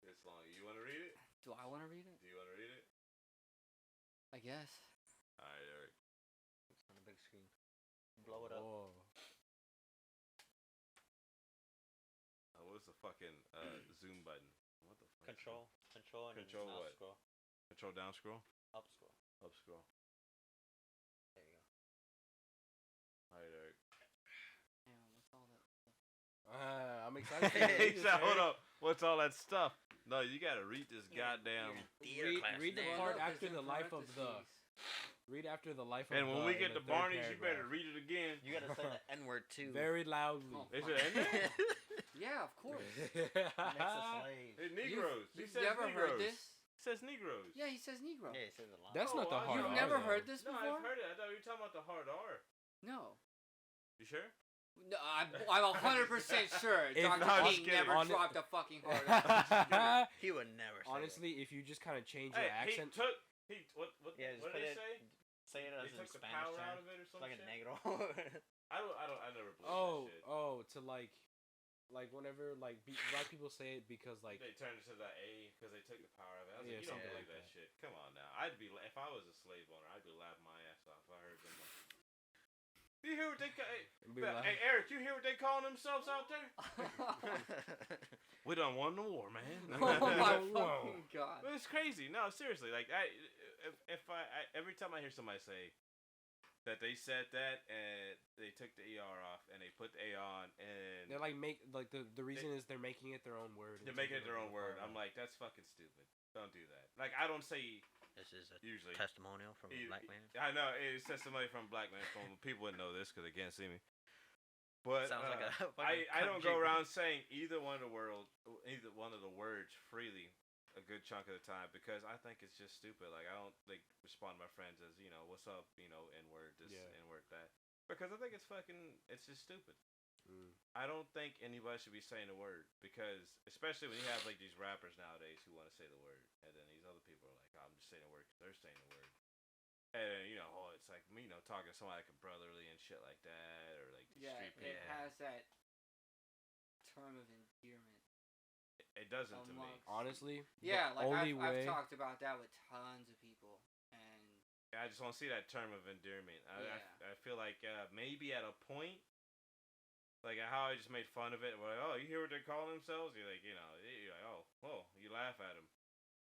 It's long. You want to read it? Do I want to read it? Do you want to read it? I guess. All right, Eric. It's on the big screen. Blow it up. Oh. What's the fucking zoom button? What the fuck? Control and Control then what? up scroll. Control down scroll. Up scroll. Up scroll. There you go. All right, Eric. Damn, what's all that stuff? I'm excited. He said, "Hold up. What's all that stuff?" No, you gotta read this goddamn. Read the Man, part look, after it's the in life of the. parentheses. Read after the life of And when the, we get in to the third Barney's, you better paragraph. read it again. You gotta say the N word too. Very loudly. Oh, Is fuck. it in there? Yeah, of course. Next to slave. It's Negroes. He You've says never Negroes. heard this? It says Negroes. Yeah, he says Negro. Yeah, he says a lot. That's not the wow. hard You've R, never though. heard this No, before? I've heard it. I thought you were talking about the hard R. No. You sure? No, I'm 100% sure If- Dr. no, I'm just King kidding. never Hon- dropped a fucking hard R. He would never say Honestly, if you just kind of change Hey, your accent, what Yeah, just what put did it- they say? Say it They as in took the Spanish power out term. of it or It's some like a shit? negro. I never believe that shit. to like whenever like black people say it because like They turned it to the A because they took the power of it. I was Yeah, like, you don't something believe like that shit. Come on now. If I was a slave owner, I'd be laughing my ass off if I heard them. You hear what they call? be like, Hey, Eric, you hear what they calling themselves out there? We done won the war, man. Oh my Whoa. fucking god. But it's crazy. No, seriously. Like if I every time I hear somebody say that they said that and they took the ER off and they put the A on and they're like the reason is they're making it their own word. they're making it their own word. I'm like, that's fucking stupid. Don't do that. Like I don't say This is a usually. testimonial from a You- black man. I know it says somebody from Black Man Phone. People wouldn't know this because they can't see me. But Sounds like a I don't go around saying either one of the words freely a good chunk of the time because I think it's just stupid. Like I don't like respond to my friends as what's up, N word this, N word that, because I think it's just stupid. I don't think anybody should be saying the word because especially when you have like these rappers nowadays who want to say the word and then these other people are like, I'm just saying the word because they're saying the word. And it's like me, talking to somebody like a brotherly and shit like that, or like these Yeah, street it people. has that term of endearment. It doesn't to me. amongst- Honestly, Yeah, the like only I've way. talked about that with tons of people, and I just want to see that term of endearment. I feel like maybe at a point, like how I just made fun of it. Like, oh, you hear what they're calling themselves? You're like, you're like, oh, you laugh at them,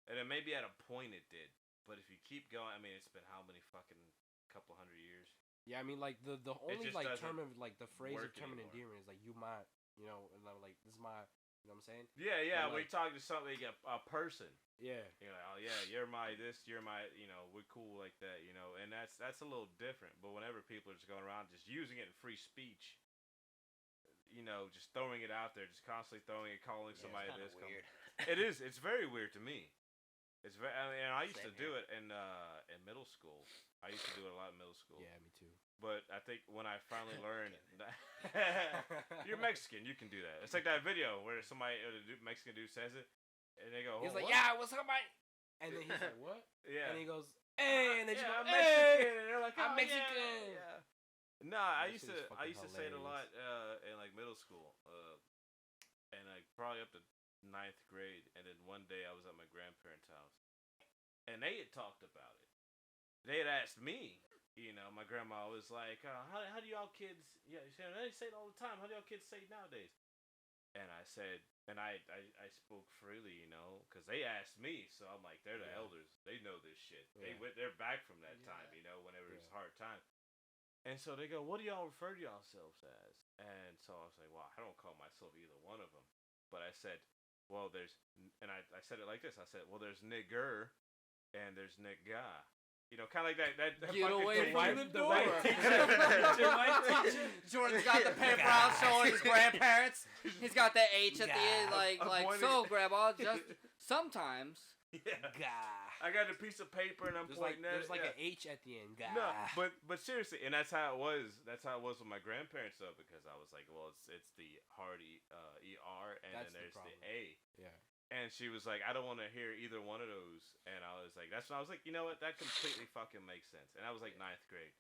and then maybe at a point it did. But if you keep going, I mean, it's been how many fucking couple hundred years? Yeah, I mean, like the only just like doesn't term of like the phrase of work term of anymore. endearment is like you my, and I'm like this is my, you know what I'm saying? Yeah. But, When like- you talk to somebody, a person. Yeah. You're like, oh yeah, you're my this, you're my, we're cool like that, and that's a little different. But whenever people are just going around just using it in free speech, just throwing it out there, just constantly throwing it, calling somebody it's this. weird. It is. It's very weird to me. It's very. I used Same to do here. it in middle school. I used to do it a lot in middle school. Yeah, me too. But I think when I finally learned that you're Mexican, you can do that. It's like that video where somebody, Mexican dude says it, and they go, He's "Oh, like, what?" yeah, what's up, mate? And then he's like, what? Yeah. And he goes, hey, and then you yeah, go, I'm hey, Mexican. And they're like, I'm "Oh, Mexican." Yeah. Nah, I That used shit is to fucking say it a lot hilarious. in like middle school, and like probably up to 9th grade. And then one day I was at my grandparents' house, and they had talked about it. They had asked me, my grandma was like, how do y'all kids? Yeah, they say it all the time. How do y'all kids say it nowadays? And I said, and I spoke freely, because they asked me. So I'm like, they're the Yeah. elders. They know this shit. Yeah. They're back from that Yeah. time, whenever it's a Yeah. hard time. And so they go, what do y'all refer to yourselves as? And so I was like, well, I don't call myself either one of them. But I said, well, and I said it like this. I said, well, there's nigger and there's nigga. Kind of like that Get fucking away thing. from the door. white teacher. Jordan's got the paper out showing his grandparents. He's got the H at the end, like I'm pointing- so, Grandma. Just sometimes. Yeah. Gah. I got a piece of paper and I'm pointing at There's it. like yeah. an H at the end. Gah. No, but seriously, and that's how it was. That's how it was with my grandparents though, because I was like, well, it's the hard ER, and That's then the there's the problem. A. Yeah. And she was like, I don't want to hear either one of those. And I was like, that's when I was like, you know what? That completely fucking makes sense. And I was like ninth grade.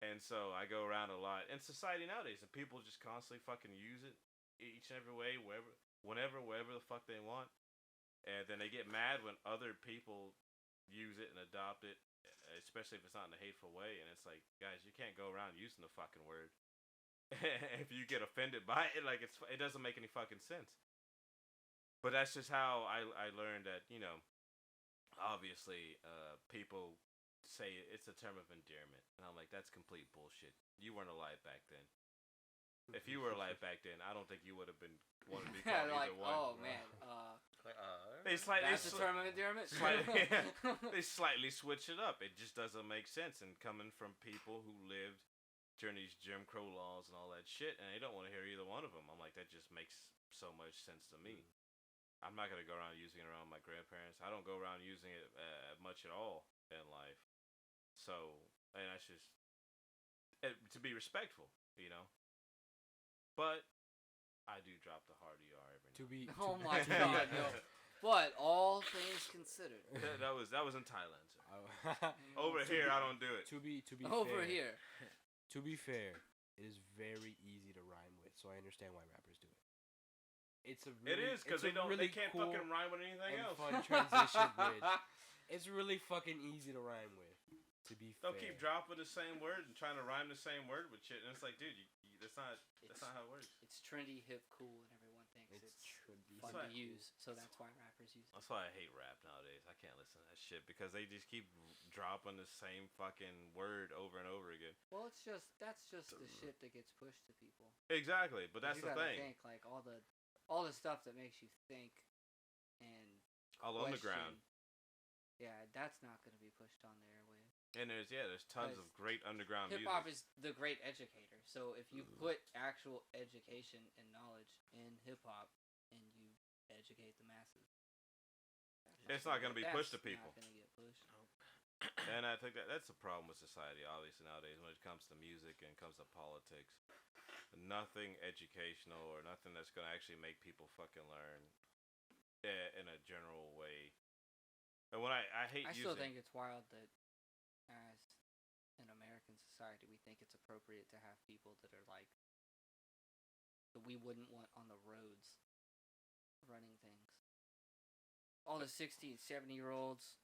And so I go around a lot in society nowadays, and people just constantly fucking use it each and every way, wherever the fuck they want. And then they get mad when other people use it and adopt it, especially if it's not in a hateful way. And it's like, guys, you can't go around using the fucking word. If you get offended by it, like it doesn't make any fucking sense. But that's just how I learned that, you know, obviously people say it's a term of endearment. And I'm like, that's complete bullshit. You weren't alive back then. If you were alive back then, I don't think you would have been wanting to be called like, either one. oh man, That's the term of endearment. They slightly switch it up. It just doesn't make sense. And coming from people who lived during these Jim Crow laws and all that shit, and they don't want to hear either one of them. I'm like, that just makes so much sense to me. I'm not gonna go around using it around my grandparents. I don't go around using it much at all in life. So, and that's just to be respectful, you know. But I do drop the hard ER every now. Oh my god, no. But all things considered, that was in Thailand. Sir. Over here, I don't do it. To be over fair, here. To be fair, it is very easy to rhyme with, so I understand why rappers do it. It is because they can't cool fucking rhyme with anything and else. fun transition bridge. It's really fucking easy to rhyme with. To be fair, They'll keep dropping the same word and trying to rhyme the same word with shit, and it's like, dude, that's not how it works. It's trendy, hip, cool, and everyone thinks it's trendy. fun to use. So that's why rappers use it. That's why I hate rap nowadays. I can't listen to that shit because they just keep dropping the same fucking word over and over again. Well, that's just the shit that gets pushed to people. Exactly, but that's you the gotta thing. Think like all the stuff that makes you think and All on the ground. Yeah, that's not gonna be pushed on the airwaves. And there's tons of great underground music. Hip hop is the great educator. So if you put actual education and knowledge in hip hop and you educate the masses, it's not going to be pushed to people. Not gonna get pushed. Nope. And I think that's the problem with society, obviously, nowadays when it comes to music and comes to politics. Nothing educational or nothing that's going to actually make people fucking learn in a general way. And when I hate I using... still think it's wild that as an American society, we think it's appropriate to have people that are like that we wouldn't want on the roads running things. All the 60 and 70-year-olds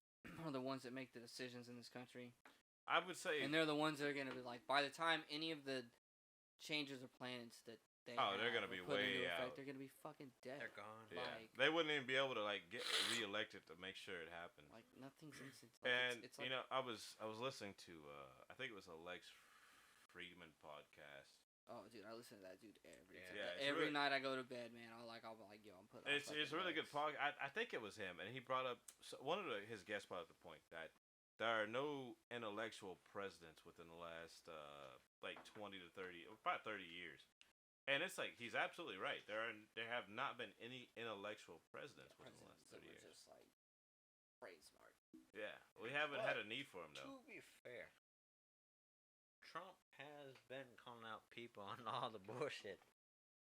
are the ones that make the decisions in this country. I would say, and they're the ones that are going to be like, by the time any of the changes or plans that they're going to be way out. They're going to be fucking dead. They're gone. Yeah. They wouldn't even be able to like get reelected to make sure it happened. Like nothing's instant. And it's like, you know, I was listening to I think it was a Lex Friedman podcast. Oh, dude, I listen to that dude every time. Yeah, every night I go to bed, man. I'll be like, yo, I'm putting. It's a really good podcast. I think it was him, and he brought up one of his guests brought up the point that there are no intellectual presidents within the last like 20 to 30, about 30 years. And it's like he's absolutely right. There have not been any intellectual presidents within the last 30 years. Just like brain smart. Yeah, we haven't had a need for him though. To be fair, Trump has been calling out people on all the bullshit.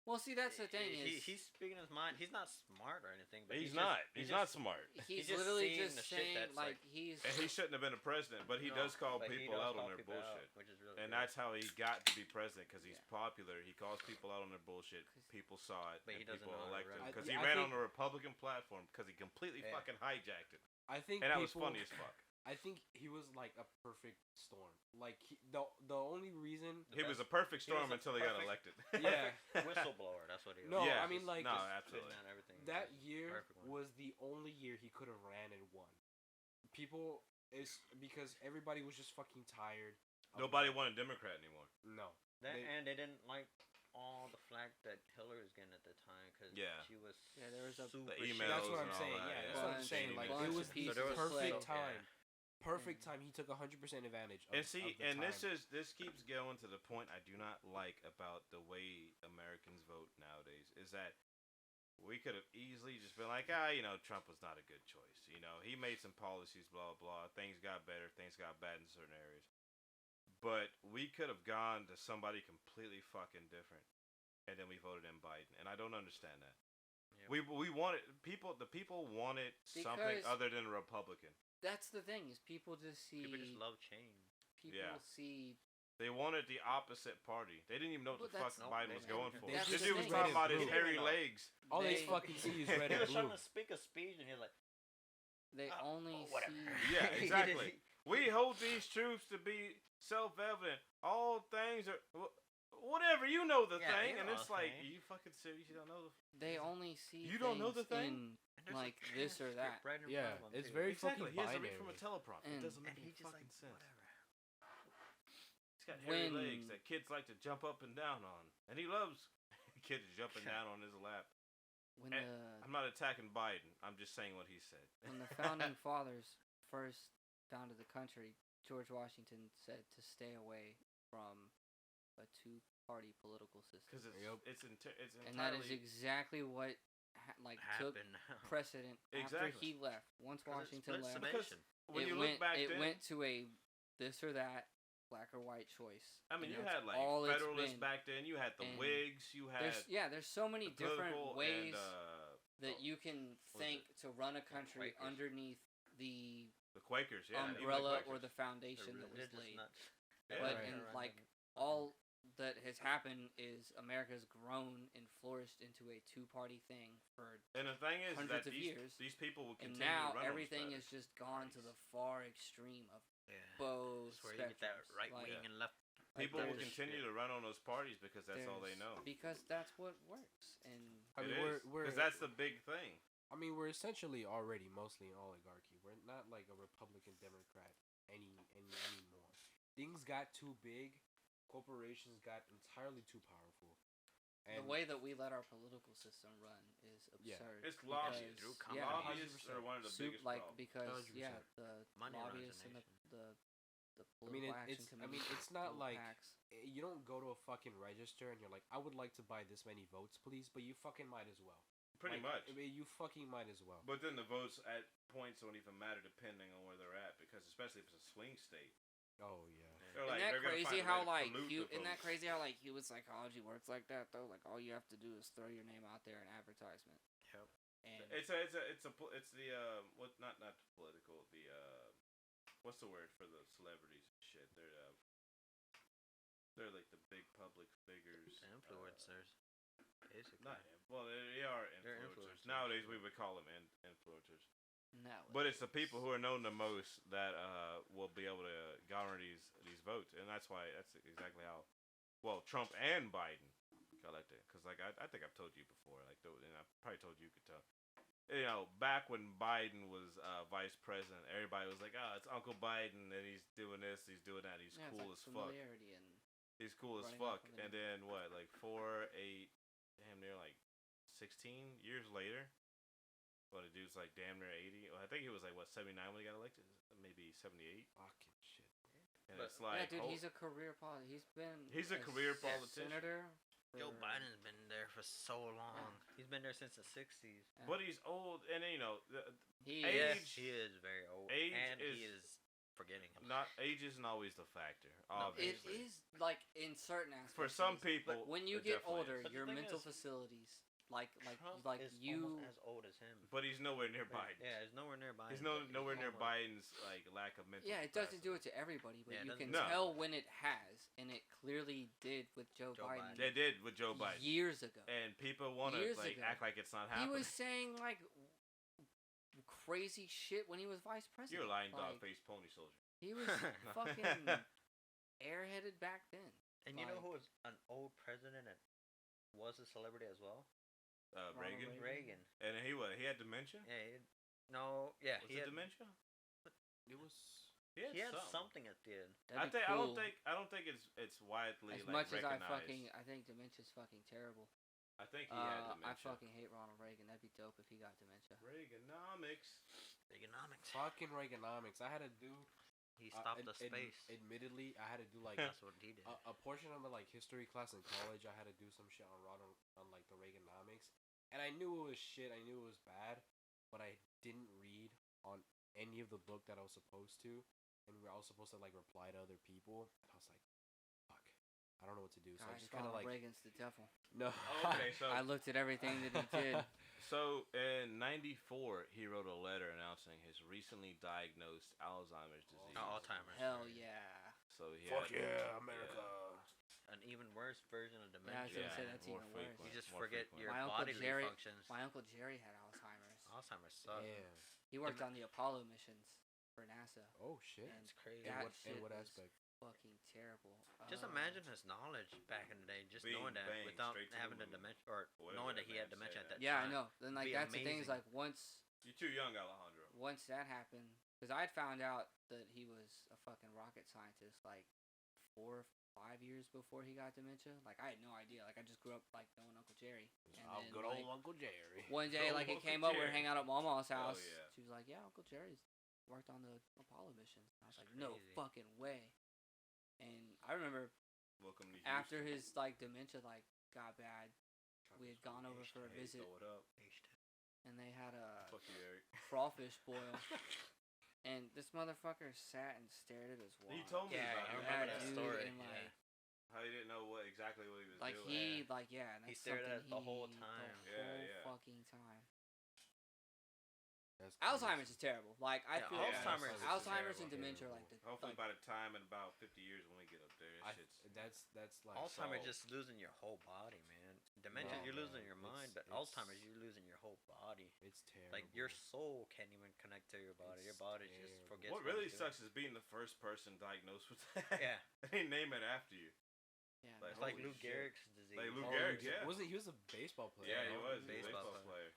Well, see, that's the thing he's speaking his mind. He's not smart or anything. But he's not. He's not smart. He's just literally just saying like he's. And he shouldn't have been a president, but he does call people out on their bullshit. Which is really and that's how he got to be president because he's popular. He calls people out on their bullshit. People saw it, but and people elected him because I he ran on the Republican platform because he completely fucking hijacked it. I think, and that was funny as fuck. I think he was like a perfect storm. Like the only reason he was a perfect storm until he got elected. Yeah, whistleblower. That's what he was. No, yeah. I mean like absolutely. That year was the only year he could have ran and won. People is because everybody was just fucking tired. Nobody wanted Democrat anymore. No, and they didn't like all the flack that Hillary was getting at the time because she was there was super the emails. That's what I'm saying. That, that's what I'm saying. Like it was the perfect time. Perfect time. He took 100% advantage of, and see, of the and time. this keeps going to the point I do not like about the way Americans vote nowadays is that we could have easily just been like, Trump was not a good choice. He made some policies, blah blah. Things got better, things got bad in certain areas. But we could have gone to somebody completely fucking different, and then we voted in Biden, and I don't understand that. We wanted people. The people wanted something Because- other than a Republican. That's the thing is people just see People just love change. people Yeah. see They wanted the opposite party. They didn't even know what Well, the fuck that's- Biden Nope, was they- going they- for. that's This the dude was thing. talking about his Red and hairy blue. legs. All they They- fucking see is red He and was trying blue. to speak a speech, and you're like, they only whatever. see Yeah, exactly. We hold these truths to be self-evident. All things are whatever. You know the Yeah, thing, you and know it's the like, thing. you fucking serious? You don't know the. they only see You don't know the things thing? in And there's like a this or that. transcript right in Yeah, front of him, it's too. very Exactly. fucking He has to read from a binary. teleprompter. And- It doesn't And make he any just like, fucking sense. whatever. He's got hairy When- legs that kids like to jump up and down on, and he loves kids jumping down on his lap. when And- the I'm not attacking Biden. I'm just saying what he said. when the founding fathers first founded the country, George Washington said to stay away from a two-party political system. Because Yep. it's entirely. And that is exactly what took Happened. precedent after Exactly. he left. Once 'Cause it's Washington split left, summation. when it you went look back it then, went to a this or that, black or white choice. I mean, And you that's had like all it's Federalists been. back then. You had the And Whigs. You had There's so many the different political ways and that you can what was think to run a country Quakers. underneath the the Quakers. Yeah, even the umbrella or Quakers. the foundation that was Religious laid. nuts. Yeah. But Right. in like all that has happened is America's grown and flourished into a two-party thing for, And the thing is hundreds that of years, these people will and continue now to run everything on has just gone to the far extreme of Yeah. both That's where you get that spectrums. right Like, wing and left. People will there's- continue to run on those parties because that's all they there's- know. because that's what works. And I It mean, is, we're 'cause that's the big thing. I mean, we're essentially already mostly an oligarchy. We're not like a Republican Democrat anymore. Things got too big. Corporations got entirely too powerful. the way that we let our political system run is Yeah. absurd. It's lobbyists. because- Through yeah, companies. Lobbyists are one of the biggest like problems. because 100%. the Money runs a lobbyists and nation. the I mean, political action it's committees, it's not little like PACs. you don't go to a fucking register and you're like, I would like to buy this many votes, please, but you fucking might as well. Pretty Like, much. I mean, you fucking might as well. But then the votes at points don't even matter depending on where they're at, because especially if it's a swing state, Oh yeah. they're Isn't like, that they're gonna crazy find a way how to like pollute the isn't that vote. crazy how like human psychology works like that though? Like all you have to do is throw your name out there in advertisement. Yep. And It's the what not political, the what's the word for the celebrities and shit? They're like the big public figures. Influencers. Basically. Not well, they are They're influencers. influencers. Nowadays we would call them influencers. no, But it's the people who are known the most that will be able to garner these votes, and that's why that's exactly how. Well, Trump and Biden got elected, because like I think I've told you before, like and I probably told you could tell. You know, back when Biden was vice president, everybody was like, "Oh, it's Uncle Biden, and he's doing this, he's doing that, he's yeah, cool it's as like fuck." familiarity and He's cool as running off fuck. of it. And then what, like 4, 8, damn near like 16 years later, well, the dude's like damn near 80. Well, I think he was like what 79 when he got elected, maybe 78. Fucking shit. And But- it's like, yeah, dude, oh, he's a career He's a career politician. senator. Joe for- Biden's been there for so long. He's been there since the 60s. but he's old, and you know, He Age- Yes, is. he is very old. age and is- he is forgetting him. not age isn't always the factor. It Obviously, is like in certain aspects. for some it is. people. But when you it get definitely older, is. But the your thing mental is, facilities, Trump like is you, almost as old as him. But he's nowhere near Biden. Yeah, he's nowhere near Biden. He's but nowhere near almost- Biden's like lack of mental. yeah, it doesn't do capacity. it to everybody, but Yeah, it you can doesn't- No. tell when it has, and it clearly did with Joe Joe Biden. Biden. They did with Joe Biden, years ago. and people want to Years like ago. act like it's not He happening. was saying like crazy shit when he was vice president. You're a lying like, dog-faced pony soldier. He was fucking airheaded back then. And you know like- who was an old president and was a celebrity as well? Ronald Reagan, Reagan. and he had dementia. Yeah. Yeah. Was he it had dementia? It was. He had something at the end. That'd be I cool. don't think it's widely As like much as recognized. I think dementia's fucking terrible. I think he had I dementia. fucking hate Ronald Reagan. That'd be dope if he got dementia. Reaganomics. Economics. Fucking Reaganomics. I had to do. He stopped the ad- space. Admittedly, I had to do like That's what he did. a portion of my like history class in college. I had to do some shit on like the Reaganomics, and I knew it was shit. I knew it was bad, but I didn't read on any of the book that I was supposed to, and I was supposed to like reply to other people, and I was like, fuck, I don't know what to do. So I Gosh, just kind of Ronald like Reagan's the devil. no. Okay, so I looked at everything that he did. So in '94, he wrote a letter announcing his recently diagnosed Alzheimer's disease. Alzheimer's. Hell yeah. So he Fuck had, yeah, America. An even worse version of Yeah, I was dementia. gonna say that's more even worse. You just more forget frequent. your My Uncle bodily Jerry- functions. My Uncle Jerry had Alzheimer's. Alzheimer's sucks. Damn. He worked on the Apollo missions for NASA. Oh shit. And It's crazy. that In shit what was aspect? fucking terrible. Just imagine his knowledge back in the day, just Being knowing that banged without straight to the having the moon. dementia, or Whatever knowing that that he had man dementia said. at that Yeah, I time. know. Then like be that's the thing is amazing. like once You're too young, Alejandro. that happened, because I had found out that he was a fucking rocket scientist like 4 or 5 years before he got dementia. Like I had no idea. Like I just grew up like knowing Uncle Jerry. And Oh, then, good like, old Uncle Jerry. one day, Good like old it came Uncle up, we were Jerry. hanging out at Mama's Oh, house. yeah. She was like, "Yeah, Uncle Jerry's worked on the Apollo missions." And I was That's like, "No crazy. fucking way." And I remember Welcome to Houston. after his like dementia like got bad, we had gone over for a Hey, visit, throw it up. and they had a Fuck you, Eric. crawfish boil. And this motherfucker sat and stared at his wine. He told me Yeah, about I it. remember that dude, story. and, like, How he didn't know exactly what he was like doing. he, like yeah, and He that's stared at something it the whole he- time. The Yeah, whole yeah. fucking time. That's Alzheimer's crazy. is terrible. Like I Yeah, feel Alzheimer's is Alzheimer's and terrible. dementia are like the Hopefully like, by the time in about 50 years when we get up there, that shit's... That's like Alzheimer's solved. just losing your whole body, man. Dementia, No, you're losing man. your mind, but It's- Alzheimer's, you're losing your whole body. it's terrible. Like your soul can't even connect to your body. Your It's body just terrible. forgets. What really it's doing. sucks is being the first person diagnosed with that. Yeah, They name it after you. yeah. Like, it's like holy Lou shit. Gehrig's disease. Like Lou Oh, Gehrig, he was- yeah. Wasn't he was a baseball player? Yeah, he right? was a baseball baseball player.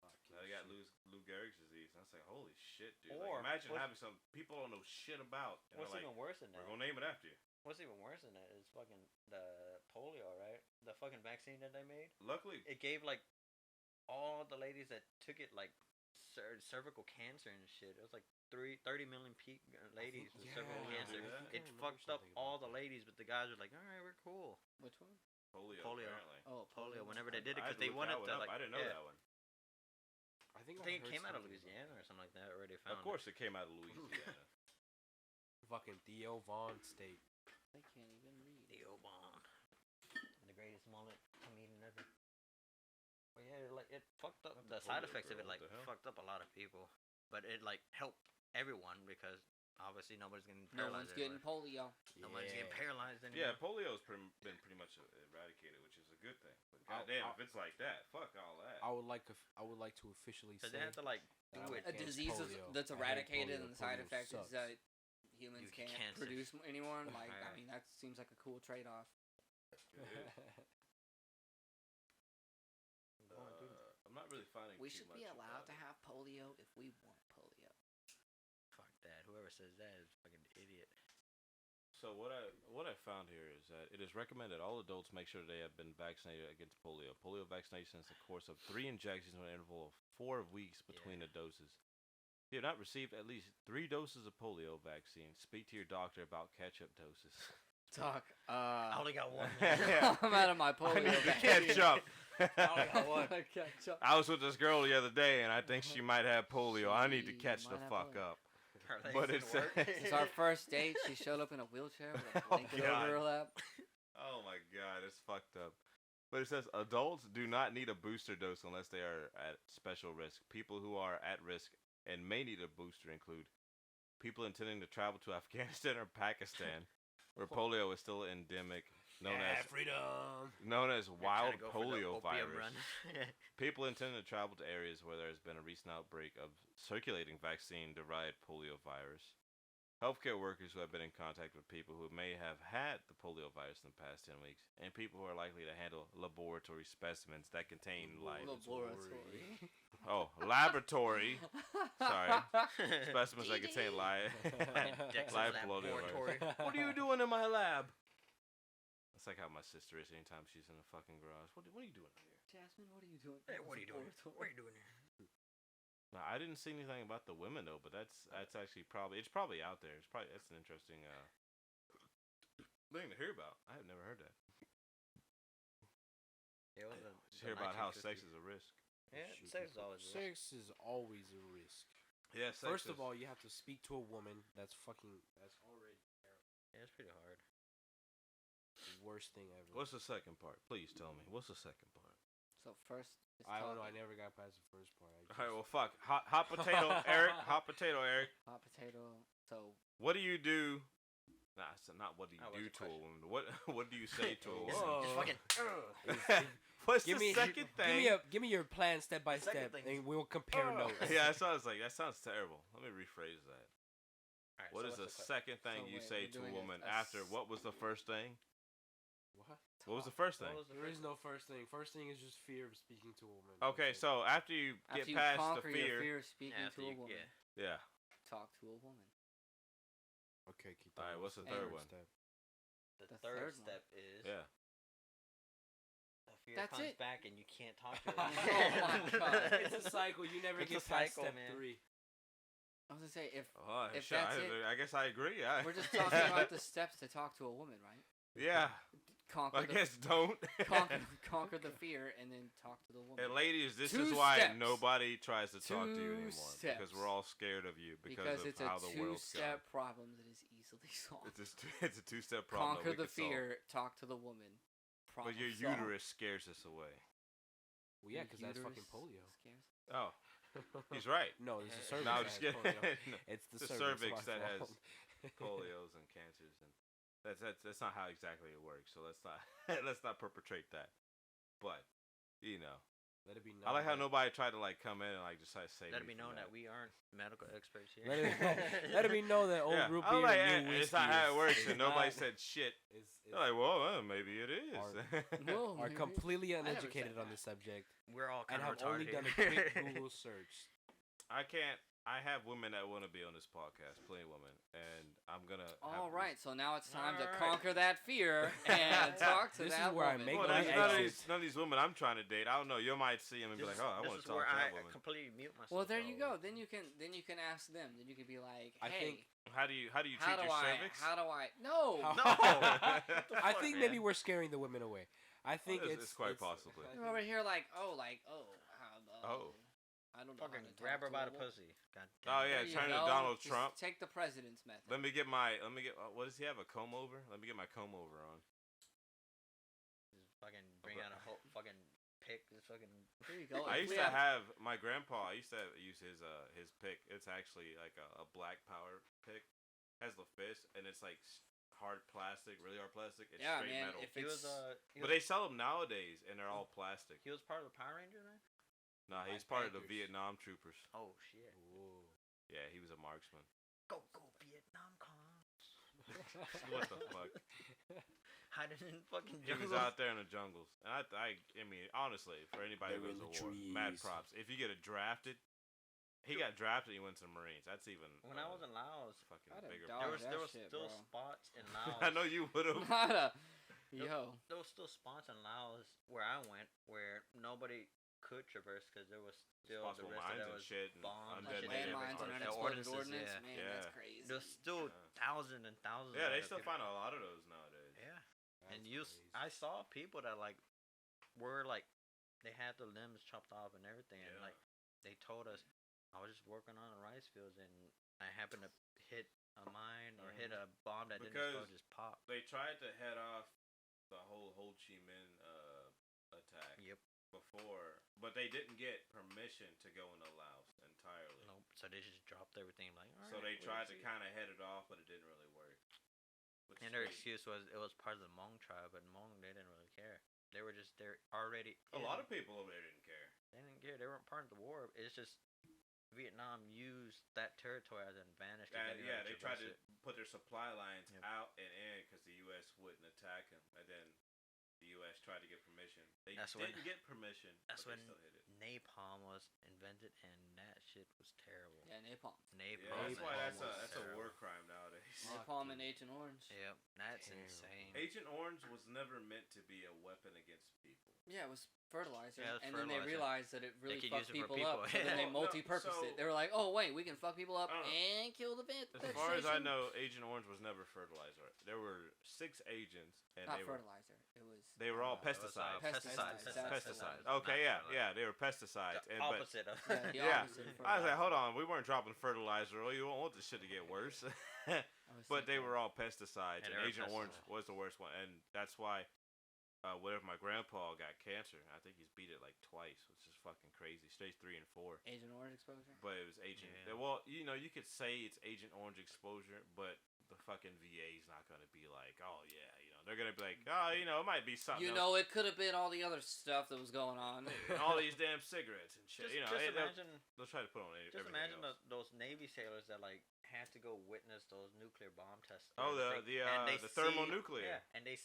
Fucking Now they got shit. Lou Gehrig's disease. And I was like, holy shit, dude. Or Like, imagine what- having some people don't know shit about. And What's they're like, even worse than we're that? going to name it after you. What's even worse than that is fucking the polio, right? The fucking vaccine that they made. Luckily, It gave like all the ladies that took it like cervical cancer and shit. It was like 30 million ladies with cervical yeah, cancer. yeah. It fucked up all the ladies, but the guys were like, "All right, we're cool." Which one? polio, Polio. apparently. Oh, Polio. Whenever they did it, I had because to they look wanted that one to up. like. I didn't know yeah. that one. I think I think heard it came out of something about Louisiana or something like that. Where they found. Of course, it came out of Louisiana. it. Fucking Theo Vaughn State. They can't even read. Theo Vaughn, the greatest mullet comedian ever. But yeah, like it fucked up. Not The the side polio effects of girl, it like what the hell? fucked up a lot of people, but it like helped everyone because obviously nobody's getting No paralyzed. one's getting anymore. polio. Nobody's getting paralyzed anymore. Yeah, polio's been pretty much eradicated, which is a good thing. But goddamn, if it's like that, fuck all that. I would like to officially say Because they have to like that do I'm it. A against disease polio. that's I hate eradicated, polio. and the side Polio effect sucks. is that humans You get can't cancer. produce anymore. Like I Yeah. mean, that seems like a cool trade-off. It is. I'm not really finding We too should much be allowed about to it. have polio if we want polio. Fuck that. Whoever says that is a fucking idiot. So what I found here is that it is recommended all adults make sure they have been vaccinated against polio. Polio vaccination is a course of 3 injections with an interval of 4 weeks between the doses. If you have not received at least 3 doses of polio vaccine, speak to your doctor about catch-up doses. Talk. I only got one. Yeah. I'm out of my I polio. need to vaccine. catch up. I only got one. Catch up. I was with this girl the other day, and I think she might have polio. I need to She catch the might have fuck polio. up. Her legs But didn't it's- work. It's our first date. She showed up in a wheelchair with a Oh, blanket God. over her lap. Oh my god, it's fucked up. But it says adults do not need a booster dose unless they are at special risk. People who are at risk and may need a booster include people intending to travel to Afghanistan or Pakistan, where polio is still endemic, known as freedom. wild Trying to go for the polio opium virus. run. People intending to travel to areas where there has been a recent outbreak of circulating vaccine-derived polio virus. Healthcare workers who have been in contact with people who may have had the polio virus in the past 10 weeks, and people who are likely to handle laboratory specimens that contain live. Laboratory. Oh, laboratory. Sorry. Specimens that contain live. Dexter's live polio laboratory. virus. What are you doing in my lab? That's like how my sister is anytime she's in the fucking garage. What are you doing out here? Jasmine, what are you doing? Hey, what are you doing? What are you doing here? No, I didn't see anything about the women though, but that's actually it's probably out there. That's an interesting thing to hear about. I have never heard that. It was Just hear about how sex is a risk. Yeah, sex is always a risk. Sex is always a risk. Yeah, First of all, you have to speak to a woman that's already Yeah, it's pretty hard. the worst thing ever. what's the second part? Please tell me. What's the second part? So first is I don't know. I talking. never got past the first part. All right, well, fuck. Hot potato, Eric. Hot potato, Eric. Hot potato. So What do you do? Nah, so not what do you That do was a to a question. woman. What do you say to a Just, woman? just fucking. What's Give the me, second thing? give me your plan step by The second step, thing and we'll compare notes. Yeah, that sounds like that sounds terrible. Let me rephrase that. Alright, What so is the what's question? second thing So you wait, say we're to a doing woman a after? s- What was the first thing? What? What was the first thing? What was the There first- is no first thing. First thing is just fear of speaking to a woman. Okay, That's it. so after you after get you past the conquer your fear, fear of speaking Yeah, after to a you- woman, yeah. yeah. talk to a woman. Okay, keep Alright, what's the And- third one? Step. The The third third one. step is Yeah. the fear That's comes it. back and you can't talk to her. Oh my God. It's a cycle. You never It's get a past cycle, step man. 3. I was gonna say if Oh, If shit, that's it- I guess I agree. Yeah. we're just talking about the steps to talk to a woman, right? Yeah. Conquer I the guess don't. conquer the fear and then talk to the woman. And ladies, this Two is why steps. nobody tries to talk to you Two anymore because steps. we're all scared of you because of it's how a the world's going. two-step problem that is easily solved. It's a two-step problem. Conquer that we the could solve. fear, talk to the woman. But your Problem solved. uterus scares us away. Well, yeah, Your because that's fucking uterus polio. scares- Oh, he's right. No, it's the cervix. No, I'm that just has kidding. polio. No, It's the, the cervix, cervix my that has fault. polios and cancers, and that's not how exactly it works. So let's not let's not perpetrate that. But you know, Let it be known. I like how that- nobody tried to like come in and like just try to save. Let me it be from known that we aren't medical experts here. Let it be known that old Yeah, root I'm beer like, and new it's whiskey not how it works, is and nobody not- said shit. is They're like, well, maybe it is. Whoa, are maybe. completely never said uneducated on that. this subject We're all and kind of have only retarded done a here. quick Google search. I can't. I have women that want to be on this podcast, plenty of women, and I'm gonna. All have right, so now it's time to Alright. conquer that fear and talk to This is that where I woman. make Well, my none exit. of these women I'm trying to date. I don't know. You might see them and be like, oh, I want to This is talk where to I that woman. completely mute myself. Well, there you go. though. Then you can ask them. Then you can be like, I hey, think- How do you how treat do your I? cervix? How do I? No. How- No. What the I fuck, think man? maybe we're scaring the women away. I think It's quite possibly. You're over here like, oh, Oh. I don't know. Fucking how to grab talk her to by a the woman. pussy. God Oh, damn yeah, it. There you turn to go. Donald Just Trump. Take the president's method. Let me get. What does he have? A comb over? Let me get my comb over on. Just fucking bring out a whole fucking pick. Just fucking. There you go. I If used we to have- have my grandpa. I used to use his pick. It's actually like a black power pick. Has the fist and it's like hard plastic, really hard plastic. It's Yeah, straight man, metal. if He was But they sell them nowadays and they're all plastic. he was part of the Power Ranger then. Nah, he's Black part of the Panthers. Vietnam troopers. Oh shit. Whoa. Yeah, he was a marksman. Go Vietnam con. What the fuck? Hiding in fucking He was jungles. out there in the jungles, and I mean, honestly, for anybody They who were goes in to the war, mad trees. props. If you get drafted, he got drafted. He went to the Marines. That's even. When I was in Laos, fucking I'd have bigger. dodged there Oh, was that there was shit, still bro. spots in Laos. I know you would have. Yo. There was still spots in Laos where I went where nobody could traverse because there was still the Possible rest of mines that and was shit and bombs undead and shit. native Landmines and and Yeah, unexploded ordinances, ordnance. yeah. Man, Yeah. that's crazy. There's still Yeah. thousands and thousands. Yeah, of they that still people- find a lot of those nowadays. Yeah, That's and you, crazy. I saw people that like were like they had the limbs chopped off and everything, and Yeah. like they told us, I was just working on the rice fields and I happened to hit a mine or hit a bomb that didn't Because- explode, just pop. They tried to head off the whole Ho Chi Minh attack Yep. before, but they didn't get permission to go into Laos entirely. Nope. So they just dropped everything. Like, So "Alright, they we'll tried to see." kind of head it off, but it didn't really work. Which And is their sweet. excuse was it was part of the Hmong tribe, but Hmong they didn't really care. They were just they're already. A lot of people over there didn't care. They didn't care. They weren't part of the war. It's just Vietnam used that territory as an advantage. To get Yeah, they tried traverse to it. put their supply lines Yep. out and in because the U.S. wouldn't attack them, and then the U.S. tried to get permission. They That's when- didn't get permission, That's but when they still hit it. napalm was invented, and that shit was terrible. Yeah, napalm. Napalm. Yeah, that's why was that's a terrible. war crime nowadays. Fuck Napalm you. and Agent Orange. Yep, that's Terrible. insane. Agent Orange was never meant to be a weapon against people. Yeah, it was fertilizer. Yeah, it was and then they fertilizer. realized that it really could fucked use it for people up. people. So then they Well, no, multi-purposed so- it. They were like, oh, wait, we can fuck people up I don't know. and kill the As far as I know, Agent Orange was never fertilizer. There were 6 agents, and Not they were fertilizer. It was. they were all It was, pesticides. Pesticides, that's what it Pesticides. was. Okay, Not yeah, fertilizer. yeah, they were pesticides. The And, but opposite of. Yeah, the Yeah. opposite of I was like, fertilizer. hold on, we weren't dropping fertilizer. Oh, you won't want this shit to get worse. I was But they thinking- were all pesticides, Yeah, and they were Agent Orange pesticides. was the worst one, and that's why whatever, my grandpa got cancer. I think he's beat it like twice, which is fucking crazy. Stage 3 and 4. Agent Orange exposure. But it was Agent. Yeah. Well, you know, you could say it's Agent Orange exposure, but the fucking VA's not gonna be like, oh yeah, you know, they're gonna be like, oh, you know, it might be something. You else. know, it could have been all the other stuff that was going on. All these damn cigarettes and shit. Just, you know, just imagine. they'll try to put on Just everything imagine else. those Navy sailors that like had to go witness those nuclear bomb tests. Oh, and they the see- thermonuclear. Yeah, and they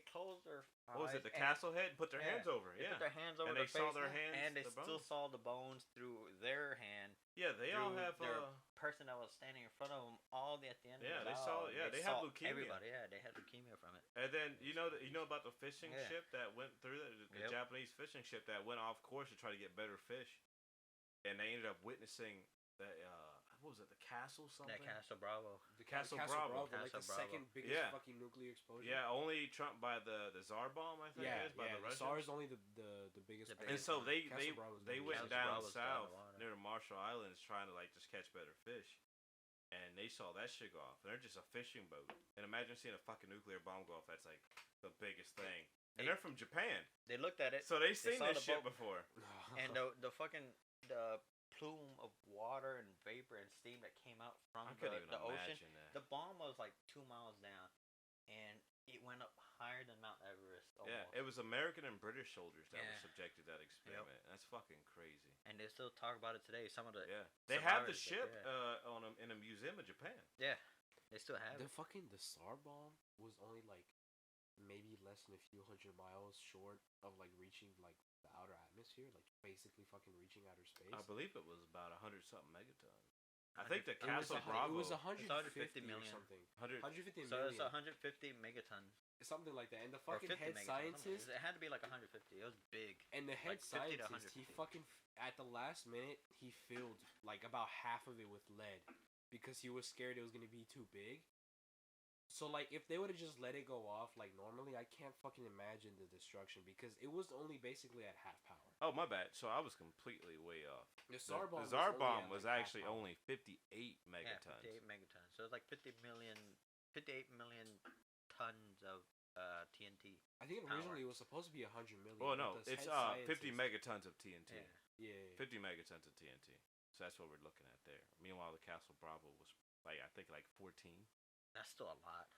close their eyes. What was it? The and castle head and put their yeah, hands over. They Yeah. put their hands over And their they saw face, their hands, and they the still bones. saw the bones through their hand. Yeah, they all through have. their person that was standing in front of them. All at the end. Yeah, of they it saw- all, yeah, they have saw leukemia. Everybody, yeah, they had leukemia from it. And then you know about the fishing Yeah. ship that went through the Yep. Japanese fishing ship that went off course to try to get better fish, and they ended up witnessing that. What was it? The Castle something. That Castle Bravo. The Castle Bravo, Bravo. like the Castle Bravo. second biggest Yeah. fucking nuclear explosion. Yeah, only trumped by the Tsar bomb, I think yeah, it is, by yeah. the The Russians. SAR is only the biggest. The one. And biggest so one. they Castle Bravo's they the went biggest. Castle down Bravo's down south the water. near the Marshall Islands trying to like just catch better fish, and they saw that shit go off. And they're just a fishing boat. And imagine seeing a fucking nuclear bomb go off. That's like the biggest thing. And they're from Japan, They looked at it, so they've seen saw this the shit boat. before. and the fucking the plume of water and vapor and steam that came out from I couldn't even the ocean. imagine that. The bomb was like 2 miles down, and it went up higher than Mount Everest. Almost. Yeah, it was American and British soldiers that were Yeah. subjected to that experiment. That's fucking crazy. And they still talk about it today. Some of the Yeah, they have the survivors, ship in a museum in Japan. they still have The it. fucking SAR bomb was only like maybe less than a few hundred miles short of like reaching like the outer atmosphere, like basically fucking reaching outer space. I believe it was about 100 something megatons. I think the It was Castle a hun- Bravo. It was 150 150 million. or something. 100. 150 So million. it's 150 megatons. Something like that. And the Or fucking 50 head megatons. scientist It had to be like 150. It was big. and the head like 50 to scientist, he 150. fucking at the last minute he filled like about half of it with lead because he was scared it was gonna be too big. So like if they would have just let it go off like normally, I can't fucking imagine the destruction because it was only basically at half power. Oh, my bad. So I was completely way off. The The SAR bomb, Tsar was, only bomb at, was like, half actually power. only 58 Yeah, megatons. 58 megatons. So it's like 58 million tons of TNT. I think originally it was supposed to be 100 million. Well, but no, the it's head 50 scientist- megatons of TNT. Yeah. Yeah. 50 megatons of TNT. So that's what we're looking at there. Meanwhile, the Castle Bravo was like I think like 14. That's still a lot.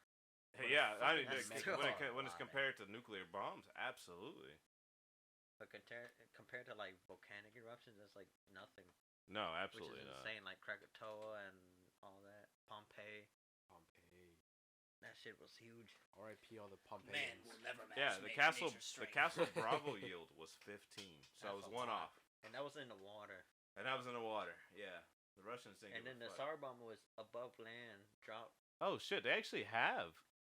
Hey, What a yeah, I mean, fucking when it's mega- compared to nuclear bombs, absolutely. But compared to like volcanic eruptions, that's like nothing. No, Which absolutely is not. insane. Like Krakatoa and all that. Pompeii. Pompeii. That shit was huge. R.I.P. all the Pompeians. Man will never match Yeah, the Castle Bravo yield was 15, so I was That's a one lot. off, And that was in the water. and that was in the water. Yeah, the Russians think. And then the SAR bomb was above land, dropped. Oh shit! They actually have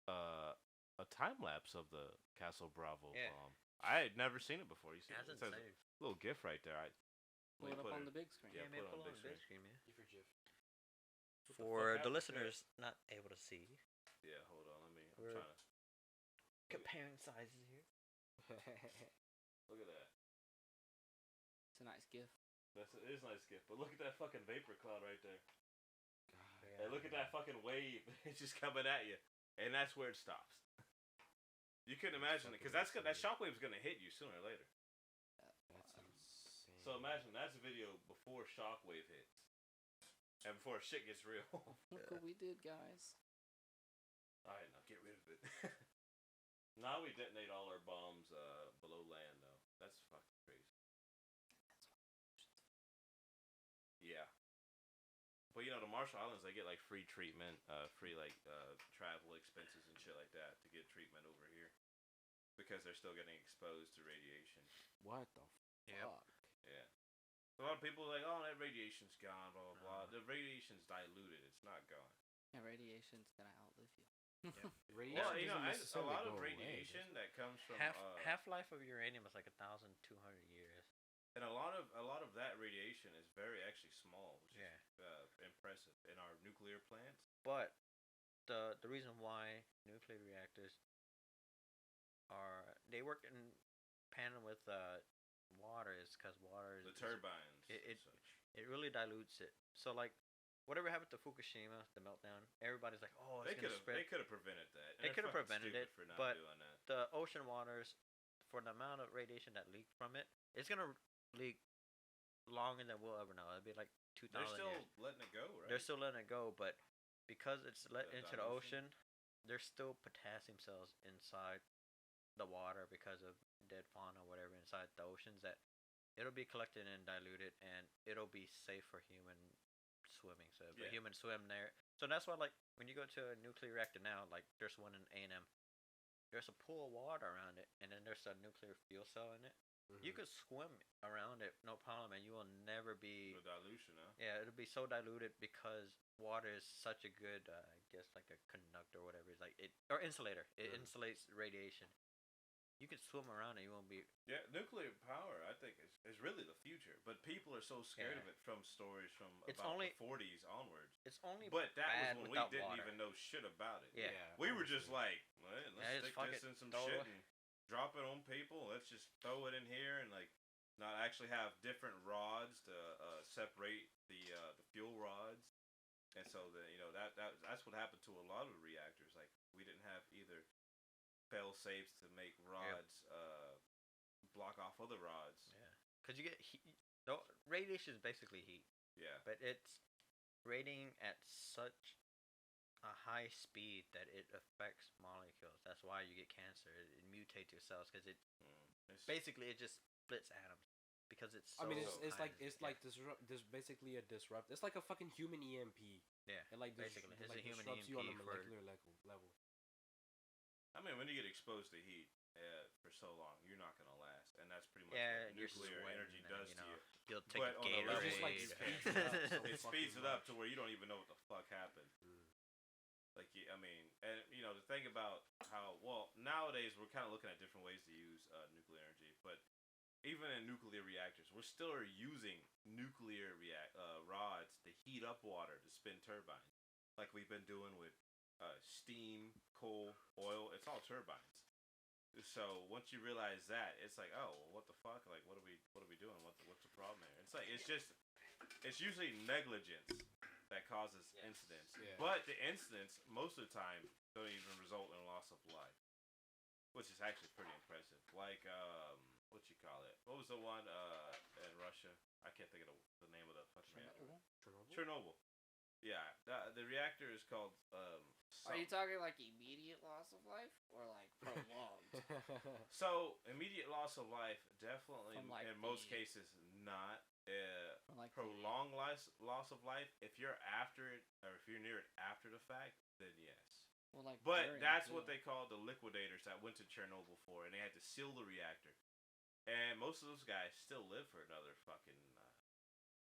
a time lapse of the Castle Bravo Yeah. bomb. I had never seen it before. You see, That's it says insane. a little GIF right there. Pull it up on the big screen. Yeah, Yeah, man, put it pull on on big the big screen. screen, man. You for Jif. What the For fuck the happened listeners not able to see, there? Yeah, hold on. I'm We're- trying to comparing sizes here. look at that. It's a nice gift. It is a nice GIF, but look at that fucking vapor cloud right there. God. Hey, look at that fucking wave. It's just coming at you, and that's where it stops. You couldn't imagine it, because that shockwave's gonna hit you sooner or later. That's insane. So imagine that's a video before shockwave hits, and before shit gets real. Look what we did, guys. All right, now get rid of it. Now we detonate all our bombs below land, though. That's fucking crazy. Yeah. But you know, the Marshall Islands, they get like free treatment, free like travel expenses and shit like that to get treatment over here, because they're still getting exposed to radiation. What the Yep. fuck? Yeah. A lot of people are like, oh, that radiation's gone, blah blah blah. The radiation's diluted; it's not gone. Yeah, radiation's gonna outlive you. Radiation Well, you know, doesn't a necessarily lot go of away, radiation does it? that comes from Half life of uranium is like 1,200 years. and a lot of that radiation is very actually small, which Yeah. is impressive in our nuclear plants. But the reason why nuclear reactors they work in tandem with water is because water is The turbines. it- and such. it really dilutes it. So like whatever happened to Fukushima, the meltdown. Everybody's like, oh, They it's could gonna have. spread. They could have prevented that. And They they're could have fucking prevented stupid it, for not but doing that. the ocean waters, for the amount of radiation that leaked from it, it's gonna leak longer than we'll ever know. It'll be like 2,000 They're still years. letting it go, right? They're still letting it go, but because it's let The into the dilution? ocean, there's still potassium cells inside the water because of dead fauna or whatever inside the oceans that it'll be collected and diluted, and it'll be safe for human swimming. So if a Yeah. human swim there, so that's why like when you go to a nuclear reactor now, like there's one in A&M, there's a pool of water around it, and then there's a nuclear fuel cell in it. You could swim around it, no problem, and you will never be. The dilution, huh? Yeah, it'll be so diluted because water is such a good, I guess, like a conductor or whatever. It's like it or insulator. It insulates radiation. You can swim around it. You won't be. Yeah, nuclear power, I think, is really the future. But people are so scared Yeah. of it from stories from It's about only- the 40s onwards. It's only. But that bad was when we without didn't water. even know shit about it. Yeah. We were just like, well, let's Yeah, just stick fuck this it, in some throw it shit away. and drop it on people. Let's just throw it in here and like not actually have different rods to separate the fuel rods. And so that's what happened to a lot of the reactors. Like we didn't have either fail safes to make rods block off other rods. Yeah, because you get heat. No, radiation is basically heat, Yeah. but it's radiating at such a high speed that it affects molecules. That's why you get cancer. It mutates your cells because it It's- basically it just splits atoms because it's. So I mean, it's high like in- it's yeah. like this basically a disrupt. It's like a fucking human EMP. Yeah, It like basically, it's a human disrupts you on a EMP for- molecular level. I mean, when you get exposed to heat for so long, you're not gonna last, and that's pretty much Yeah, what you're nuclear sweating energy and, does you to know, you. You'll take But a on the Gatorade. level, just, like, you speeds can't. it up so It fucking speeds it up much. to where you don't even know what the fuck happened. Like, I mean, and the thing about how nowadays we're kind of looking at different ways to use nuclear energy, but even in nuclear reactors, we're still using nuclear rods to heat up water to spin turbines, like we've been doing with steam, coal, oil. It's all turbines. So once you realize that, it's like, oh, well, what the fuck? Like, what are we doing? What's the problem here? It's like it's usually negligence that causes Yes. incidents. Yeah. But the incidents most of the time don't even result in loss of life, which is actually pretty impressive. Like what you call it? What was the one in Russia? I can't think of the name of the fucking reactor. Chernobyl. Yeah, the reactor is called. Are you talking like immediate loss of life or like prolonged? So immediate loss of life, definitely From, like, in most the- cases not. From, like Prolonged loss of life. If you're after it, or if you're near it after the fact, then yes. well, like But during, that's too. what they called the liquidators that went to Chernobyl for, and they had to seal the reactor. And most of those guys still live for another fucking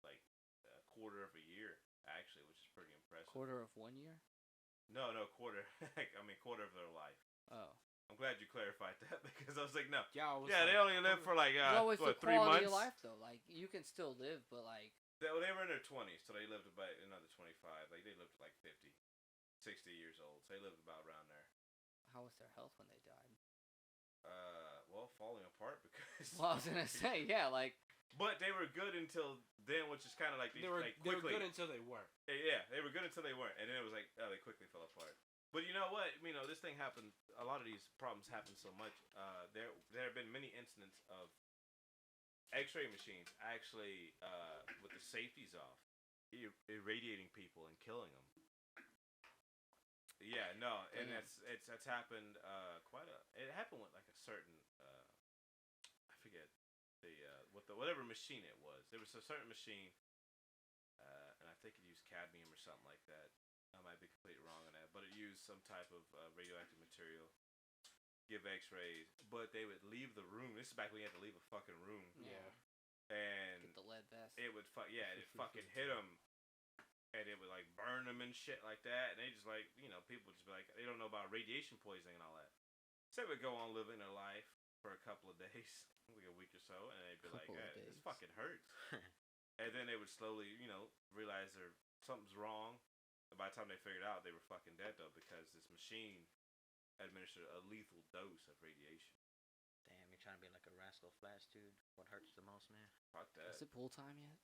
like a quarter of a year, actually, which is pretty impressive. quarter of 1 year. No, quarter. I mean, quarter of their life. Oh, I'm glad you clarified that because I was like, no. Yeah, I was Yeah, like, they only live for like it's always the 3 quality months. of life though. Like you can still live, but like They were in their 20s, so they lived about another 25. Like they lived like 50, 60 years old. So they lived about around there. how was their health when they died? Well, falling apart because. Well, I was gonna say yeah, like But they were good until then, which is kind of like they were quickly. good until they weren't. Yeah, they were good until they weren't, and then it was like, oh, they quickly fell apart. But you know what? This thing happened. A lot of these problems happen so much. There have been many incidents of X-ray machines actually with the safeties off, irradiating people and killing them. Yeah, no, and Damn. that's happened quite a. It happened with like a certain I forget whatever machine it was. There was a certain machine, and I think it used cadmium or something like that. I might be completely wrong on that, but it used some type of radioactive material, give X-rays, but they would leave the room. This is back when you had to leave a fucking room, Yeah. and get the lead vest. it would it fucking hit them, and it would like burn them and shit like that. And they just like people would just be like they don't know about radiation poisoning and all that. So they would go on living their life for a couple of days, like a week or so, and they'd be like, Couple of this days. fucking hurts. And then they would slowly, realize something's wrong. And by the time they figured out, they were fucking dead though because this machine administered a lethal dose of radiation. Damn, you're trying to be like a Rascal Flatts, dude. What hurts the most, man? Fuck that. Is it pool time yet?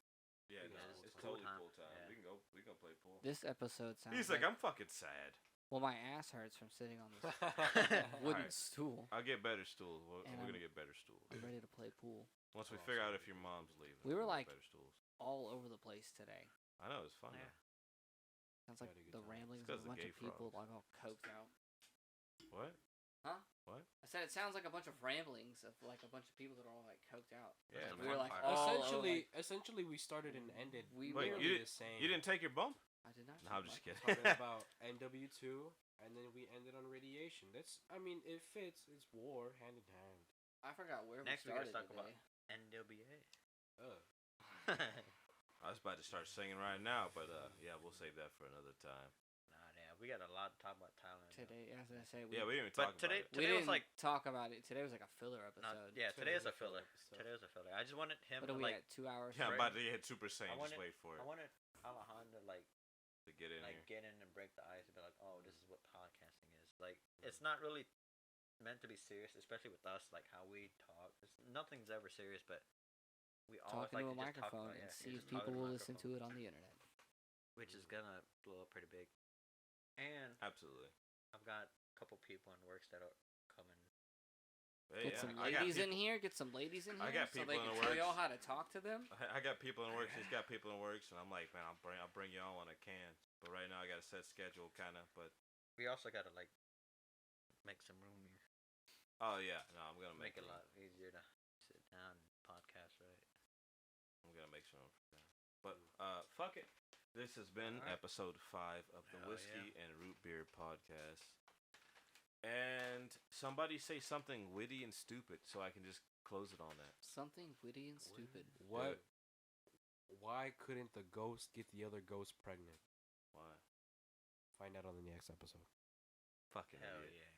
Yeah, Yeah, no, it's it's pool totally time. pool time. Yeah. We can go play pool. This episode sounds. He's like, I'm fucking sad. Well, my ass hurts from sitting on this wooden Alright. stool. I'll get better stools. And We're gonna get better stools. I'm ready to play pool. Once we Oh, figure out sorry. if your mom's leaving. We were we'll like- get better stools. All over the place today. I know it's fun. Yeah. though. Sounds like Had a good the time. ramblings It's of 'cause a the bunch gay of people frogs. like all coked out. What? I said it sounds like a bunch of ramblings of like a bunch of people that are all like coked out. Yeah, we man. were like Fire. all Essentially, we started and ended. We Wait, nearly you the same. You didn't take your bump? I did not. No, I'm take just my- kidding. Talking about NW2, and then we ended on radiation. I mean, it fits. It's war, hand in hand. I forgot where Next we we gotta started talk about today. NWA. I was about to start singing right now, but yeah, we'll save that for another time. Nah, damn, we got a lot to talk about Thailand. though. Today, as I say, Yeah, we didn't even But talk today- about it. we today was didn't like- talk about it. Today was like a filler Not, episode. yeah, today is a filler filler. episode. Today is a filler. I just wanted him What to are we like. at? 2 hours. Yeah, I'm straight? about to hit Super Saiyan. wanted- Just wait for it I wanted Alejandro like to get in here. get in and break the ice and be like, oh, this is what podcasting is. Like, it's not really meant to be serious, especially with us. Like how we talk. Nothing's ever serious, but we always Talking like to a to just talk microphone about, and yeah, see if just talk people to the will listen microphone, to it on the internet. which is gonna blow up pretty big. And Absolutely. I've got a couple people in works that are coming. Hey, Get yeah, some I got ladies in peop- here. Get some ladies in here. I got so people they in can the tell y'all works. how to talk to them. I got people in works. He's got people in works, and I'm like, man, I'll bring y'all when I can. But right now, I got a set schedule, kind of. But We also gotta like make some room here. oh yeah, no, I'm gonna Make make it a lot easier to sit down and podcast, right? I'm gonna make some room for that. But fuck it. This has been Alright. episode 5 of the Hell Whiskey and Root Beer podcast. And somebody say something witty and stupid, so I can just close it on that. Something witty and stupid. What? Why couldn't the ghost get the other ghost pregnant? Why? Find out on the next episode. Fucking Hell idiot. yeah.